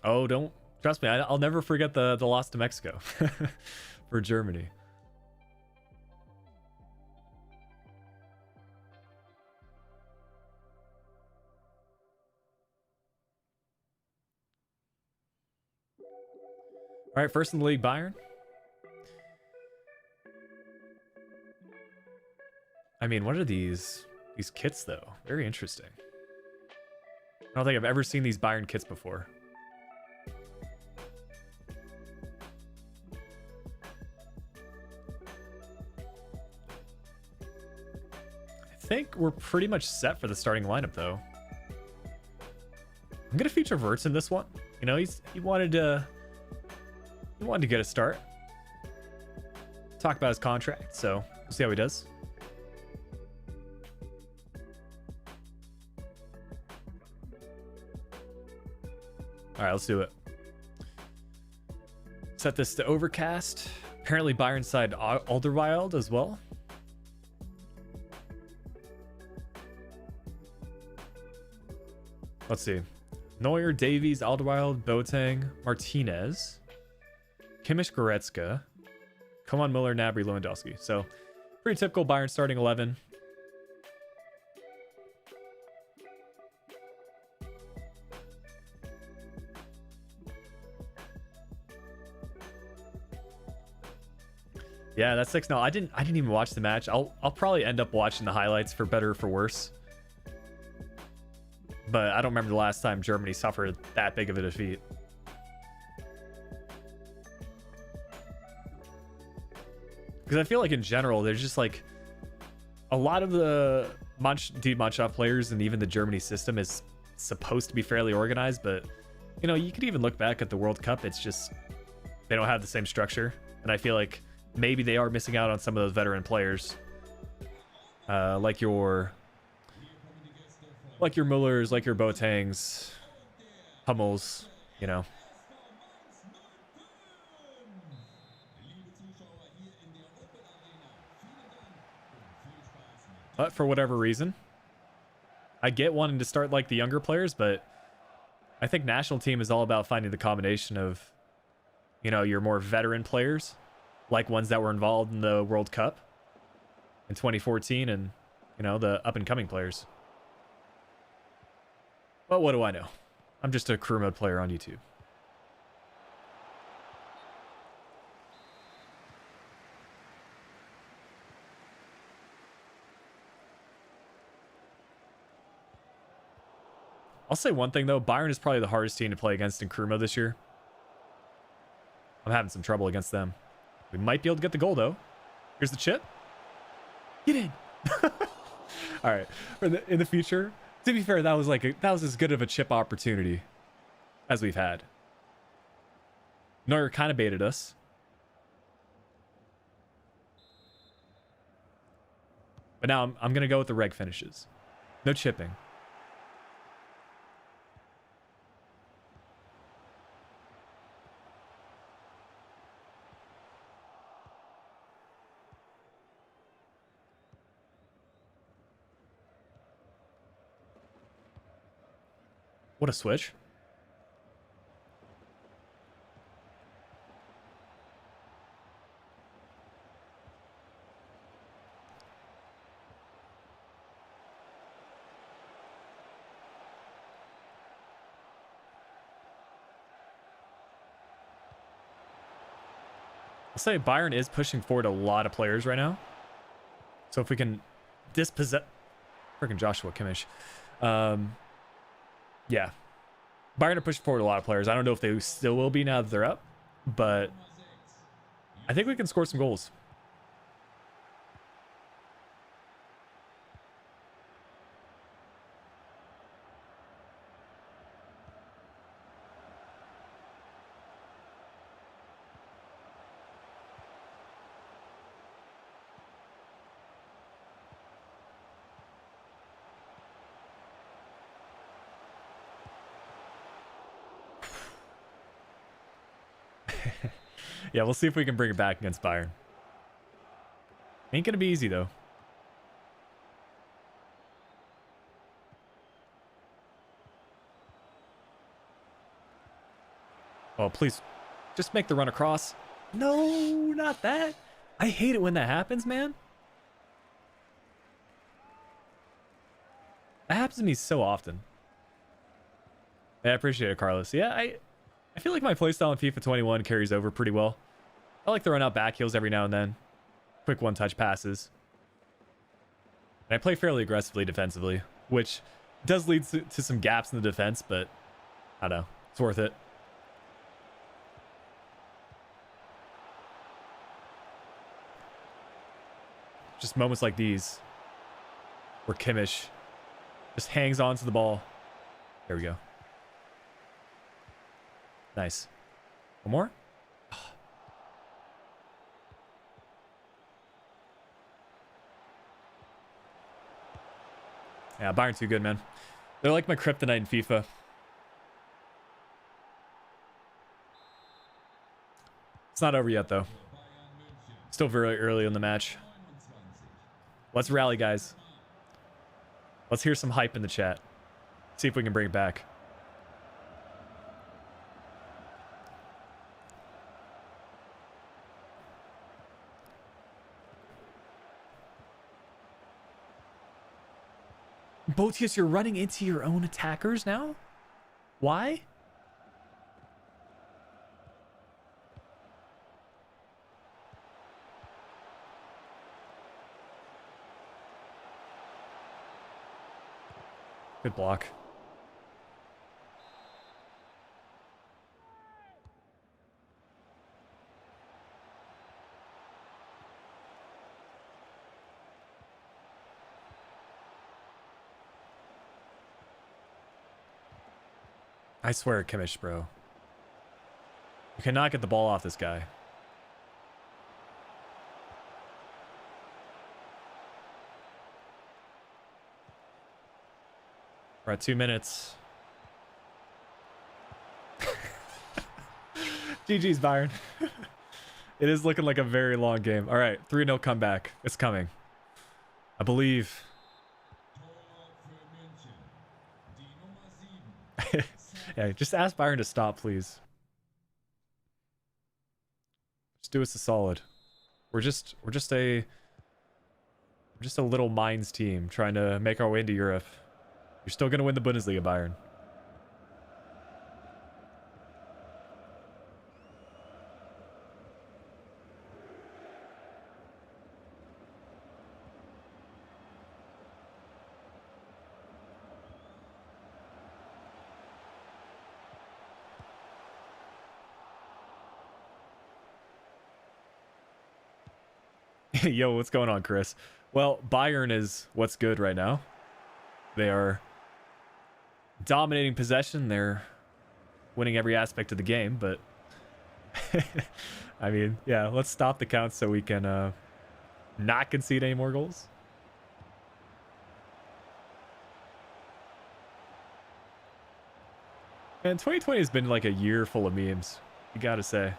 Oh, don't trust me. I'll never forget the loss to Mexico for Germany. All right, first in the league, Bayern. I mean, what are these kits though? Very interesting. I don't think I've ever seen these Bayern kits before. I think we're pretty much set for the starting lineup though. I'm gonna feature Wirtz in this one. You know, he wanted to get a start. Talk about his contract, so we'll see how he does. All right, let's do it. Set this to overcast. Apparently Bayern side Alderweireld as well. Let's see. Neuer, Davies, Alderweireld, Boateng, Martinez, Kimmich, Goretzka, Coman, Müller, Gnabry, Lewandowski. So pretty typical Bayern starting 11. Yeah, that's 6-0. I didn't even watch the match. I'll probably end up watching the highlights for better or for worse. But I don't remember the last time Germany suffered that big of a defeat. Because I feel like in general, there's just like a lot of the Die Mannschaft players and even the Germany system is supposed to be fairly organized. But, you know, you could even look back at the World Cup. It's just they don't have the same structure. And I feel like maybe they are missing out on some of those veteran players. Like your Müllers, like your Boatengs, Hummels, you know. But for whatever reason, I get wanting to start like the younger players, but I think national team is all about finding the combination of, you know, your more veteran players, like ones that were involved in the World Cup in 2014, and, you know, the up-and-coming players. But what do I know? I'm just a career mode player on YouTube. I'll say one thing though, Bayern is probably the hardest team to play against in career mode this year. I'm having some trouble against them. We might be able to get the goal though. Here's the chip. Get in. All right. In the future, to be fair, that was as good of a chip opportunity as we've had. Neuer kind of baited us. But now I'm going to go with the reg finishes. No chipping. What a switch. I'll say Bayern is pushing forward a lot of players right now. So if we can dispossess... Freaking Joshua Kimmich. Yeah. Bayern are pushing forward a lot of players. I don't know if they still will be now that they're up, but I think we can score some goals. Yeah, we'll see if we can bring it back against Bayern. Ain't gonna be easy, though. Oh, please. Just make the run across. No, not that. I hate it when that happens, man. That happens to me so often. Yeah, I appreciate it, Carlos. Yeah, I feel like my playstyle in FIFA 21 carries over pretty well. I like to run out back heels every now and then. Quick one-touch passes. And I play fairly aggressively defensively, which does lead to some gaps in the defense, but I don't know. It's worth it. Just moments like these where Kimmich just hangs on to the ball. There we go. Nice. One more? Yeah, Bayern too good, man. They're like my kryptonite in FIFA. It's not over yet, though. Still very early in the match. Let's rally, guys. Let's hear some hype in the chat. See if we can bring it back. Botius, you're running into your own attackers now? Why? Good block. I swear, Kimmich, bro. You cannot get the ball off this guy. We're at 2 minutes. GG's, Bayern. It is looking like a very long game. All right, 3-0 comeback. It's coming. I believe. Yeah, just ask Bayern to stop, please. Just do us a solid. We're just a little Mainz team trying to make our way into Europe. You're still gonna win the Bundesliga, Bayern. Yo, what's going on, Chris? Well, Bayern is what's good right now. They are dominating possession. They're winning every aspect of the game, but I mean, yeah, let's stop the count so we can not concede any more goals. And 2020 has been like a year full of memes, you gotta say.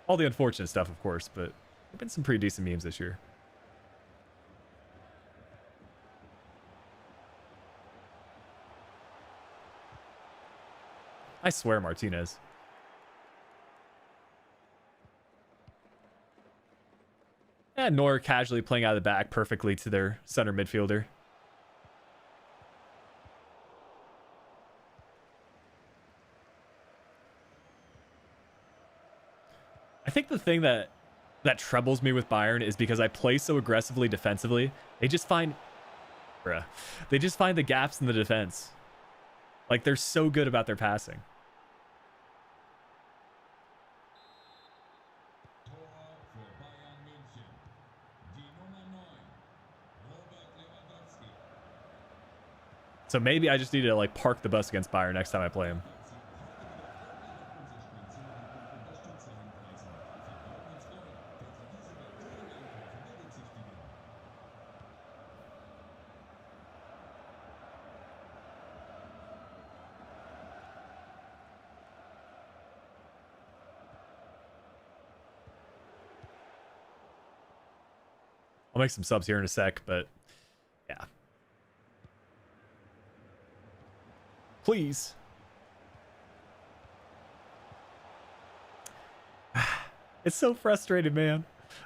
All the unfortunate stuff, of course, but there have been some pretty decent memes this year. I swear, Martinez. Yeah, Neuer casually playing out of the back perfectly to their center midfielder. I think the thing that troubles me with Bayern is because I play so aggressively defensively. They just find the gaps in the defense. Like, they're so good about their passing. So maybe I just need to like park the bus against Bayern next time I play him. I'll make some subs here in a sec, but yeah. Please. It's so frustrating, man.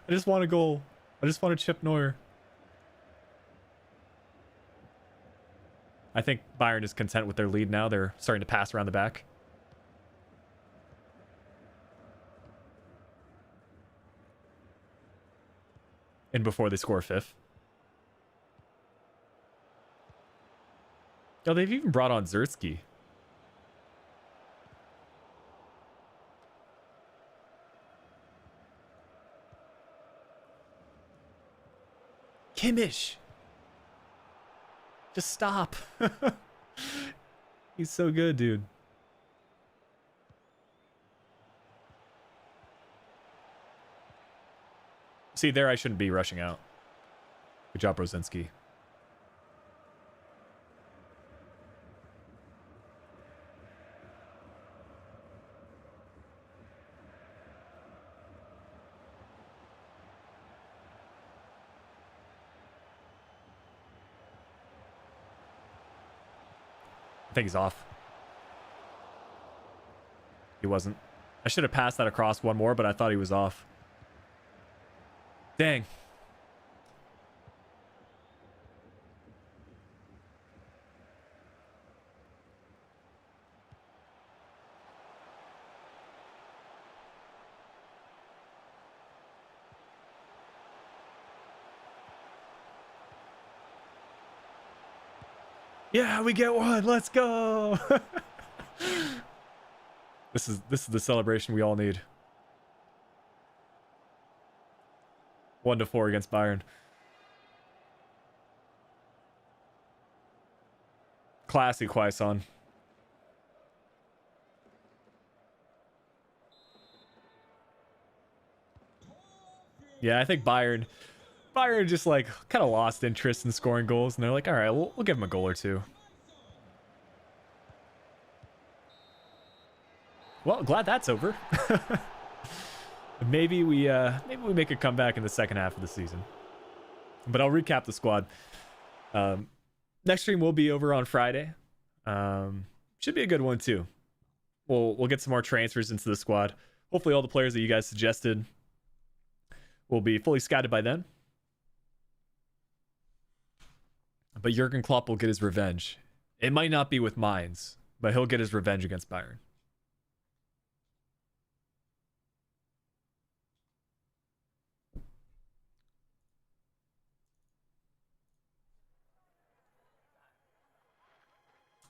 I just want a goal. I just want to chip Neuer. I think Bayern is content with their lead now. They're starting to pass around the back. And before they score a fifth. Oh, they've even brought on Zertsky. Kimmich. Just stop. He's so good, dude. See, there I shouldn't be rushing out. Good job, Rosinski. I think he's off. He wasn't. I should have passed that across one more, but I thought he was off. Dang. Yeah, we get one. Let's go. This is the celebration we all need. 1-4 against Bayern. Classy Quaison. Yeah, I think Bayern just like kind of lost interest in scoring goals, and they're like, all right, we'll give them a goal or two. Well, glad that's over. Maybe we make a comeback in the second half of the season. But I'll recap the squad. Next stream will be over on Friday. Should be a good one too. We'll get some more transfers into the squad. Hopefully all the players that you guys suggested will be fully scouted by then. But Jürgen Klopp will get his revenge. It might not be with Mainz, but he'll get his revenge against Bayern.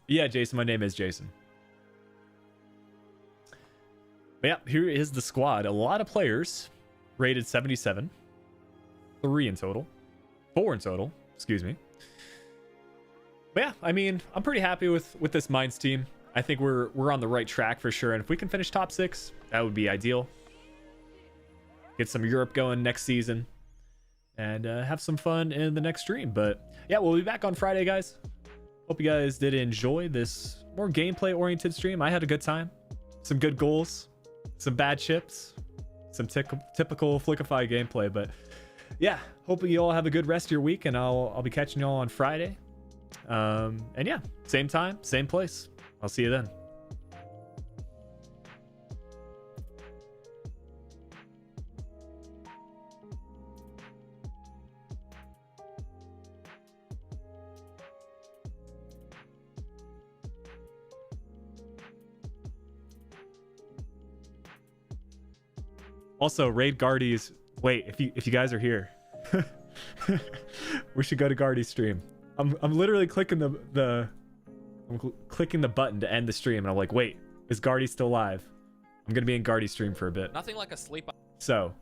Yeah, Jason, my name is Jason. But yeah, here is the squad. A lot of players rated 77. 4 in total, excuse me. But yeah, I mean, I'm pretty happy with this Mainz team. I think we're on the right track for sure. And if we can finish top 6, that would be ideal. Get some Europe going next season. And have some fun in the next stream. But yeah, we'll be back on Friday, guys. Hope you guys did enjoy this more gameplay oriented stream. I had a good time. Some good goals, some bad chips, some typical Flickiify gameplay. But yeah, hope you all have a good rest of your week, and I'll be catching y'all on Friday. And yeah, same time, same place. I'll see you then. Also, raid Guardy's. Wait, if you guys are here, we should go to Guardy's stream. I'm literally clicking clicking the button to end the stream, and I'm like, wait, is Guardy still live? I'm gonna be in Guardy's stream for a bit. Nothing like a sleep. So,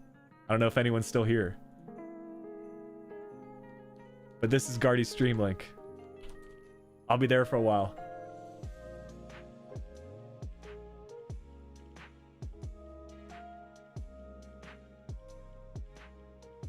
I don't know if anyone's still here, but this is Guardy's stream link. I'll be there for a while.